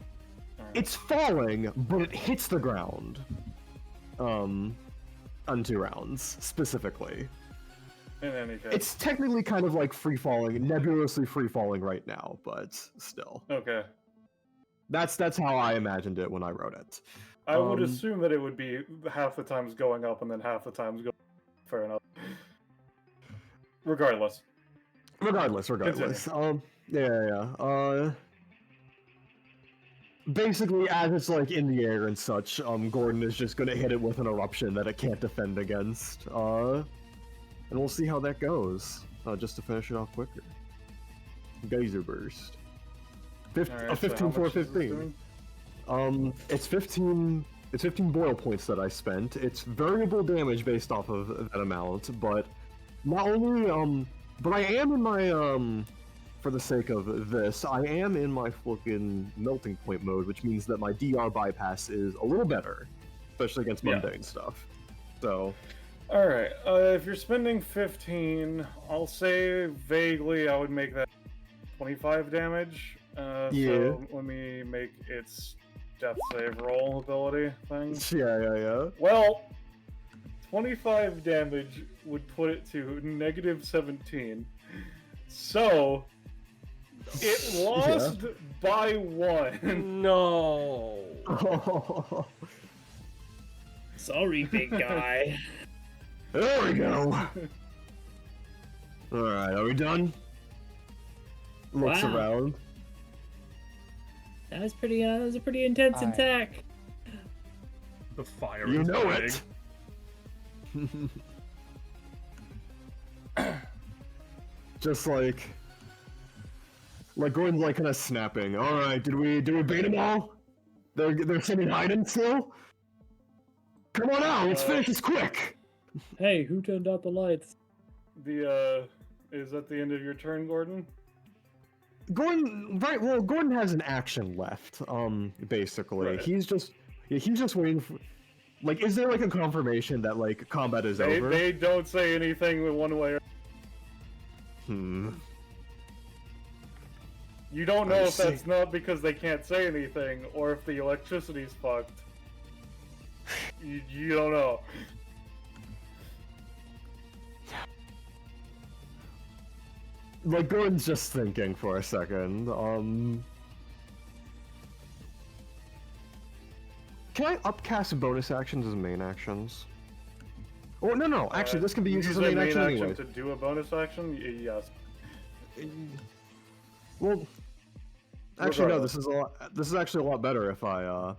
falling, but it hits the ground. On 2 rounds, specifically. In any case. It's technically kind of like free-falling, nebulously free-falling right now, but still. Okay. That's how I imagined it when I wrote it. I would assume that it would be half the times going up and then half the times going. Fair enough. Regardless. Yeah. Basically, as it's like in the air and such, Gordon is just gonna hit it with an eruption that it can't defend against. And we'll see how that goes. Just to finish it off quicker. Geyser burst. Alright, 15 so for 15. It's 15 boil points that I spent. It's variable damage based off of that amount, but not only but I am in my for the sake of this, I am in my fucking melting point mode, which means that my DR bypass is a little better, especially against mundane stuff. So alright, if you're spending 15, I'll say vaguely I would make that 25 damage. So let me make its death save roll ability thing. Yeah. Well, 25 damage would put it to negative 17. So, it lost by 1. No. Sorry, big guy. There we go. Alright, are we done? Looks Wow. around. That was pretty. That was a pretty intense attack. The fire You is know burning. it. Just like Gordon's like kind of snapping. All right, did we bait them all? They're sending hiding still. Come on out, let's finish this quick. Hey, who turned out the lights? Is that the end of your turn, Gordon? Gordon has an action left. Basically, Right. he's just waiting for. Like, is there like a confirmation that like combat is over? They don't say anything one way or You don't know if that's not because they can't say anything, or if the electricity's fucked. You don't know. Like, Gordon's just thinking for a second. Can I upcast bonus actions as main actions? Oh, no. Actually, this can be used as a main action anyway. To do a bonus action? Yes. Well, actually, no. This is actually a lot better if I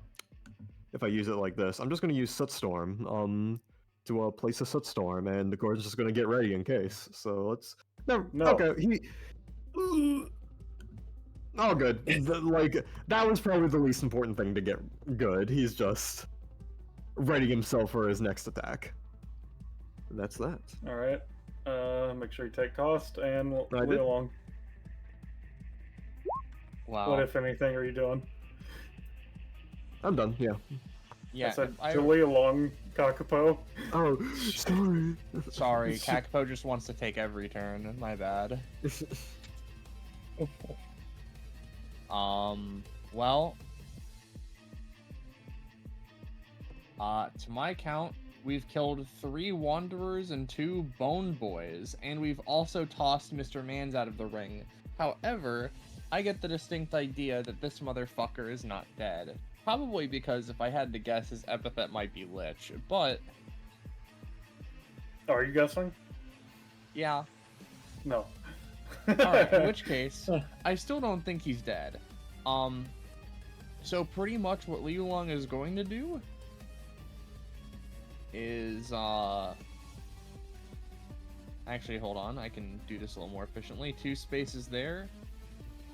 use it like this. I'm just gonna use Soot Storm to place a Soot Storm, and the Gordon's just gonna get ready in case. So let's. No. Okay. Oh, good. That was probably the least important thing to get good. He's just readying himself for his next attack. And that's that. All right. Make sure you take cost, and we'll I did. play along. Wow. What, if anything, are you doing? I'm done. Yeah. Yeah. I said if to along, Kakapo. Oh, sorry. Sorry, Kakapo just wants to take every turn. My bad. Well, to my count, we've killed 3 Wanderers and 2 Bone Boys, and we've also tossed Mr. Mans out of the ring. However, I get the distinct idea that this motherfucker is not dead. Probably because, if I had to guess, his epithet might be Lich, but... Are you guessing? Yeah. No. Alright, in which case, I still don't think he's dead. So pretty much what Liúlàng is going to do is, actually, hold on, I can do this a little more efficiently. 2 spaces there,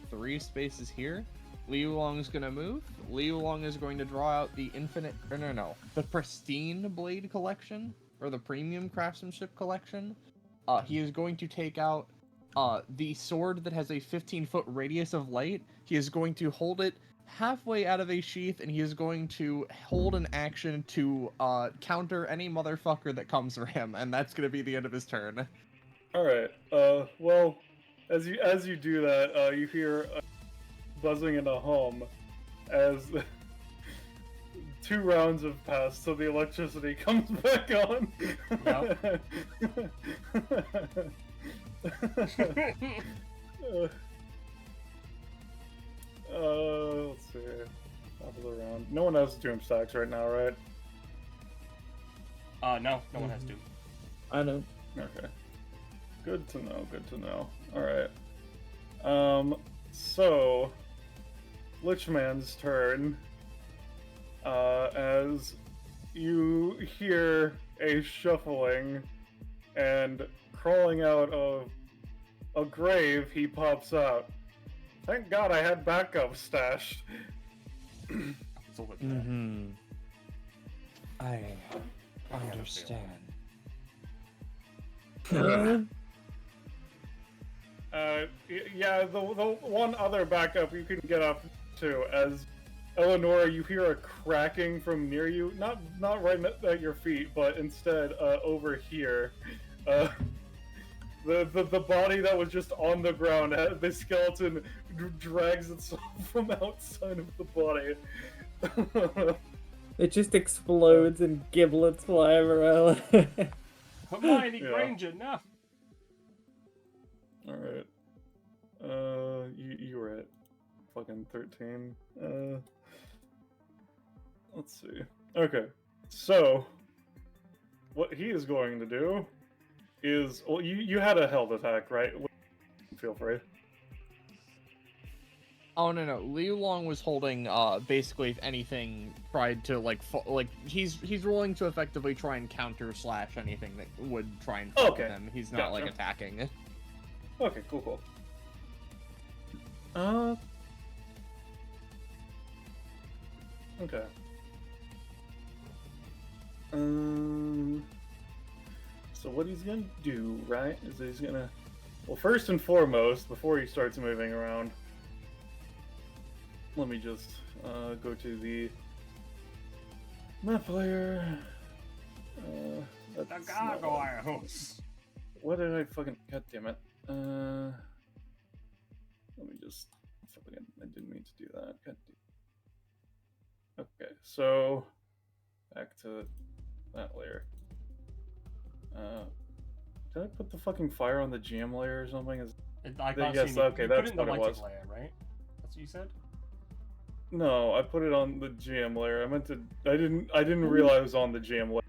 3 spaces here. Liúlàng is gonna move. Liúlàng is going to draw out the the Pristine Blade Collection, or the Premium Craftsmanship Collection. He is going to take out the sword that has a 15-foot radius of light. He is going to hold it halfway out of a sheath, and he is going to hold an action to counter any motherfucker that comes for him, and that's going to be the end of his turn. Alright, well, as you do that, you hear buzzing in a hum as 2 rounds have passed, so the electricity comes back on. Yep. Let's see. Top of the round. no one has doom stacks right now, right? No one has Doom. I know. Okay. Good to know, good to know. Alright. So Lichman's turn. As you hear a shuffling and crawling out of a grave, he pops out. Thank God I had backup stashed. I understand. Yeah, the one other backup you can get up to, as Eleonora, you hear a cracking from near you, not right at your feet, but instead over here. The body that was just on the ground, the skeleton drags itself from outside of the body. It just explodes and giblets fly everywhere. Hermione Yeah. Granger, no. Alright. You were at fucking 13. Let's see. Okay. So, what he is going to do is... Well, you had a held attack, right? Feel free. Oh no, Liúlàng was holding basically if anything tried to like he's rolling to effectively try and counter slash anything that would try and fuck with him. He's not like attacking. Okay, cool. Okay. So what he's gonna do, right, is he's gonna... Well, first and foremost, before he starts moving around, let me just go to the map layer. The gargoyles. What did I fucking... God damn it. Let me just... Fucking... I didn't mean to do that. God damn. Okay, so... Back to that layer. Did I put the fucking fire on the GM layer or something? I thought yes, you okay, put that's it in the what it lighting was. layer, right? That's what you said? No, I put it on the GM layer. I meant to... I didn't realize it was on the GM layer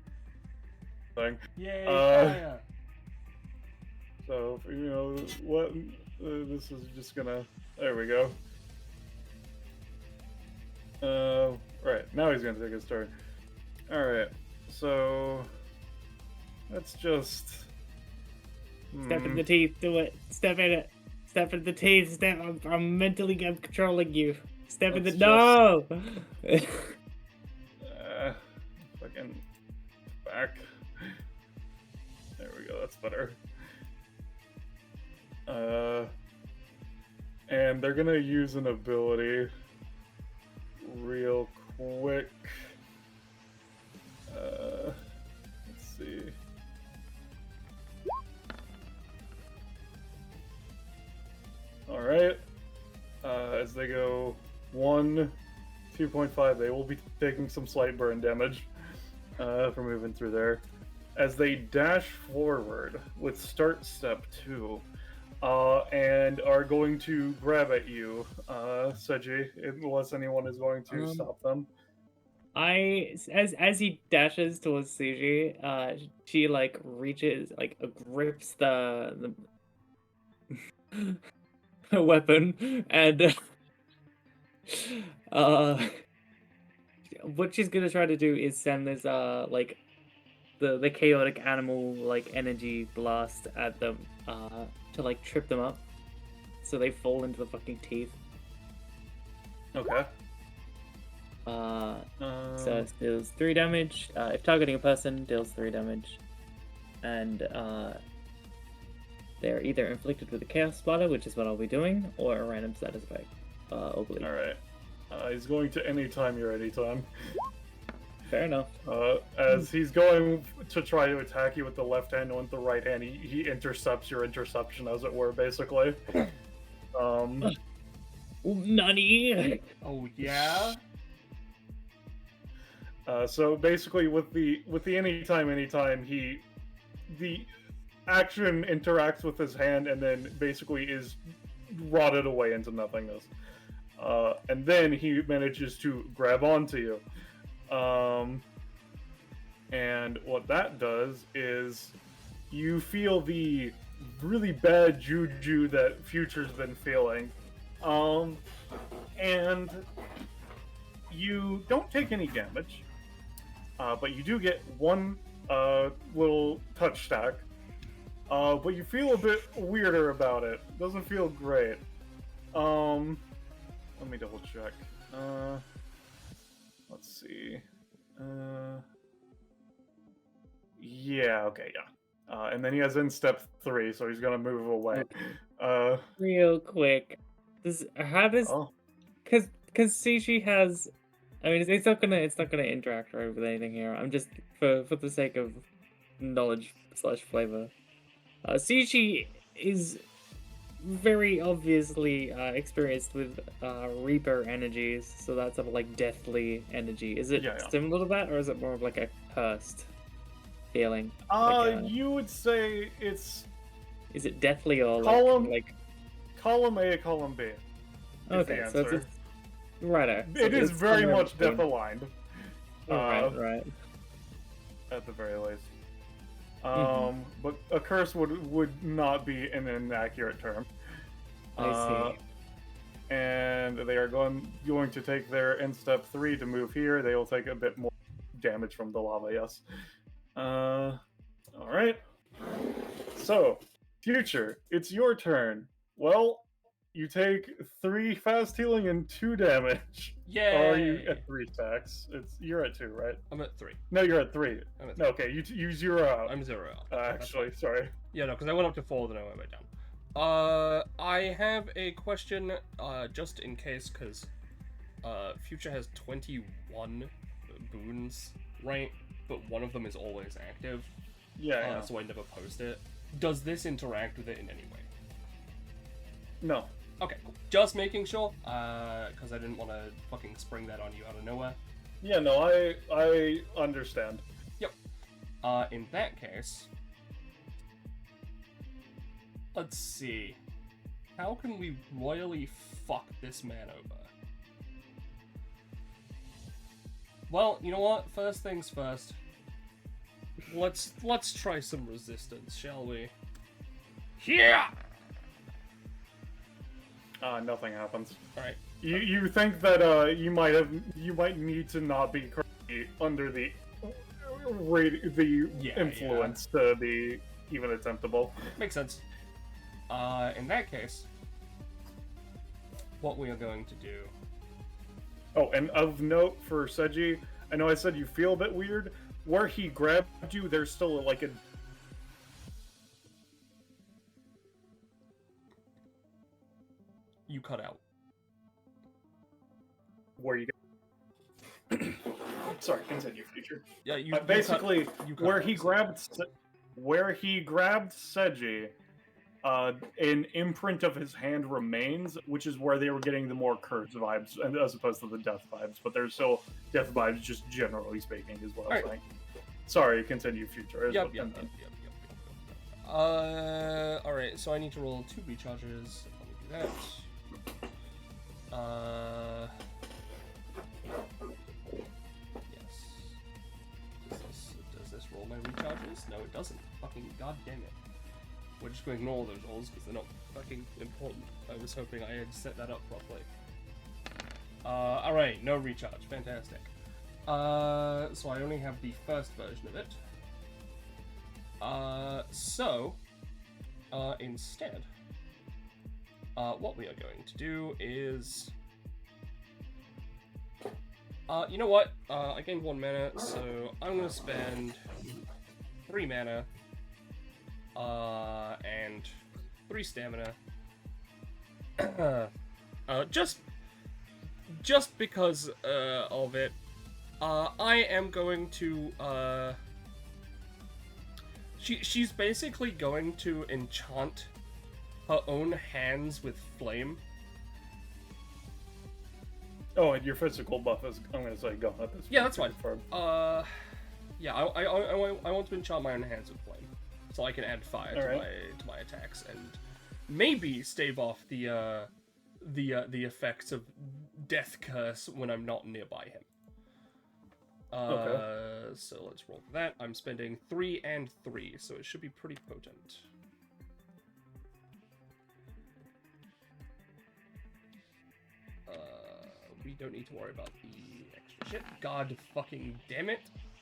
thing. Yay, fire! So, you know, what... this is just gonna... There we go. Right, now he's gonna take his turn. Alright, so... Let's just... Step in the teeth, do it. Step in it. Step in the teeth, step. I'm mentally controlling you. Step in the... Let's No! Fucking... Back. There we go, that's better. And they're gonna use an ability real quick. Let's see. Alright. As they go 1, 2.5, they will be taking some slight burn damage for moving through there. As they dash forward with start step 2, and are going to grab at you, Seji, unless anyone is going to stop them. As he dashes towards Seji, she like reaches, like grips the weapon, and what she's gonna try to do is send this like the chaotic animal like energy blast at them to like trip them up, so they fall into the fucking teeth. Okay. So it deals 3 damage. If targeting a person, deals 3 damage, and they're either inflicted with a chaos splatter, which is what I'll be doing, or a random status effect. Bleed. Alright. He's going to anytime you're anytime. Fair enough. As he's going to try to attack you with the left hand and with the right hand, he intercepts your interception, as it were, basically. Nani? Oh yeah. So basically, with the anytime, the action interacts with his hand and then basically is rotted away into nothingness. and then he manages to grab onto you. And what that does is you feel the really bad juju that Future's been feeling. And you don't take any damage, but you do get one little touch stack. But you feel a bit weirder about it. Doesn't feel great. Let me double check. Let's see. Yeah, okay, yeah. And then he has in step 3, so he's gonna move away. Real quick, how does Oh. because Seji has, I mean, it's not gonna interact right with anything here. I'm just for the sake of knowledge / flavor. Seji is very obviously experienced with Reaper energies, so that's sort of like deathly energy. Is it similar to that, or is it more of like a cursed feeling? You would say it's. Is it deathly or column like column A, column B? Okay, so it's righto. It is very much death aligned. Right. At the very least. But a curse would not be an inaccurate term. I see. And they are going to take their in step 3 to move here. They will take a bit more damage from the lava, yes. Alright. So, Future, it's your turn. Well, you take 3 fast healing and 2 damage. Yay! Or are you at 3 stacks? You're at 2, right? I'm at 3. No, you're at 3. I'm at 3. No, okay, you 0 out. I'm 0 out. Actually, sorry. Yeah, no, because I went up to 4, then I went back down. I have a question, just in case, because Future has 21 boons, right? But one of them is always active. Yeah. So I never post it. Does this interact with it in any way? No. Okay, cool. Just making sure, because I didn't want to fucking spring that on you out of nowhere. Yeah, no, I understand. Yep. In that case, let's see. How can we royally fuck this man over? Well, you know what? First things first. Let's try some resistance, shall we? Yeah. Nothing happens. All right. You think that you might need to not be currently under the influence to be even attemptable. Makes sense. In that case, what we are going to do. Oh, and of note for Seji, I know I said you feel a bit weird. Where he grabbed you, there's still like a. You cut out. Where you go? Sorry, continue, Future. Yeah, you basically you cut where out, he grabbed Seji, an imprint of his hand remains, which is where they were getting the more cursed vibes, as opposed to the death vibes. But there's still death vibes, just generally speaking, is what I'm saying. Sorry, continue, Future. Yep. Alright, so I need to roll 2 recharges. Let me do that. Yes. Does this roll my recharges? No, it doesn't. Fucking goddamn it. We're just going to ignore those rolls because they're not fucking important. I was hoping I had set that up properly. Alright, no recharge. Fantastic. So I only have the first version of it. Instead, what we are going to do is... you know what? I gained 1 mana, so I'm going to spend 3 mana, and 3 stamina. Just because, of it. I am going to, she's basically going to enchant her own hands with flame. Oh, and your physical buff is, I'm gonna say, gone at this point. Yeah, that's fine. Confirmed. Yeah, I want to enchant my own hands with flame, so I can add fire to my attacks and maybe stave off the the effects of death curse when I'm not nearby him. Okay. So let's roll for that. I'm spending 3 and 3, so it should be pretty potent. We don't need to worry about the extra shit. God fucking damn it.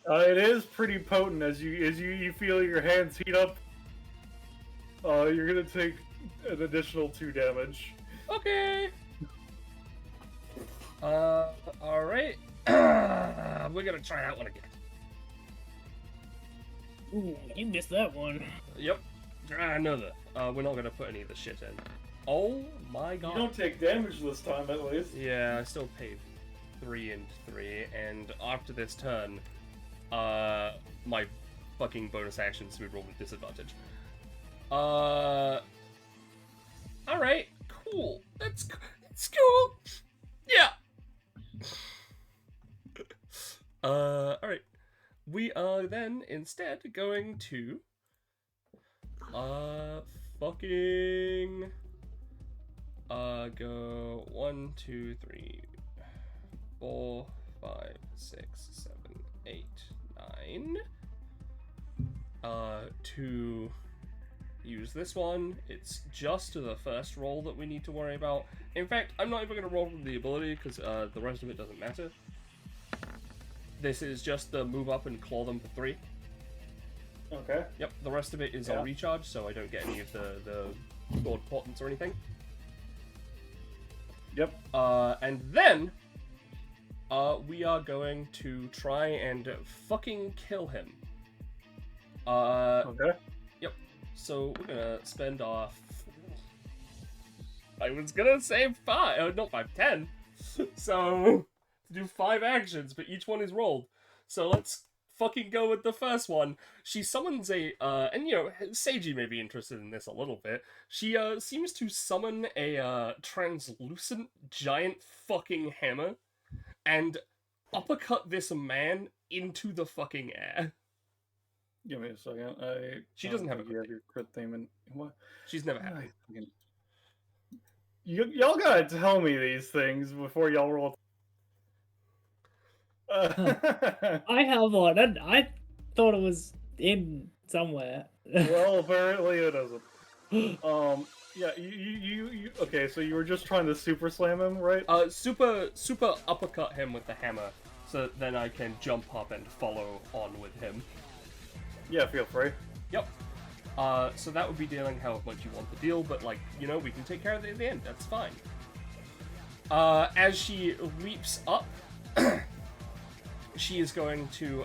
It is pretty potent as you feel your hands heat up. You're gonna take an additional 2 damage. Okay. Alright. We're gonna try that one again. Ooh, you missed that one. Yep. Another. We're not gonna put any of the shit in. Oh my god. You don't take damage this time, at least. Yeah, I still paid 3 and 3, and after this turn, my fucking bonus action is to roll with disadvantage. Alright, cool. That's cool. Yeah. Alright. We are then instead going to fucking go 1, 2, 3, 4, 5, 6, 7, 8, 9. To use this one, it's just the first roll that we need to worry about. In fact, I'm not even going to roll from the ability because the rest of it doesn't matter. This is just the move up and claw them for 3. Okay. Yep, the rest of it is on recharge, so I don't get any of the sword portents or anything. Yep. And then we are going to try and fucking kill him. Okay. Yep. So we're gonna spend off. I was gonna say 5, not 5, 10. So do 5 actions, but each one is rolled. So let's fucking go with the first one. She summons a, and you know, Seji may be interested in this a little bit. She seems to summon a translucent giant fucking hammer and uppercut this man into the fucking air. Give me a second. She doesn't have a you have your crit theme in what? She's never had it. Y'all gotta tell me these things before y'all roll. I have one. I thought it was in somewhere. Well, apparently it isn't. Yeah, you. Okay, so you were just trying to super slam him, right? Super uppercut him with the hammer, so then I can jump up and follow on with him. Yeah, feel free. Yep. So that would be dealing how much you want to deal, but like, you know, we can take care of it at the end. That's fine. As she leaps up, she is going to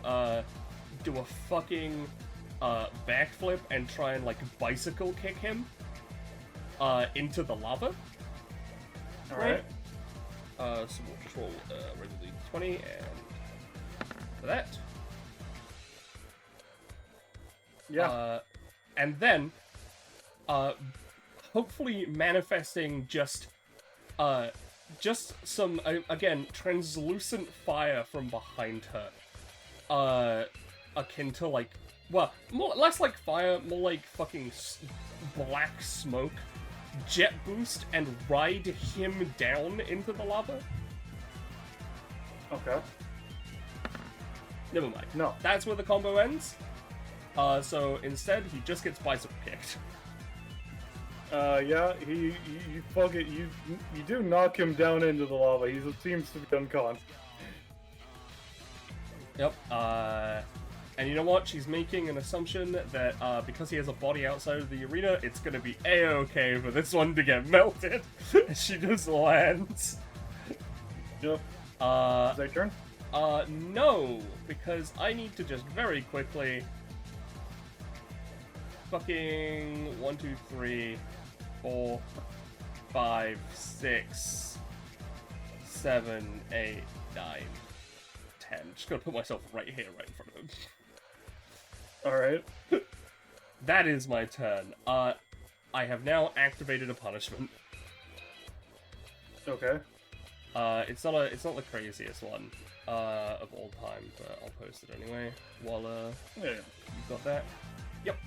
do a fucking backflip and try and like bicycle kick him into the lava. Alright. So we'll just roll regularly 20 and for that. Yeah. And then, hopefully manifesting just some, again, translucent fire from behind her. Akin to, like, well, less like fire, more like fucking black smoke. Jet boost and ride him down into the lava. Okay. Never mind. No. That's where the combo ends. So instead, he just gets bicycle kicked. Yeah, you fuck it. You do knock him down into the lava. He seems to be unconscious. Yep. And you know what? She's making an assumption that because he has a body outside of the arena, it's gonna be a-okay for this one to get melted. She just lands. Yep. Is that your turn? No, because I need to just very quickly fucking 1, 2, 3, 4, 5, 6, 7, 8, 9, 10. Just gonna put myself right here, right in front of him. Alright. That is my turn. I have now activated a punishment. Okay. It's not the craziest one of all time, but I'll post it anyway. While Yeah. you've got that. Yep.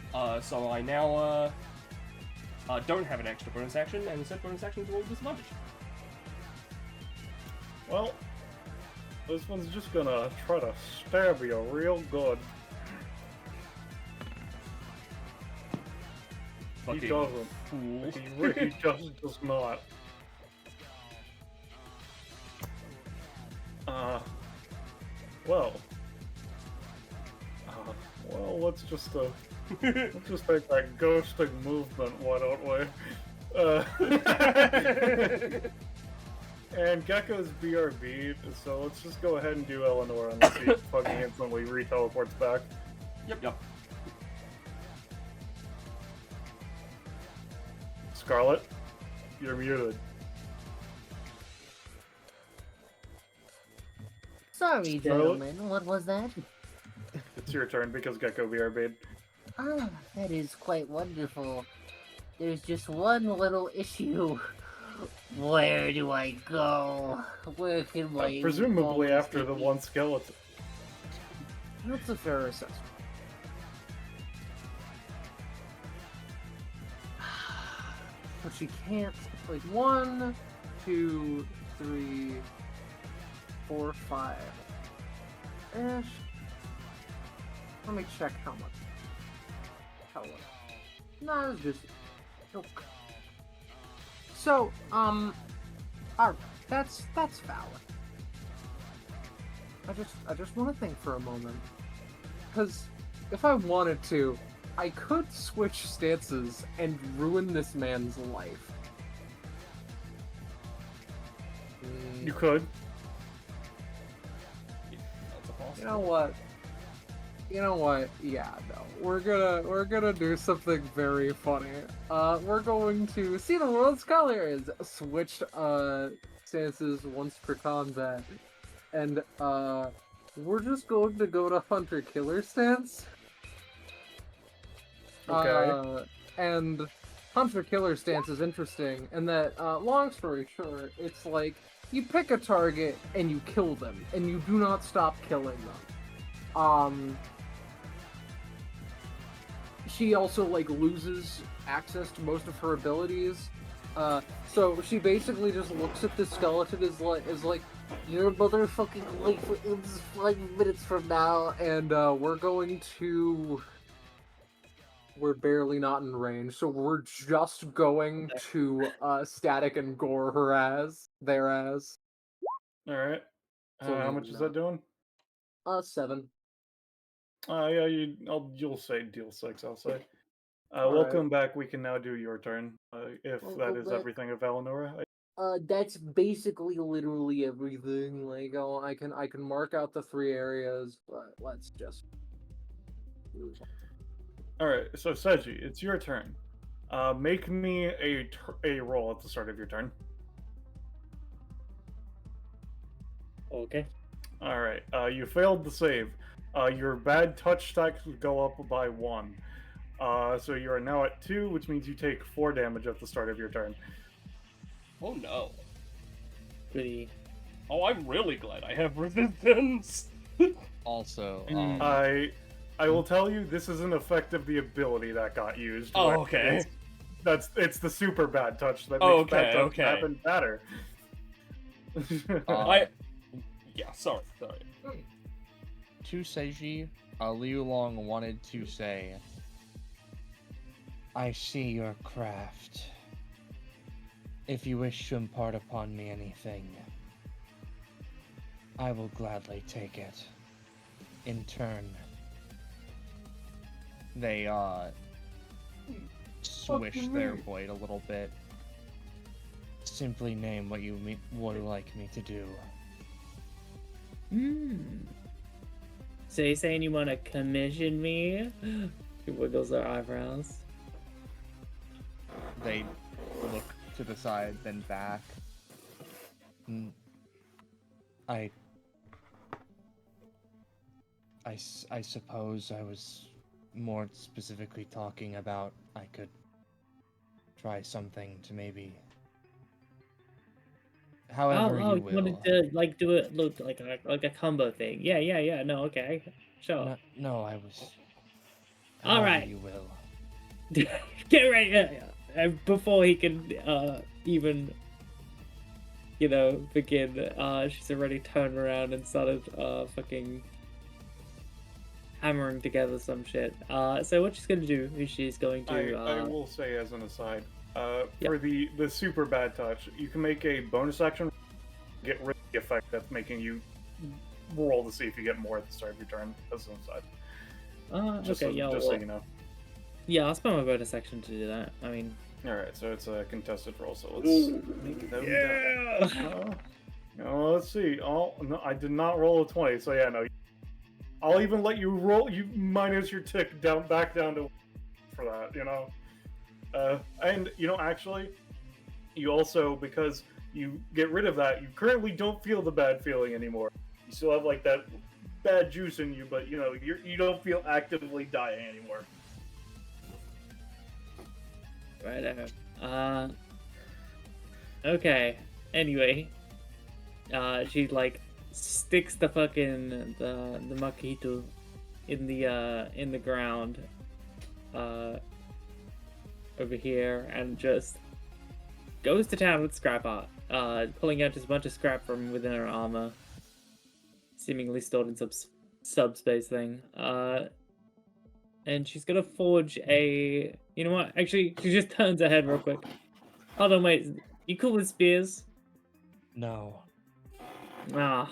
So I now don't have an extra bonus action, and instead bonus actions roll with disadvantage. Well, this one's just gonna try to stab you real good. Fucking He doesn't. fool. He really just does not. Well. Well, let's just take that ghosting movement, why don't we? And Gecko's BRB, so let's just go ahead and do Eleanor unless he fucking instantly re-teleports back. Yep. Scarlet, you're muted. Sorry, Scarlet? gentlemen. What was that? It's your turn because Gecko BRB'd. Ah, that is quite wonderful. There's just one little issue. Where do I go? Where can my Presumably balls after take the me? one skeleton. That's a fair assessment. But she can't. Like 1, 2, 3, 4, 5. Ish. Let me check how much. How much? No, it's just. Nope. So, alright, that's valid. I just want to think for a moment, because if I wanted to, I could switch stances and ruin this man's life. You could. That's a You know what? Yeah, no. We're gonna do something very funny. We're going to see the world's colors. Switch stances once per combat, and we're just going to go to hunter killer stance. Okay. And hunter killer stance is interesting in that, long story short, it's like you pick a target and you kill them, and you do not stop killing them. She also like loses access to most of her abilities, so she basically just looks at the skeleton as like your motherfucking life ends 5 minutes from now, and we're barely not in range, so we're just going to static and gore her ass, their ass. Alright. So How much is no. that doing? 7. Yeah, you'll say deal 6, I'll say. Alright. Welcome back. We can now do your turn. If that Welcome is back. everything of Eleanor. That's basically literally everything. Like, oh, I can mark out the 3 areas, but let's just move on. Alright, so Seji, it's your turn. Make me a roll at the start of your turn. Okay. Alright, you failed the save. Your bad touch stacks go up by 1. So you are now at 2, which means you take 4 damage at the start of your turn. Oh no. Goody. Oh, I'm really glad I have resistance. Also, I will tell you, this is an effect of the ability that got used. Oh, but okay. It's the super bad touch that makes Oh, bad okay, touch okay. happen better. Yeah, sorry. to Seji, Liúlàng wanted to say, I see your craft. If you wish to impart upon me anything, I will gladly take it. In turn, they swish their void a little bit. Simply name what you would like me to do. So you're saying you want to commission me? She wiggles her eyebrows. They look to the side, then back. I suppose I was more specifically talking about I could try something to maybe. However you will. wanted to like do it look like a combo thing. Yeah. No, okay, sure. No, I was. All However right. you will. Get ready. Yeah. before he can even, begin, she's already turned around and started fucking hammering together some shit. So what she's gonna do is she's going to. I will say as an aside, Yep. for the super bad touch, you can make a bonus action, get rid of the effect that's making you roll to see if you get more at the start of your turn. As an aside. Okay, So you know. Yeah, I'll spend my bonus action to do that. I mean. Alright, so it's a contested roll, so let's make that. Let's see. Oh, no, I did not roll a 20, so yeah, no. I'll even let you roll, you minus your tick back down to for that, And, actually, you also, because you get rid of that, you currently don't feel the bad feeling anymore. You still have, like, that bad juice in you, but, you don't feel actively dying anymore. Right. Okay. Anyway, she like sticks the fucking the mosquito in the ground over here and just goes to town with scrap art, pulling out just a bunch of scrap from within her armor, seemingly stored in some subspace thing. And she's gonna forge a. You know what? Actually, she just turns her head real quick. Hold on, wait. You cool with spears? No. Ah.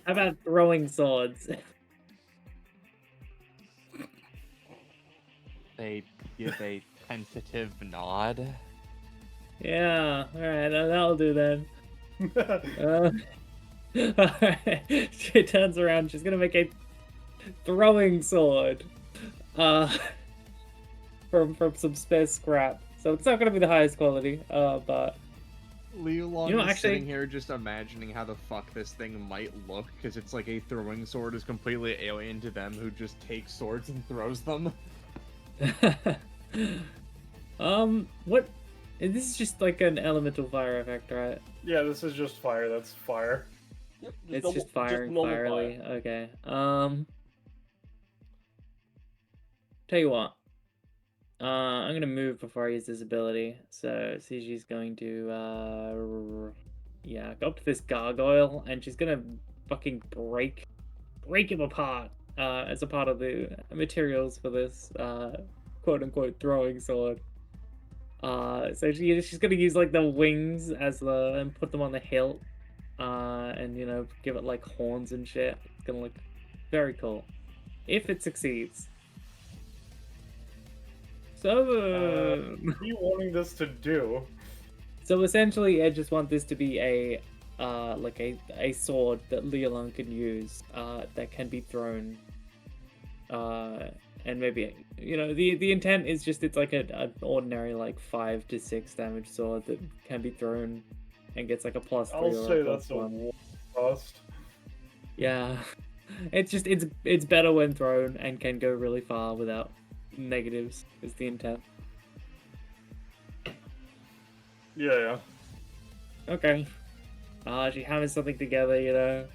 How about throwing swords? They give a tentative nod. Yeah. All right. That'll do then. Alright. She turns around. She's gonna make a throwing sword. From some spare scrap. So it's not gonna be the highest quality, but Liúlàng is sitting here just imagining how the fuck this thing might look, because it's like a throwing sword is completely alien to them who just takes swords and throws them. What? This is just like an elemental fire effect, right? Yeah, this is just fire. That's fire. Yep, It's just firing firely. Okay. Tell you what. I'm gonna move before I use this ability. So Seji's going to go up to this gargoyle and she's gonna fucking break him apart as a part of the materials for this quote unquote throwing sword. So she's gonna use like the wings and put them on the hilt, and give it like horns and shit. It's gonna look very cool if it succeeds. So, what are you wanting this to do? So essentially, I just want this to be a sword that Liúlàng can use, that can be thrown, and maybe the intent is just it's like an ordinary like 5 to 6 damage sword that can be thrown and gets like a +3 I'll or say a that's +1. a war cost. Yeah, it's better when thrown and can go really far without negatives. Is the intent. Yeah. Okay. She hammers something together.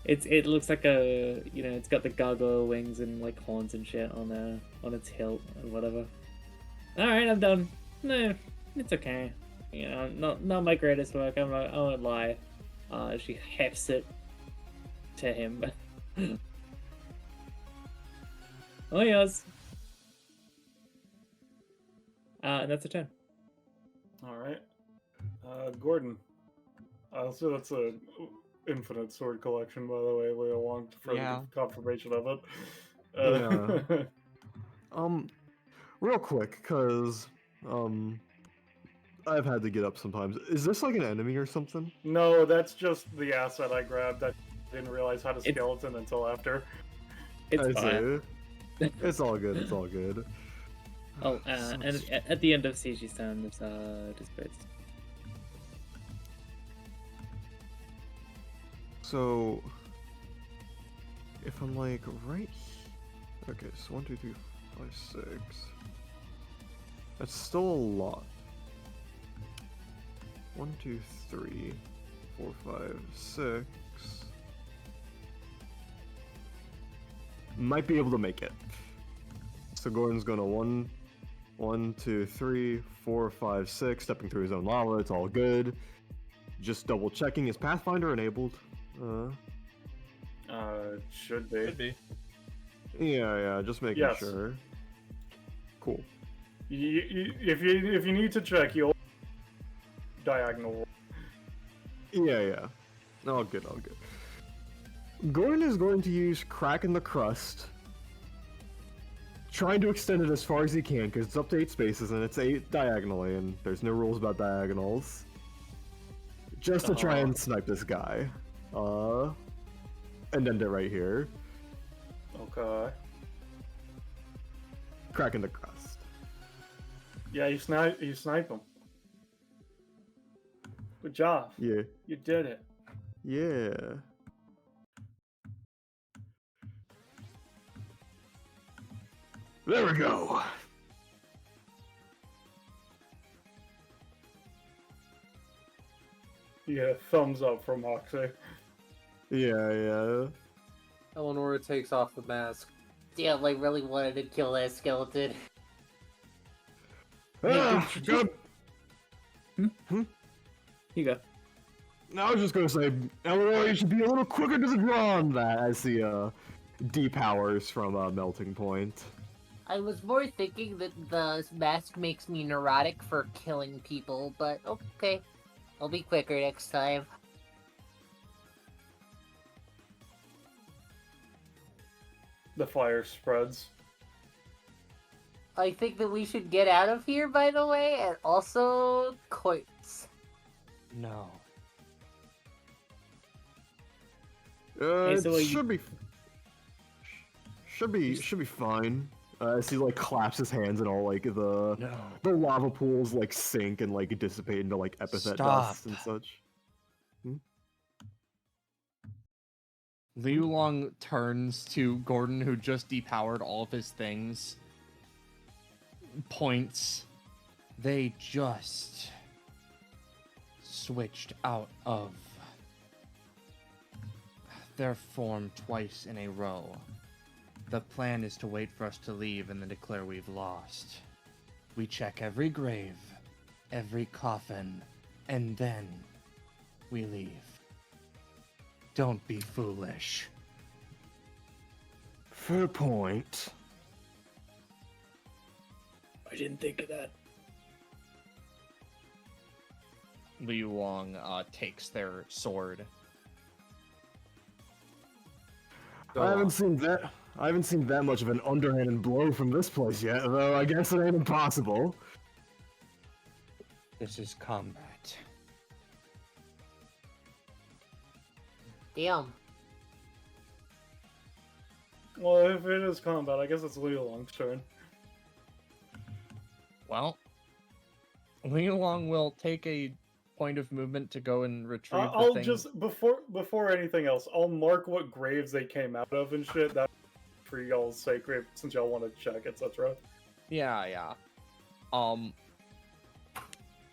It looks like it's got the gargoyle wings and like horns and shit on its hilt and whatever. All right, I'm done. No, it's okay. Not my greatest work. I won't lie. She hefts it to him. Oh yes. And that's a 10. Alright. Gordon. So that's a infinite sword collection, by the way. Liúlàng for the confirmation of it. Real quick, because I've had to get up sometimes. Is this like an enemy or something? No, that's just the asset I grabbed. I didn't realize how to skeleton until after. It's fine. It's all good. It's all good. Oh, and at the end of Seji's turn, there's dispersed. So, if I'm like right, okay, so 1, 2, 3, 4, 5, 6. That's still a lot. 1, 2, 3, 4, 5, 6. Might be able to make it. So Gordon's gonna 1, 1, 2, 3, 4, 5, 6. Stepping through his own lava. It's all good. Just double checking. Is Pathfinder enabled? Should be. Could be. Yeah. Just making Yes. sure. Cool. If you need to check, you'll diagonal. Yeah. All good. Gordon is going to use Crack in the Crust. Trying to extend it as far as he can, because it's up to 8 spaces and it's 8 diagonally, and there's no rules about diagonals. Just to try and snipe this guy. And end it right here. Okay. Crack in the Crust. Yeah, you snipe him. Good job. Yeah. You did it. Yeah. There we go. Yeah, thumbs up from Moxie. Yeah. Eleonora takes off the mask. Damn, I really wanted to kill that skeleton. Good. You go. I was just gonna say, Eleanor, you should be a little quicker to the draw on that as he depowers from Melting Point. I was more thinking that the mask makes me neurotic for killing people, but okay. I'll be quicker next time. The fire spreads. I think that we should get out of here, by the way, and also quotes. No. It so should be fine. As he like claps his hands and all like the No. lava pools like sink and like dissipate into like epithet Stop. dust and such. Liúlàng turns to Gordon, who just depowered all of his things. Points. They just switched out of their form twice in a row. The plan is to wait for us to leave and then declare we've lost. We check every grave, every coffin, and then we leave. Don't be foolish. Fair point. I didn't think of that. Liúlàng takes their sword. I haven't seen that much of an underhanded blow from this place yet, though I guess it ain't impossible. This is combat. Damn. Well, if it is combat, I guess it's Liúlang's turn. Well, Liúlàng will take a point of movement to go and retrieve the I'll thing. just before anything else, I'll mark what graves they came out of and shit. That for y'all's sake, since y'all want to check, etc. Yeah.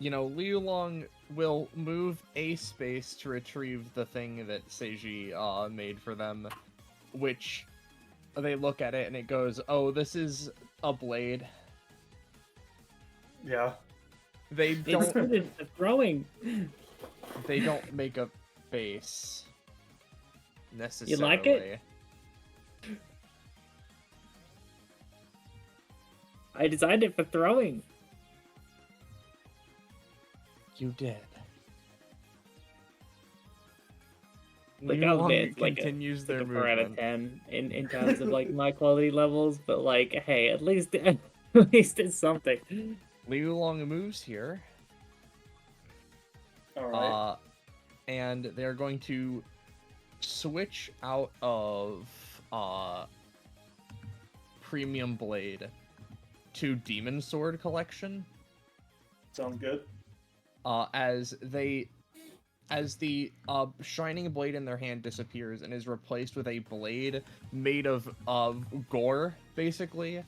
Liúlàng will move a space to retrieve the thing that Seji made for them, which they look at it and it goes, "Oh, this is a blade." Yeah. They It's don't. good at throwing. They don't make a face necessarily. You like it? I designed it for throwing. You did. Like I'll Liúlàng admit, it's like continues a, their like a 4 out of movement. 10 in terms of like my quality levels, but like, hey, at least it's something. Liúlàng moves here. All right. And they're going to switch out of Premium Blade to Demon Sword Collection. Sounds good. As the shining blade in their hand disappears and is replaced with a blade made of gore, basically,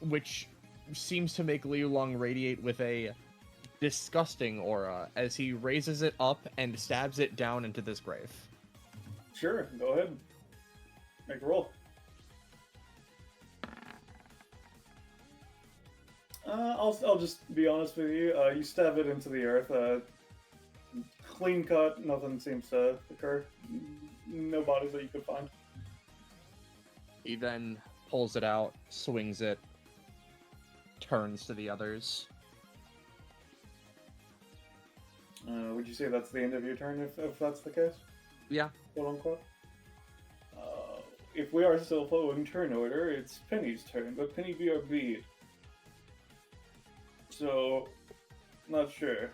which seems to make Liúlàng radiate with a disgusting aura as he raises it up and stabs it down into this grave. Sure, go ahead. Make a roll. I'll just be honest with you. You stab it into the earth. Clean cut. Nothing seems to occur. No bodies that you could find. He then pulls it out, swings it, turns to the others. Would you say that's the end of your turn if that's the case? Yeah. Quote unquote. If we are still following turn order, it's Penny's turn, but Penny BRB. So, not sure.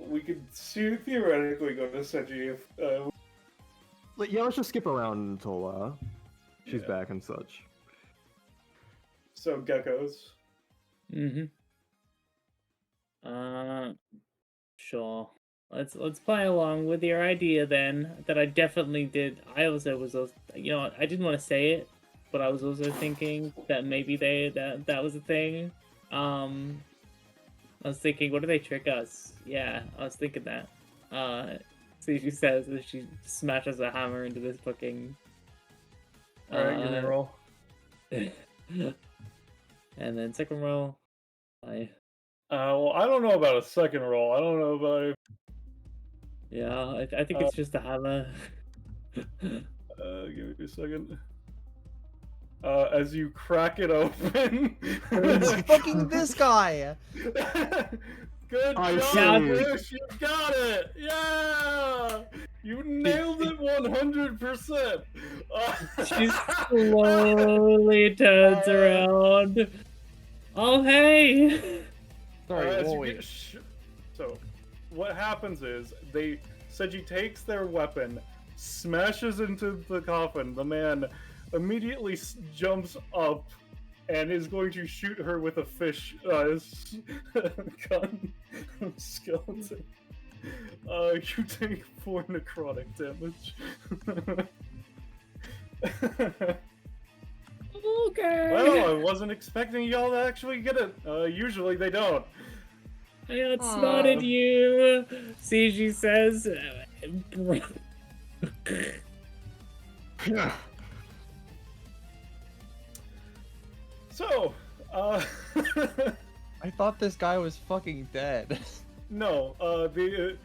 We could theoretically go to Seji if. Yeah, let's just skip around until she's Yeah. back and such. So, geckos. Sure. Let's play along with your idea then. That I definitely did. I also was, you know, I didn't want to say it, but I was also thinking that maybe that was a thing. I was thinking, what do they trick us? Yeah, I was thinking that. See, she says that she smashes a hammer into this fucking. Alright, give me a roll. And then second roll, Well, I don't know about a second roll. I don't know about. yeah, I think it's just a hammer. Give me a second. As you crack it open. It's fucking this guy! Good I job, see. Rosche! You got it! Yeah! You nailed it 100%! She slowly turns around. Oh, hey! Sorry, as you wait. get so, what happens is, Seji takes their weapon, smashes into the coffin, the man immediately jumps up and is going to shoot her with a fish gun skeleton. You take 4 necrotic damage. Okay. Well, I wasn't expecting y'all to actually get it. Usually they don't. I outsmarted you. Seji says. So, I thought this guy was fucking dead. no, the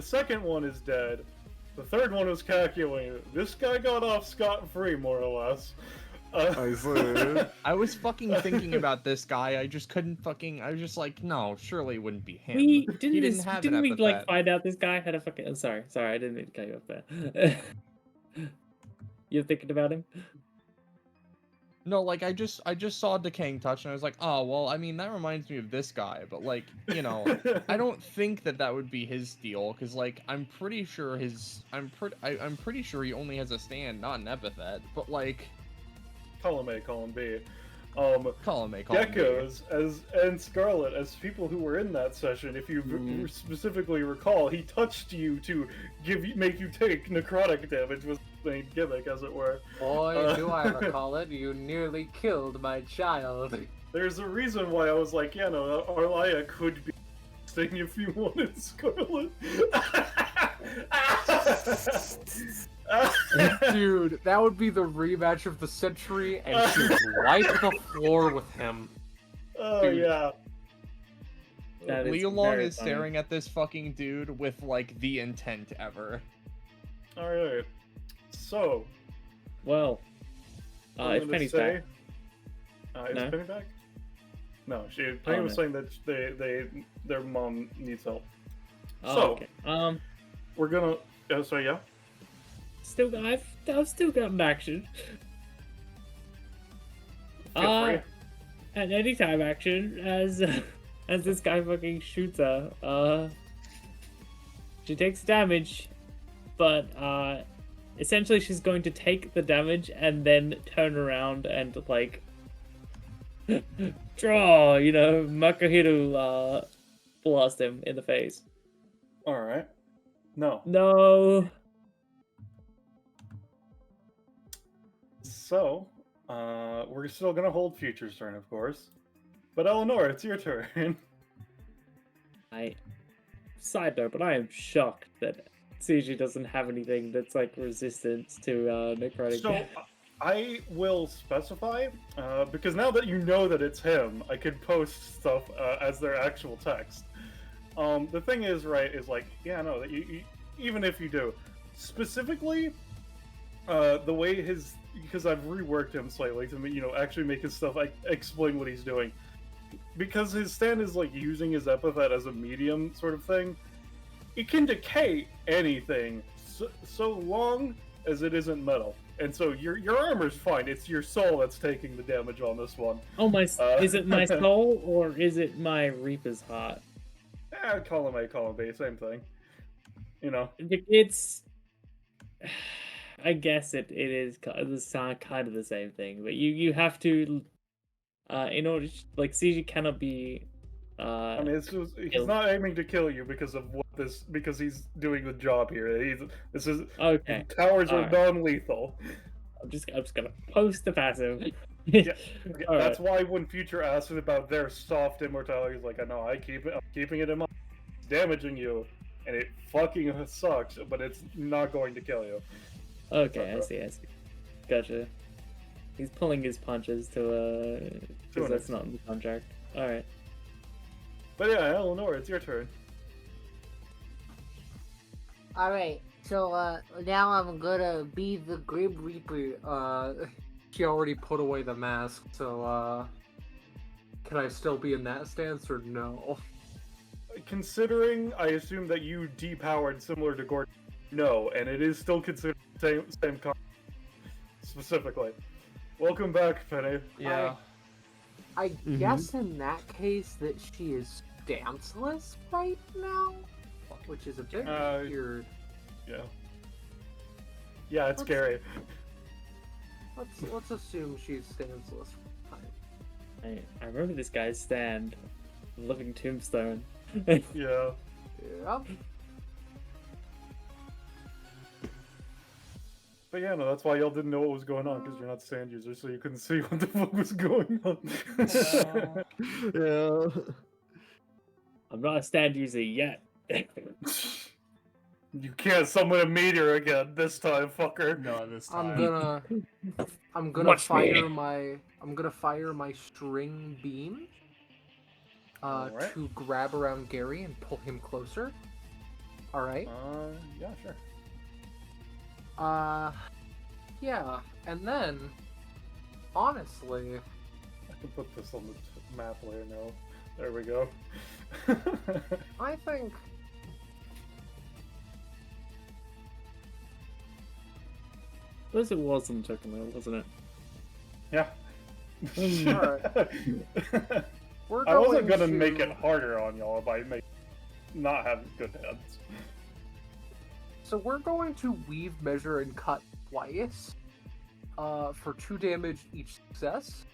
second one is dead. The third one was calculated. This guy got off scot-free, more or less. I see. I was fucking thinking about this guy. I just couldn't fucking. I was just like, no, surely it wouldn't be him. We He didn't have an didn't we like epithet. find out this guy had a fucking? Sorry, I didn't mean to cut you off there. You're thinking about him? No, like I just saw Decaying Touch and I was like, oh well, I mean that reminds me of this guy, but like you know, I don't think that would be his deal because like I'm pretty sure I'm pretty sure he only has a stand, not an epithet, but like. Column A, column B. Column A, column B. Geckos and Scarlet, as people who were in that session, if you specifically recall, he touched you to make you take necrotic damage was the main gimmick, as it were. Boy, do I recall it. You nearly killed my child. There's a reason why I was like, yeah, no, Arlia could be thing if you wanted Scarlet. Dude, that would be the rematch of the century, and she'd wipe the floor with him. Oh, Dude. yeah. Liúlàng is staring at this fucking dude with like the intent ever. Alright. So. Well. I'm If gonna Penny's say, back. Is No? Penny back? No, Penny was no. saying that their mom needs help. Oh, So, okay. We're gonna. So yeah. I've still got an action. Feel free. An anytime action as this guy fucking shoots her. She takes damage, but essentially she's going to take the damage and then turn around and like draw, you know, Makohiro blast him in the face. All right. No. No. So, we're still gonna hold Future's turn, of course. But Eleanor, it's your turn. Side note, but I am shocked that Seji doesn't have anything that's like resistant to necrotic. So, I will specify, because now that you know that it's him, I can post stuff as their actual text. The thing is, right, is like, yeah, no, that you even if you do, specifically, the way because I've reworked him slightly to, actually make his stuff, explain what he's doing. Because his stand is, like, using his epithet as a medium sort of thing, it can decay anything so long as it isn't metal. And so your armor's fine. It's your soul that's taking the damage on this one. Oh my! Is it my soul or is it my Reaper's heart? Column A, column B, same thing. It's. I guess it is kind of the same thing, but you have to, in order like Seji cannot be. I mean, he's not aiming to kill you because he's doing the job here. This is okay. Towers are non-lethal. I'm just gonna post the passive. Yeah, that's why when Future asks about their soft immortality, he's like, I know, I'm keeping it in mind. It's damaging you, and it fucking sucks, but it's not going to kill you. Okay, I see. Gotcha. He's pulling his punches because that's not in the contract. All right. But yeah, Eleanor, it's your turn. Alright, so now I'm gonna be the Grim Reaper. She already put away the mask, so can I still be in that stance or no? Considering, I assume that you depowered similar to Gordon, no, and it is still considered same concept specifically. Welcome back, Penny. Yeah. I guess in that case that she is stanceless right now, which is a bit weird. Yeah. Yeah, it's scary. Let's assume she's stanceless. I remember this guy's stand, living tombstone. Yeah. Yeah. But yeah, no, that's why y'all didn't know what was going on, because you're not stand users, so you couldn't see what the fuck was going on. Yeah. I'm not a stand user yet. You can't summon a meteor again this time, fucker. No, this time. I'm gonna Watch fire me. I'm gonna fire my string beam Alright. to grab around Gary and pull him closer. Alright. Yeah, sure. Yeah, and then honestly, I can put this on the map later now. There we go. I think Plus it was on token, wasn't it? Yeah. Alright. We're I wasn't gonna to- make it harder on y'all by not having good heads. So we're going to weave, measure, and cut twice, for 2 damage each success.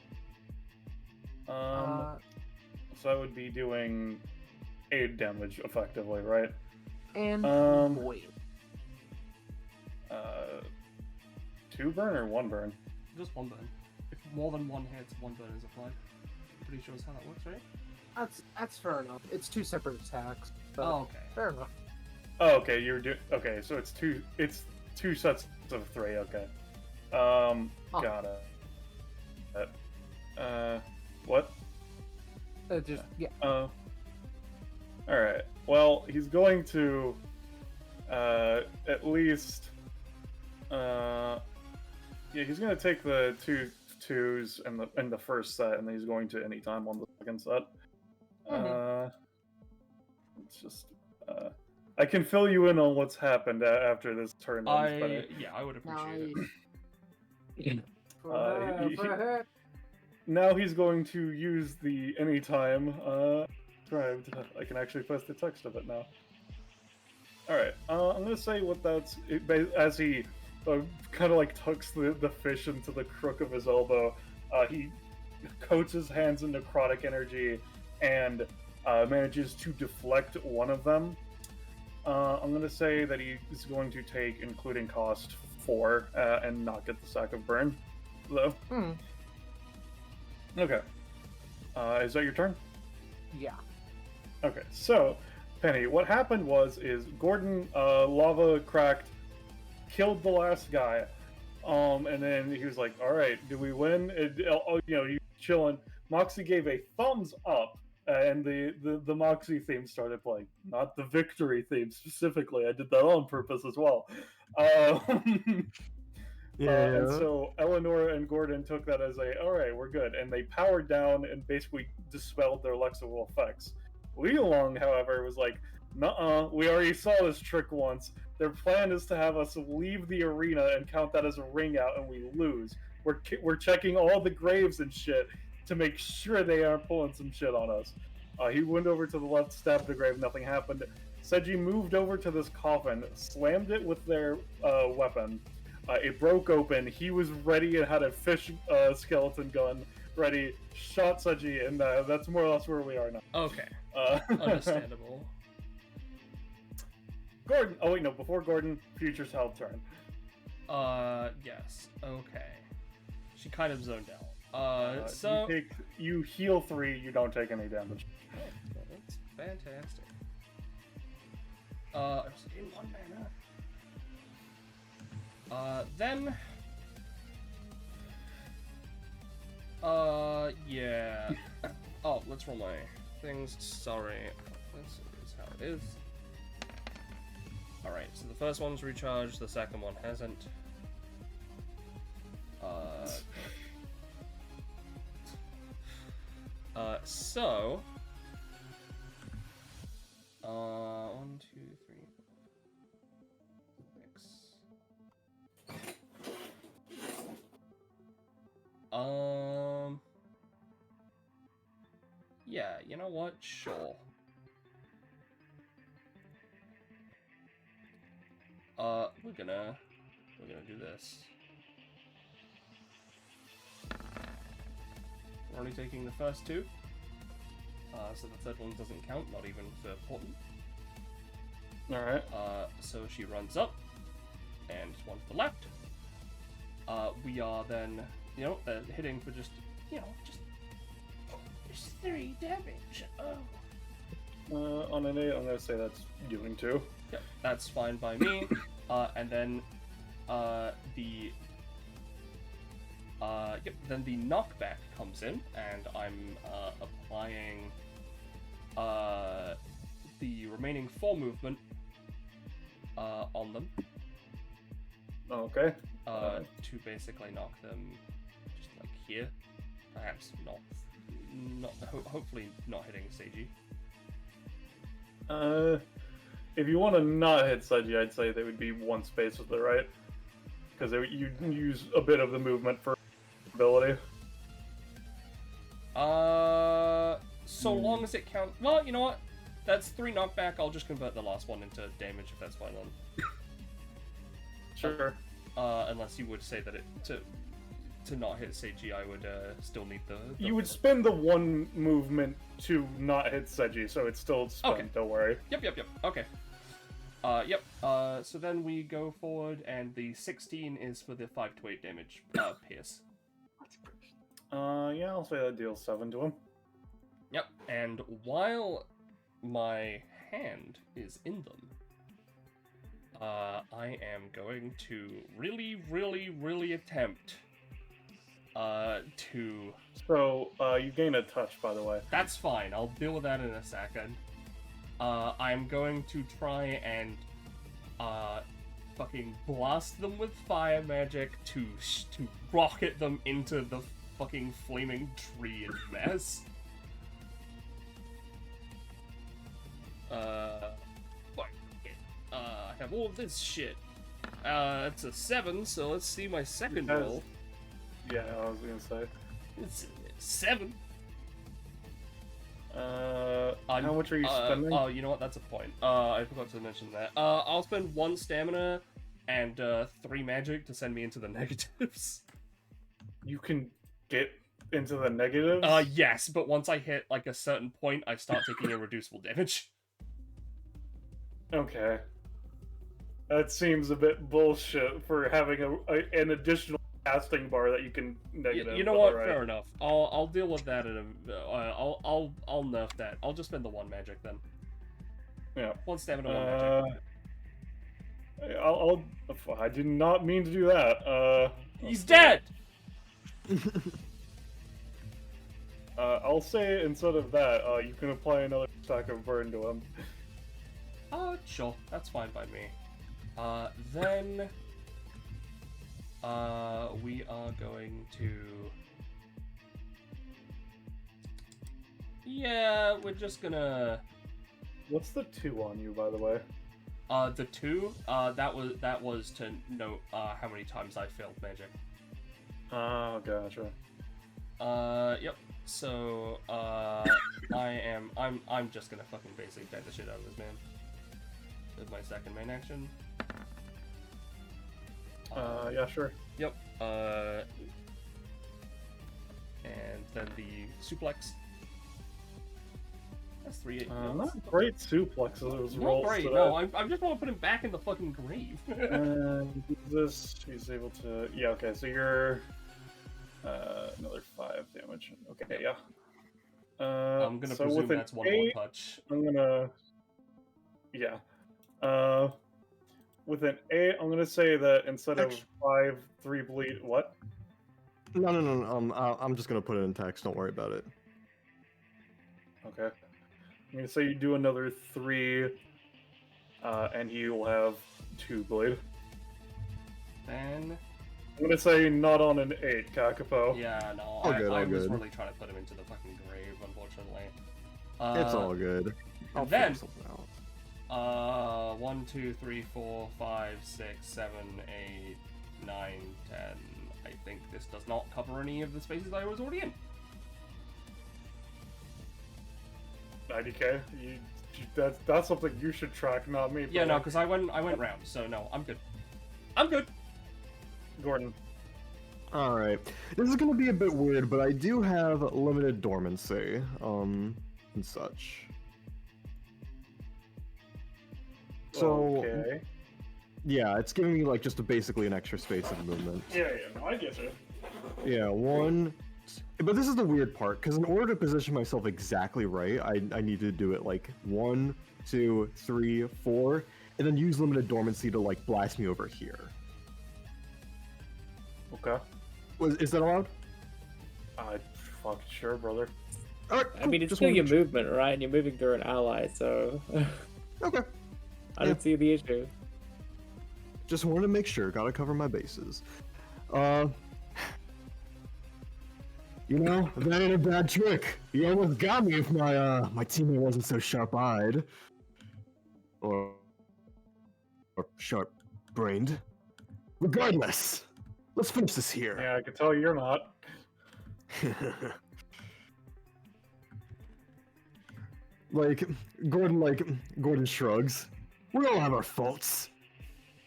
So I would be doing 8 damage effectively, right? And void. 2 burn or 1 burn? Just one burn. If more than one hits, one burn is applied. Pretty sure that's how that works, right? That's fair enough. It's 2 separate attacks. But Oh, okay. fair enough. Oh, okay. Okay. So it's two sets of 3. Okay. Got it. What? Yeah. All right. Well, he's going to at least yeah, he's going to take the 2 twos in the first set, and then he's going to anytime on the second set. It's just I can fill you in on what's happened after this turn. I would appreciate it. Now he's going to use the anytime scribed. I can actually post the text of it now. Alright, I'm going to say what that's... As he kind of like tucks the fish into the crook of his elbow, he coats his hands in necrotic energy and manages to deflect one of them. I'm going to say that he is going to take, including cost, 4 and not get the sack of burn, though. Okay. Is that your turn? Yeah. Okay, so, Penny, what happened is Gordon lava cracked, killed the last guy, And then he was like, "All right, do we win?" You chilling. Moxie gave a thumbs up, and the Moxie theme started playing. Not the victory theme specifically. I did that on purpose as well. And so Eleanor and Gordon took that as all right, we're good, and they powered down and basically dispelled their lexical effects. Liúlàng, however, was like, "Nuh-uh, we already saw this trick once. Their plan is to have us leave the arena and count that as a ring out, and we lose. We're checking all the graves and shit to make sure they aren't pulling some shit on us." He went over to the left, stabbed the grave, nothing happened. Seji moved over to this coffin, slammed it with their weapon. It broke open. He was ready and had a fish skeleton gun ready. Shot Seji, and that's more or less where we are now. Okay. Understandable. Gordon. Oh wait, no. Before Gordon, Future's health turn. Yes. Okay. She kind of zoned out. So you heal 3. You don't take any damage. Oh, well, that's fantastic. I was in 1 mana. Then. Yeah. Oh, let's roll my things. Sorry. This is how it is. Alright, so the first one's recharged, the second one hasn't. 1, 2, 3, 6. Yeah, you know what? Sure. We're gonna do this. We're only taking the first 2. So the third one doesn't count, not even for Portland. Alright. So she runs up, and 1 to the left. We are then, hitting for just 3 damage. Oh. On an 8, I'm gonna say that's doing 2. Yep, that's fine by me. And then then the knockback comes in, and I'm applying the remaining 4 movement on them. Okay. To basically knock them just like here. Perhaps hopefully not hitting Seji. If you want to not hit Seji, I'd say they would be 1 space with it, right? Because you use a bit of the movement for ability. So long as it counts. Well, you know what? That's 3 knockback. I'll just convert the last one into damage if that's fine then. Sure. Unless you would say that to not hit Seji, I would still need the. You would spend the 1 movement to not hit Seji, so it's still spent. Okay. Don't worry. Yep. Okay. So then we go forward, and the 16 is for the 5 to 8 damage pierce. Yeah, I'll say that deals 7 to him. Yep. And while my hand is in them, I am going to really attempt to. So you gain a touch, by the way. That's fine. I'll deal with that in a second. I'm going to try and fucking blast them with fire magic to rocket them into the fucking flaming tree and mess. I have all of this shit. It's a 7, so let's see my second roll. Yeah, I was gonna say. It's 7. How much are you spending? Oh, you know what? That's a point. I forgot to mention that. I'll spend 1 stamina and 3 magic to send me into the negatives. You can get into the negatives? Yes, but once I hit like a certain point, I start taking irreducible damage. Okay. That seems a bit bullshit for having an additional casting bar that you can negative. You know what? Right. Fair enough. I'll deal with that in a. I'll nerf that. I'll just spend the 1 magic then. Yeah. 1 stamina, 1 magic. I did not mean to do that. He's dead! I'll say instead of that, you can apply another stack of burn to him. Sure, that's fine by me. Then we are going to. Yeah, we're just gonna. What's the 2 on you, by the way? The 2, that was to note how many times I failed magic. Oh, gotcha. Yep. So, I'm just gonna fucking basically bang the shit out of this man. With my second main action. Yeah, sure. Yep. And then the suplex. That's 3-8. Not great suplexes. Not rolls great. today. No, I just want to put him back in the fucking grave. And this, he's able to. Yeah, okay, so you're. Another 5 damage. Okay, yeah. I'm gonna so presume with an that's one more 8, touch. I'm gonna. Yeah. With an 8, I'm gonna say that instead of 5, 3 bleed. What? No. I'm just gonna put it in text. Don't worry about it. Okay. I'm gonna say you do another 3, and you will have 2 bleed. Then. I'm gonna say not on an 8, Kakapo. Yeah, no, All good, all I was good. really trying to put him into the fucking grave, unfortunately. It's all good. I'll and then, figure something out. 1, 2, 3, 4, 5, 6, 7, 8, 9, 10. I think this does not cover any of the spaces I was already in. 90k? That's something you should track, not me. Yeah, no, because I went round, so no, I'm good. I'm good. Gordon. Alright. This is gonna be a bit weird, but I do have limited dormancy, and such. So, Okay. yeah, it's giving me, like, just basically an extra space of movement. Yeah, no, I get you. Yeah, 1... But this is the weird part, because in order to position myself exactly right, I need to do it, like, 1, 2, 3, 4, and then use limited dormancy to, like, blast me over here. Okay. Is that allowed? Fuck sure, brother. Alright, I mean, it's still your movement, right? And you're moving through an ally, so Okay. I don't see the issue. Just wanted to make sure. Gotta cover my bases. You know, that ain't a bad trick. You almost got me if my teammate wasn't so sharp-eyed. Or sharp-brained. Regardless, let's finish this here. Yeah, I can tell you're not. Gordon shrugs. We all have our faults.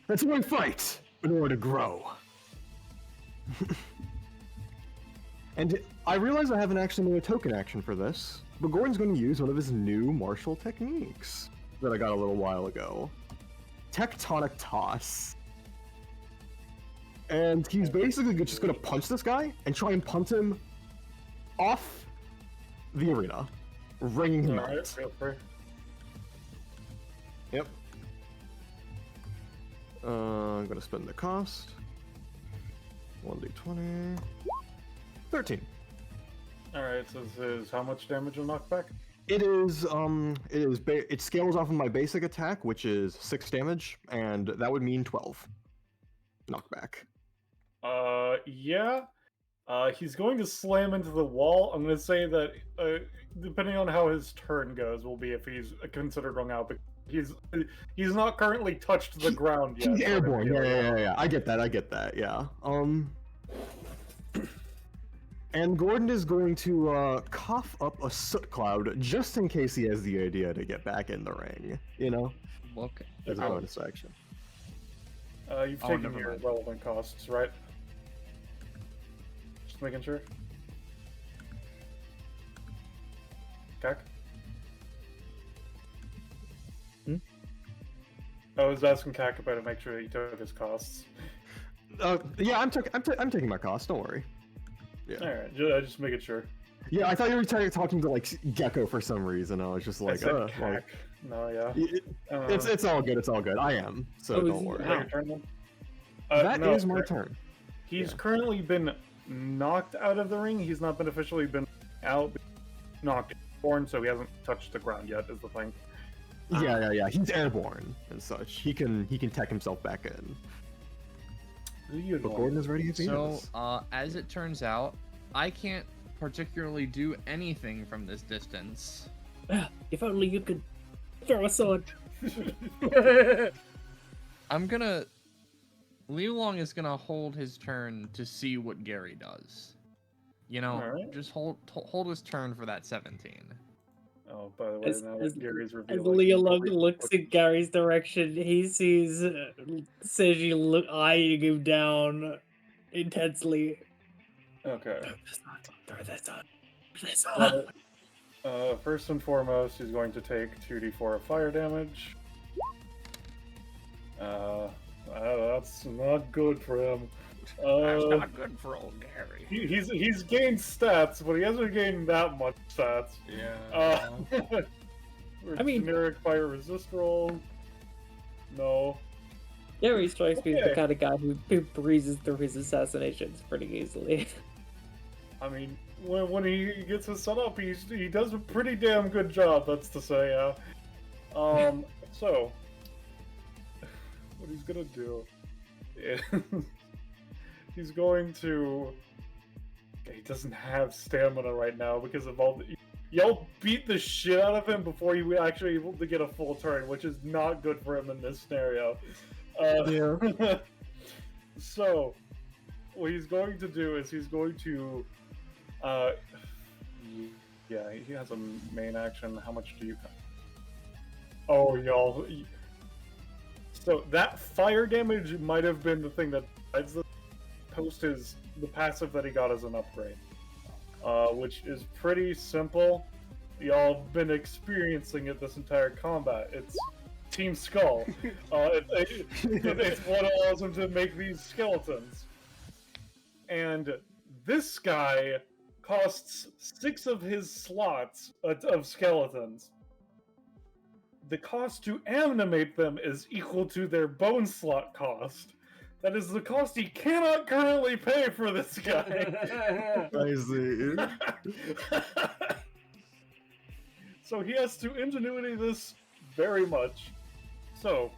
That's why we fight, in order to grow. And I realize I haven't actually made a token action for this, but Gordon's going to use one of his new martial techniques that I got a little while ago. Tectonic Toss. And he's basically just going to punch this guy and try and punt him off the arena, ringing him out. Alright, feel free. Yep. I'm going to spend the cost. 1d20. 13. Alright, so this is how much damage on knockback? It scales off of my basic attack, which is 6 damage, and that would mean 12 knockback. Yeah. He's going to slam into the wall. I'm going to say that, depending on how his turn goes, will be if he's considered rung out, but he's not currently touched the ground yet. He's airborne, yeah. I get that, yeah. And Gordon is going to cough up a soot cloud just in case he has the idea to get back in the ring, you know? Okay. As a bonus action. You've taken never your mind. relevant costs, right? Just making sure. Kak? I was asking Kakapa to make sure he took his costs. Yeah, I'm taking my cost. Don't worry. Yeah. Alright, just making sure. Yeah, I thought you were talking to like Gecko for some reason. I was just I like, said like, cack. No, yeah. it's all good. It's all good. I am, so don't worry. Is that your turn then? That is no, my turn. He's currently been knocked out of the ring. He's not been officially been out, knocked born, so he hasn't touched the ground yet. Is the thing. Yeah. He's airborne and such. He can tech himself back in. But Gordon is ready if he So, is. as it turns out, I can't particularly do anything from this distance. If only you could throw a sword. Liúlàng is gonna hold his turn to see what Gary does. You know, Alright. just hold his turn for that 17. Oh, by the way, As, now as, that Gary's as revealed, Liúlàng looks in Gary's direction, he sees Seji eyeing him down intensely. Okay. Throw this on. First and foremost, he's going to take 2d4 of fire damage. That's not good for him. That's not good for old Gary. He's gained stats, but he hasn't gained that much stats. Yeah. I mean- generic fire resist roll. No. Gary strikes me as the Okay. kind of guy who breezes through his assassinations pretty easily. I mean, when he gets it set up, he does a pretty damn good job. That's to say, yeah. So what he's gonna do is he's going to. He doesn't have stamina right now because of all the. Y'all beat the shit out of him before he was actually able to get a full turn, which is not good for him in this scenario. Yeah. So, what he's going to do is he's going to. Yeah, he has a main action. How much do you? Oh, y'all. So that fire damage might have been the thing that decides the post is the passive that he got as an upgrade, which is pretty simple. Y'all have been experiencing it this entire combat. It's Team Skull. It's what allows him to make these skeletons. And this guy costs 6 of his slots of skeletons. The cost to animate them is equal to their bone slot cost. That is the cost he cannot currently pay for this guy. I see. So he has to ingenuity this very much. So,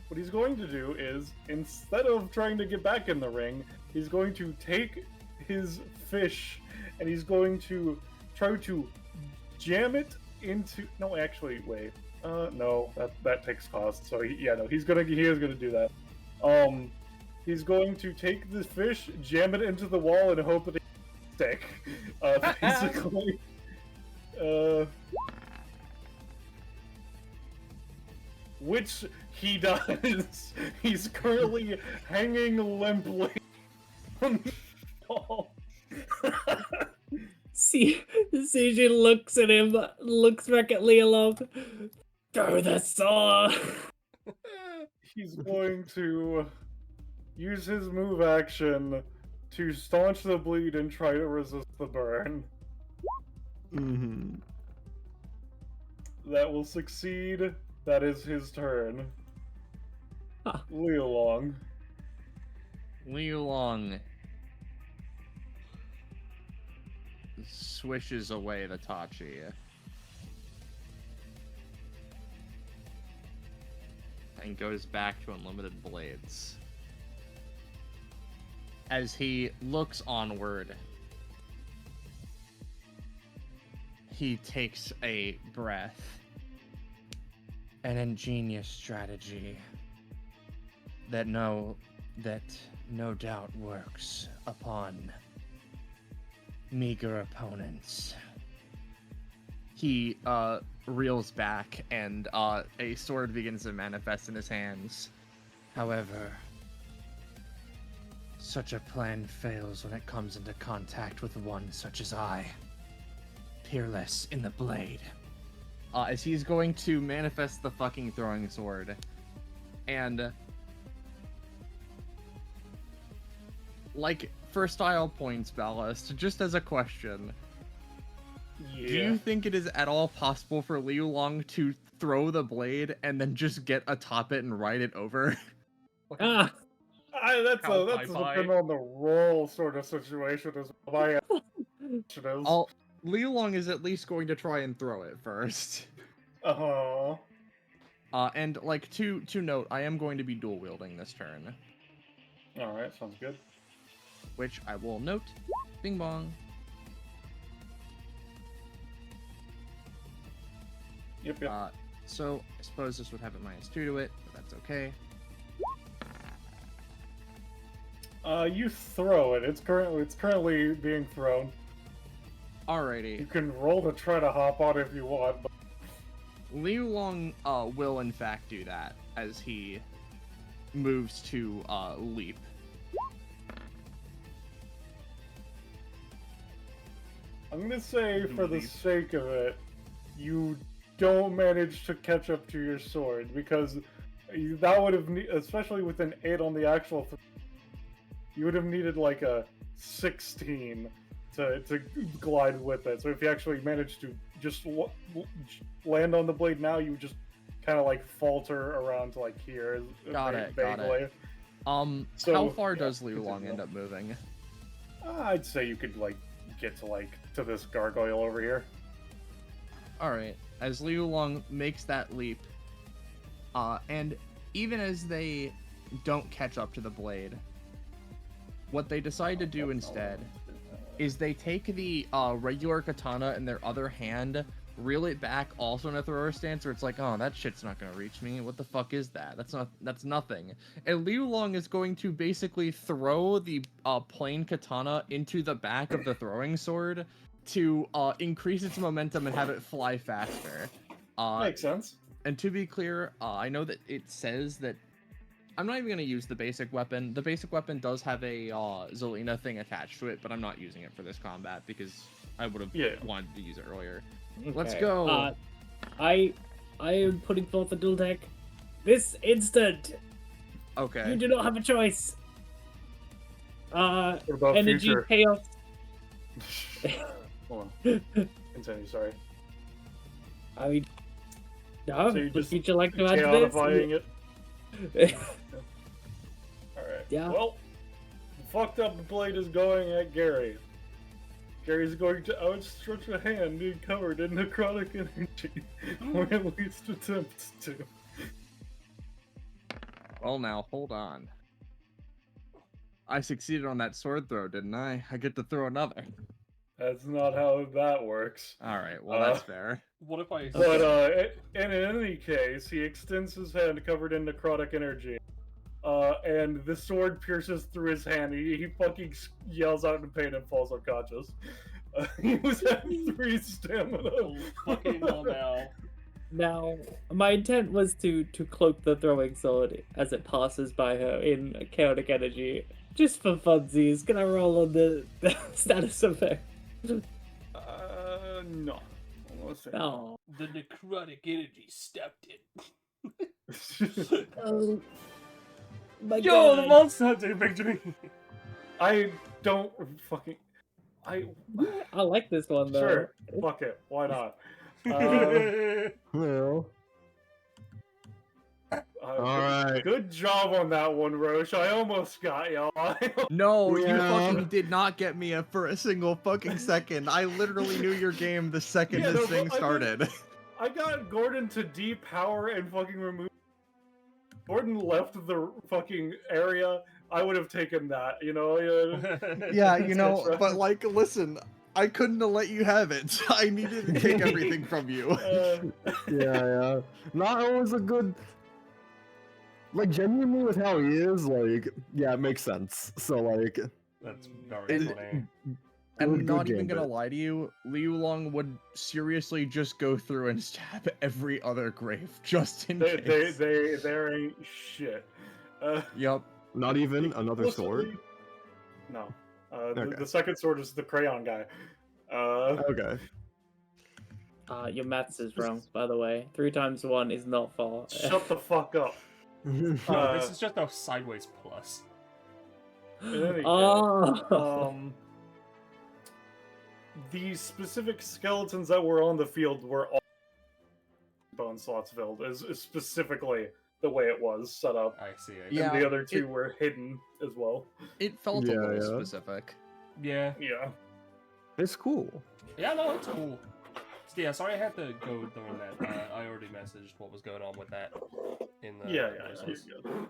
what he's going to do is, instead of trying to get back in the ring, he's going to take his fish and he's going to try to jam it into. No, actually, wait. No, that takes cost. So he is gonna do that. He's going to take the fish, jam it into the wall, and hope that it stick. Basically. Which he does. He's currently hanging limply on the wall. See, Seji looks at him, looks back at Liúlàng. Throw the saw. He's going to use his move action to staunch the bleed and try to resist the burn. Mm-hmm. That will succeed. That is his turn. Huh. Liúlàng. Liúlàng swishes away the Tachi. And goes back to unlimited blades. As he looks onward, he takes a breath. An ingenious strategy that no doubt works upon meager opponents. He reels back and a sword begins to manifest in his hands. However, such a plan fails when it comes into contact with one such as I, peerless in the blade. As he's going to manifest the fucking throwing sword, and like for style points, Ballast, just as a question, Yeah. Do you think it is at all possible for Liúlàng to throw the blade and then just get atop it and ride it over? Ah, That's Cow a pie depend on the roll sort of situation as my initiatives. Liúlàng is at least going to try and throw it first. Uh-huh. And like to note, I am going to be dual wielding this turn, Alright, sounds good. which I will note. Bing bong. Yep. So I suppose this would have a -2 to it, but that's okay. You throw it. It's currently being thrown. You Alrighty. can roll to try to hop on if you want, but Liúlàng will in fact do that as he moves to leap. I'm gonna say, for the Leap. sake of it, you don't manage to catch up to your sword, because that would have, especially with an 8 on the actual, you would have needed like a 16 to glide with it. So if you actually managed to just land on the blade now, you would just kind of like falter around to like here. Got it. vaguely. So, how far does Liúlàng end up moving? I'd say you could like get to like to this gargoyle over here. Alright, as Liúlàng makes that leap, and even as they don't catch up to the blade, what they decide to do instead is they take the regular katana in their other hand, reel it back also in a thrower stance where it's like, oh, that shit's not gonna reach me. What the fuck is that? That's nothing. And Liúlàng is going to basically throw the plain katana into the back of the throwing sword to increase its momentum and have it fly faster. Makes sense. And to be clear, I know that it says that I'm not even going to use the basic weapon. The basic weapon does have a Zelina thing attached to it, but I'm not using it for this combat because I would have wanted to use it earlier. Let's okay. go. I am putting forth a dual deck. This instant, Okay. you do not have a choice. What about Energy future? chaos. Hold on. Continue, sorry. I mean, no, So you would just future like to add to chaotifying it? this? Alright. Yeah. Well, the fucked up blade is going at Gary. Gary's going to outstretch a hand covered in necrotic energy, or at least attempts to. Well, now, hold on. I succeeded on that sword throw, didn't I? I get to throw another. That's not how that works. Alright, well, that's fair. What if I... But in any case, he extends his hand covered in necrotic energy. And the sword pierces through his hand. He fucking yells out in pain and falls unconscious. He was at 3 stamina. Oh, fucking hell now. Now, my intent was to cloak the throwing sword as it passes by her in chaotic energy. Just for funsies, can I roll on the status effect? No. Oh. The necrotic energy stepped in. Oh. My Yo, God. the monster hunting victory! I don't fucking... I like this one though. Sure, fuck it. Why not? Well, Alright. Good job on that one, Rosche. I almost got you. No, you Yeah. fucking did not get me for a single fucking second. I literally knew your game the second Yeah, this no, thing but I started. I got Gordon to depower and fucking remove. Gordon left the fucking area. I would have taken that, you know? Yeah, you know, That's right. but like, listen, I couldn't have let you have it. I needed to take everything from you. yeah. Not always a good. Like, genuinely with how he is, like, yeah, it makes sense. So, like, That's very And- funny. I'm good not game, even gonna but- lie to you, Liúlàng would seriously just go through and stab every other grave, just in case. There ain't shit. Yup. not even another sword. Explicitly- No. Okay. The second sword is the crayon guy. Okay. Your maths is wrong, by the way. 3 times 1 is not 4. Shut the fuck up. No, this is just a sideways plus. In any case, Oh. the specific skeletons that were on the field were all bone slots filled, is specifically the way it was set up. I see. Yeah, And the other two were hidden as well. It felt Yeah, a little yeah. specific. Yeah. Yeah. It's cool. Yeah, no, it's cool. So, yeah, sorry I had to go during that. I already messaged what was going on with that in the Yeah, voices. you're good.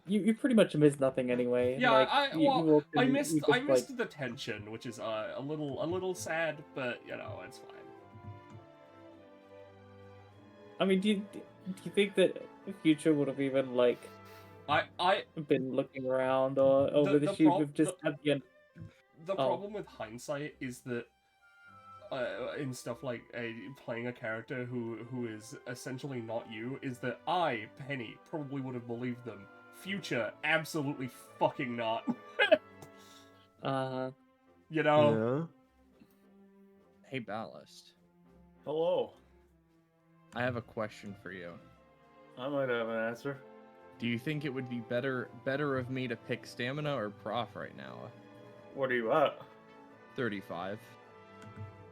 You pretty much missed nothing anyway. Yeah, like, I missed you just, like, the tension, which is a little sad, but you know, it's fine. I mean, do you think that Future would have even like I been looking around or over the sheep with just at the end? The problem with hindsight is that in stuff like playing a character who is essentially not you, is that I, Penny, probably would have believed them. Future, absolutely fucking not. You know? Hey, Ballast. Hello. I have a question for you. I might have an answer. Do you think it would be better of me to pick stamina or prof right now? What are you at? 35.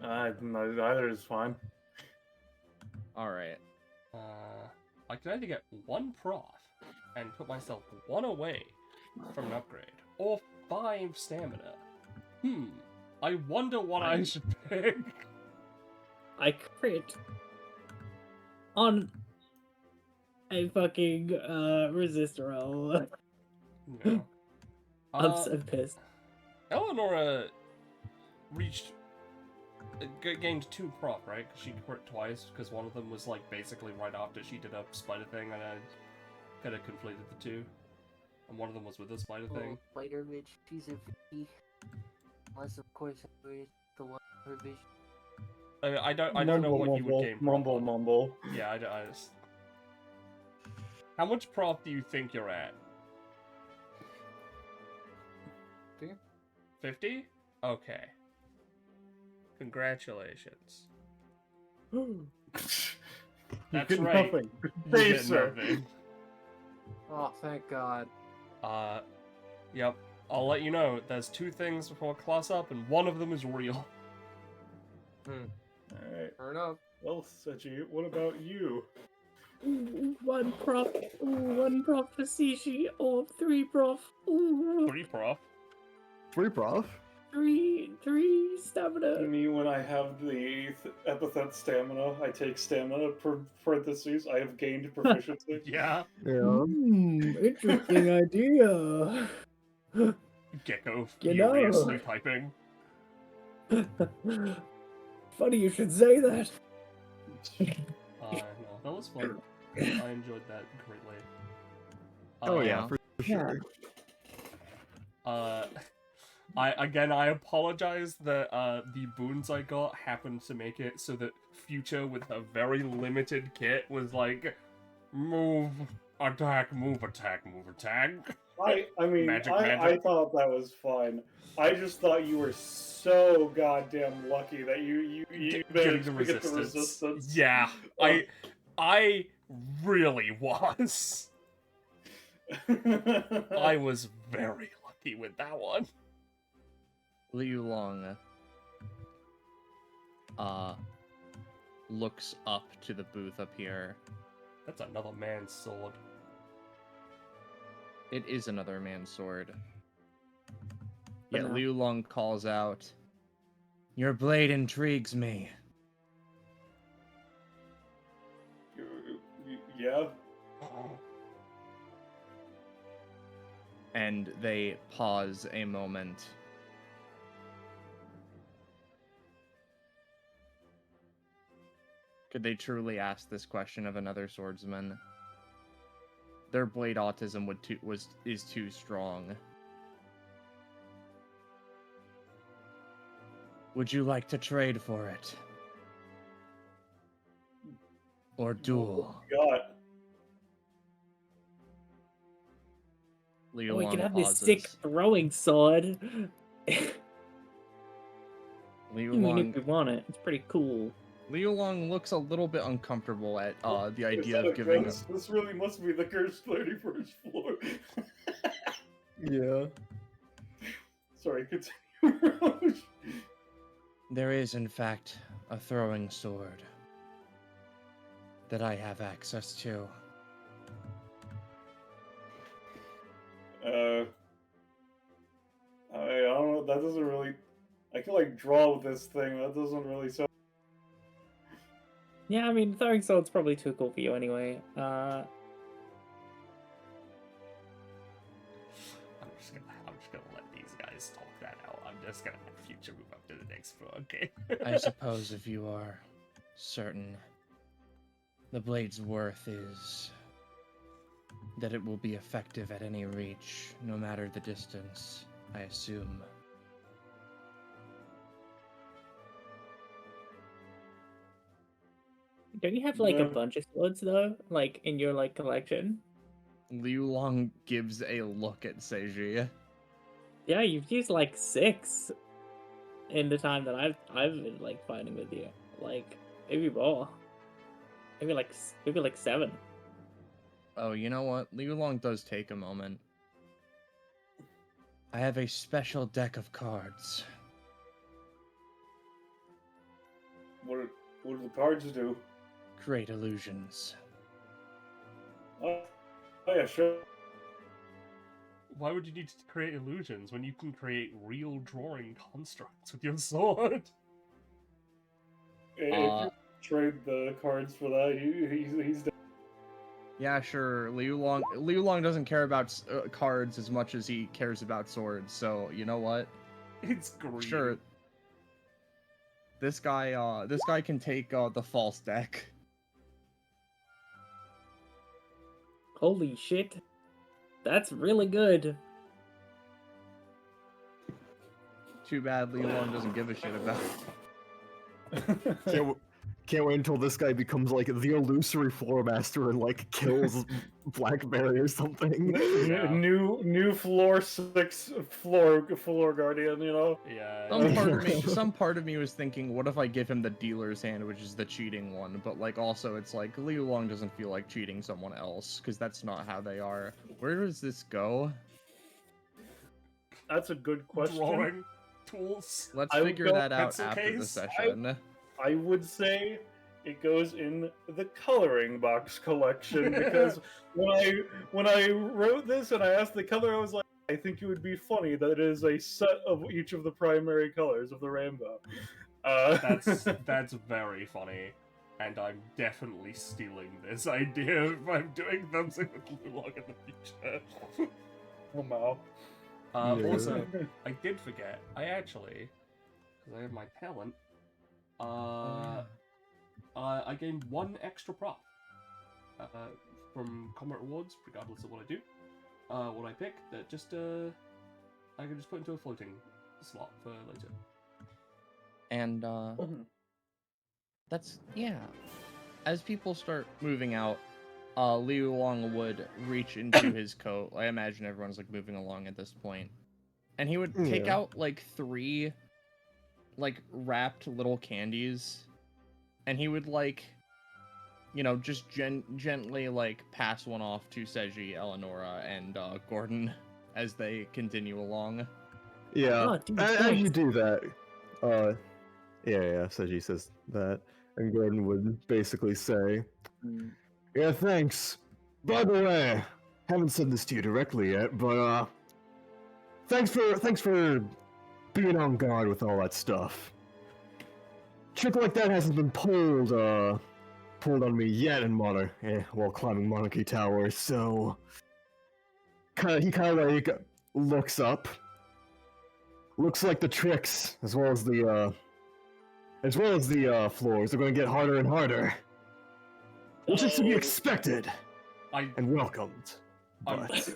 Either is fine. Alright. I could either get one prof and put myself one away from an upgrade, or 5 stamina. I wonder what I should pick. I crit on a fucking resist roll. Yeah. I'm so pissed. Eleonora gained 2 prof, right? Because she crit twice, because one of them was like basically right after she did a spider thing, and I kind of conflated the two. And one of them was with a spider thing. Spider bitch, she's a V. Unless of course the one her vision. I don't know what you would gain. Mumble, mumble. Yeah, I just... How much prof do you think you're at? 50? Okay. Congratulations. That's get right. Nothing. You Save, get sir. nothing. Oh, thank God. Yep. I'll let you know. There's 2 things before class up, and one of them is real. Alright. Fair enough. Well, Seji, what about you? Ooh, 1 prof. Ooh, 1 prof for Seji. Or 3 prof. Ooh, 3 prof. 3 prof? 3 You stamina. mean when I have the epithet stamina, I take stamina parentheses, I have gained proficiency? Yeah. Yeah. Interesting idea. Gecko You know. furiously typing. Funny you should say that. No, that was fun. I enjoyed that greatly. Oh yeah, for sure. I apologize that the boons I got happened to make it so that Future with a very limited kit was like, move, attack, move, attack, move, attack. I mean, Magic. I thought that was fine. I just thought you were so goddamn lucky that you Getting managed the to get the resistance. resistance. Yeah, I really was. I was very lucky with that one. Liúlàng looks up to the booth up here. That's another man's sword. It is another man's sword. Yet Yeah. Liúlàng calls out, "Your blade intrigues me." Yeah. And they pause a moment. Could they truly ask this question of another swordsman? Their blade autism is too strong. Would you like to trade for it? Or duel? God. We Liúlàng can have pauses. this sick throwing sword. I mean, if we want it, it's pretty cool. Liúlàng looks a little bit uncomfortable at the Is idea that of giving. ghost? This really must be the cursed 31st floor. Yeah. Sorry, continue. There is, in fact, a throwing sword that I have access to. I don't know. That doesn't really. I can like draw with this thing. That doesn't really sound. Yeah, I mean, throwing sword's probably too cool for you anyway. I'm just gonna let these guys talk that out. I'm just gonna let Future move up to the next floor, okay? I suppose if you are certain the blade's worth is that it will be effective at any reach, no matter the distance, I assume. Don't you have like a No. bunch of swords though, like in your like collection? Liúlàng gives a look at Seji. Yeah, you've used like 6 in the time that I've been like fighting with you. Like maybe more. Maybe like 7. Oh, you know what? Liúlàng does take a moment. I have a special deck of cards. What do the cards do? Create illusions. Oh yeah, sure. Why would you need to create illusions when you can create real drawing constructs with your sword? If you trade the cards for that, he's dead. Yeah, sure. Liúlàng doesn't care about cards as much as he cares about swords. So you know what? It's green. Sure. This guy can take the false deck. Holy shit. That's really good. Too bad Liúlàng doesn't give a shit about it. Can't wait until this guy becomes like the illusory floor master and like kills Blackberry or something. Yeah. New floor 6 floor guardian, you know. Yeah. Some part of me was thinking, what if I give him the dealer's hand, which is the cheating one? But like, also, it's like Liúlàng doesn't feel like cheating someone else because that's not how they are. Where does this go? That's a good question. Drawing tools. Let's I would figure go that out pencil after the case. session. I would say it goes in the coloring box collection because when I wrote this and I asked the color, I was like, I think it would be funny that it is a set of each of the primary colors of the rainbow. That's very funny, and I'm definitely stealing this idea if I'm doing something with Liúlàng in the future. Oh wow. Yeah. Also, I did forget. I actually, because I have my talent, I gained 1 extra prop from combat rewards, regardless of what I do. What I pick, that just I can just put into a floating slot for later. And that's, yeah. As people start moving out, Liúlàng would reach into his coat. I imagine everyone's like moving along at this point, and he would take Yeah. out like 3 like wrapped little candies, and he would like, you know, just gently like pass one off to Seji, Eleonora, and Gordon as they continue along. Yeah, Oh, dude, as thanks. you do that, yeah, Seji says that, and Gordon would basically say, yeah, thanks. By the way, haven't said this to you directly yet, but thanks for being on guard with all that stuff. Trick like that hasn't been pulled on me yet in while climbing Monarchy Tower, so he kind of like looks up. Looks like the tricks, as well as the floors, are going to get harder and harder, which is to be expected and welcomed. But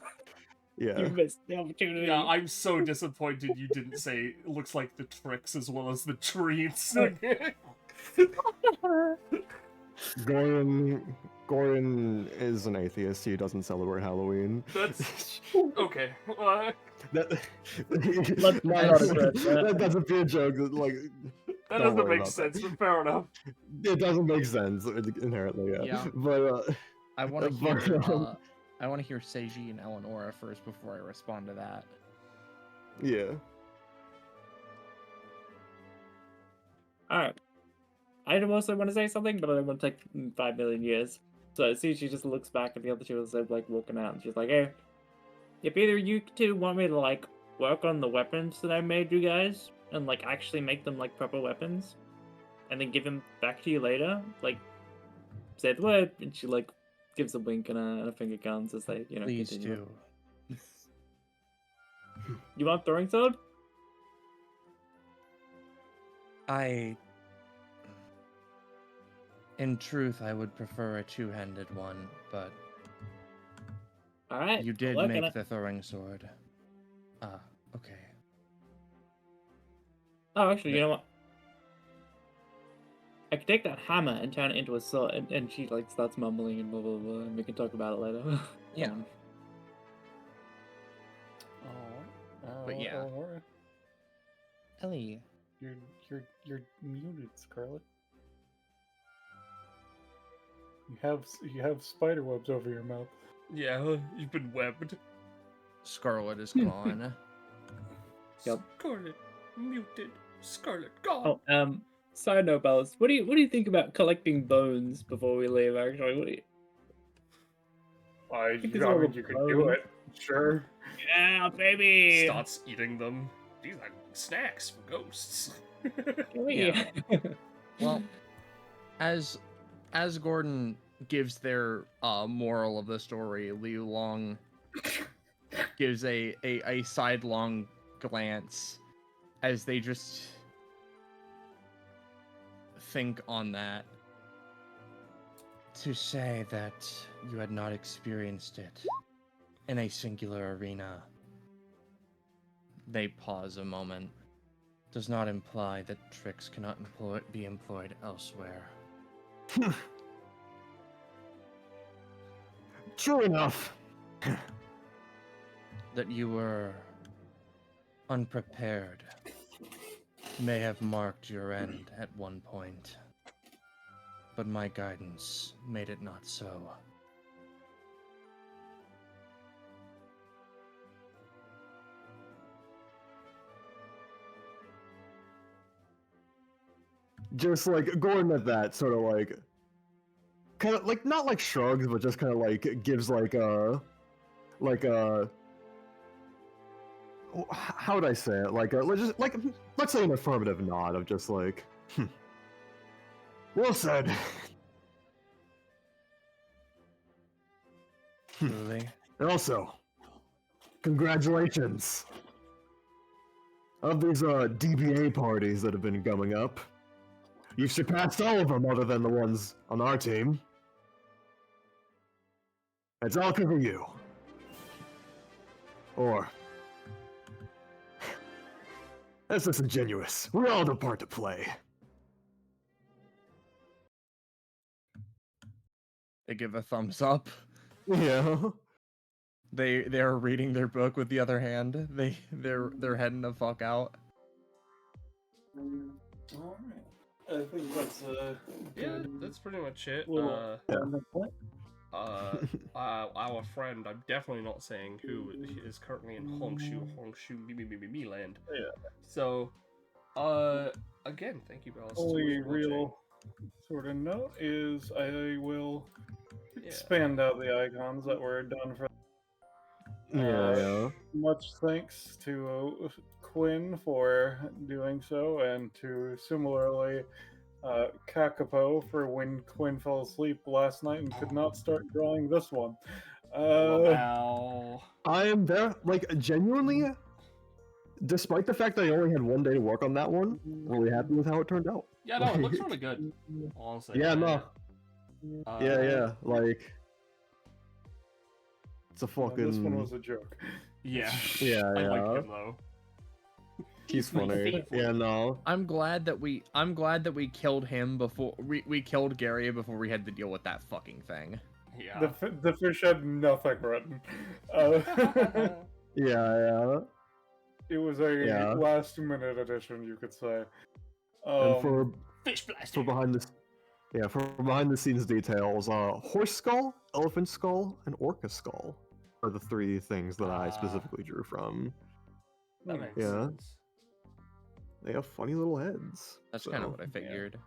yeah, You missed the opportunity. Yeah, I'm so disappointed you didn't say it looks like the tricks as well as the treats. Gordon is an atheist. He doesn't celebrate Halloween. That's okay. Let's not address that. That doesn't be a joke. Like, That don't doesn't worry make about sense, that. but fair enough. It doesn't make sense inherently. Yeah. But I want to But, hear I want to hear Seji and Eleonora first before I respond to that. yeah. Alright. I also want to say something, but I don't want to take 5 million years. So see, she just looks back at the other two as they're like walking out, and she's like, "Hey, if either you two want me to like work on the weapons that I made you guys, and like actually make them like proper weapons, and then give them back to you later, like say the word," and she like gives a wink and a finger guns as they Please continue. do. You want throwing sword? In truth, I would prefer a two-handed one, but All right. you did work on make it. the throwing sword. Ah, okay. Oh, actually, you know what? I could take that hammer and turn it into a sword, and she like starts mumbling and blah blah blah, and we can talk about it later. Yeah. But yeah. Ellie. You're muted, Scarlet. You have spider webs over your mouth. Yeah, you've been webbed. Scarlet is gone. Yep. Scarlet muted. Scarlet gone. Oh, side note, Ballast, what do you think about collecting bones before we leave? Actually, what do you? I think it's all mean, the you could do bones. it. Sure. Yeah, baby. Starts eating them. These are snacks for ghosts. Yeah. Well, as Gordon gives their moral of the story, Liúlàng gives a sidelong glance as they just think on that. To say that you had not experienced it in a singular arena, they pause a moment, does not imply that tricks cannot be employed elsewhere. True enough. That you were unprepared may have marked your end at one point, but my guidance made it not so. Just like Gordon at that sort of like, kind of like not like shrugs, but just kind of like gives like a how would I say it? Like let's say an affirmative nod of just like, well said. Truly. And also, congratulations. Of these DBA parties that have been coming up, you've surpassed all of them other than the ones on our team. It's all because of you. Or... that's disingenuous. We all have a part to play. They give a thumbs up. Yeah. They're reading their book with the other hand. They're heading the fuck out. All right. I think that's Yeah, that's pretty much it. little Our friend, I'm definitely not saying who, is currently in Hongshu land. Yeah. So, again, thank you, Ballast. Only for real sort of note is I will watching. expand out the icons that were done for. Yeah. Much thanks to Quinn for doing so, and to similarly Kakapo for when Quinn fell asleep last night and could not start drawing this one. Wow. I am there, like, genuinely, despite the fact that I only had one day to work on that one, really happy with how it turned out. Yeah, no, it looks really good. Honestly. Yeah, no. Yeah, like... it's a fucking... This one was a joke. Yeah. Yeah, I yeah. like him though. He's funny. Yeah, no. I'm glad that we killed him before we killed Gary before we had to deal with that fucking thing. Yeah. The fish had nothing written. Yeah. It was a Yeah. last minute addition, you could say. And for Fish blaster. behind the scenes details, horse skull, elephant skull, and orca skull are the three things that I specifically drew from. That makes Yeah. sense. They have funny little heads. That's kind of so, what I figured.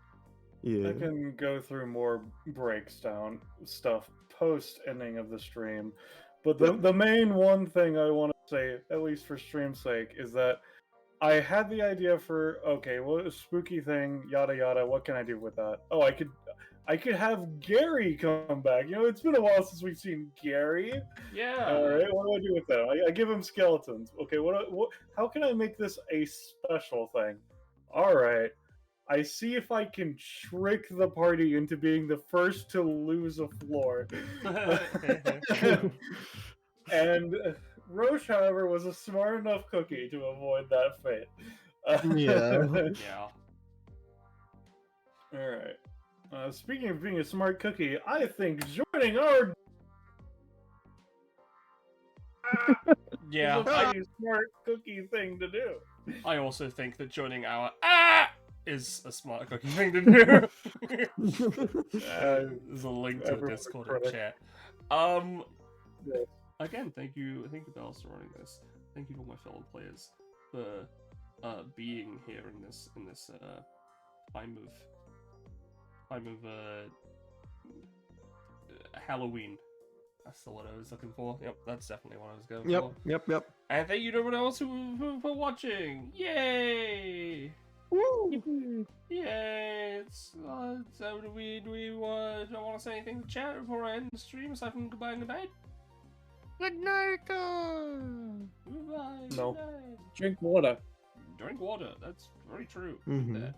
Yeah. I can go through more breaks down stuff post ending of the stream, but the main one thing I want to say, at least for stream's sake, is that I had the idea for okay, well, a spooky thing, yada yada. What can I do with that? Oh, I could have Gary come back. You know, it's been a while since we've seen Gary. Yeah. All right, what do I do with that? I give him skeletons. Okay, what? How can I make this a special thing? All right, I see if I can trick the party into being the first to lose a floor. And Rosche, however, was a smart enough cookie to avoid that fate. Yeah. Yeah. All right. Speaking of being a smart cookie, I think joining our Yeah. is a pretty smart cookie thing to do. I also think that joining our is a smart cookie thing to do. There's a link to the Everyone's Discord critic. and chat. Yes. Again, thank you, Ballast, for running this. Thank you to all my fellow players for being here in this time of Halloween. That's the word I was looking for. Yep, that's definitely what I was going for. Yep. And thank you to everyone else who for watching. Yay! Woo! Yay! So do we don't want to say anything in the chat before I end the stream aside from goodbye and good night? Good night. Goodbye. No. Good night. Drink water. Drink water. That's very true. Mhm. There.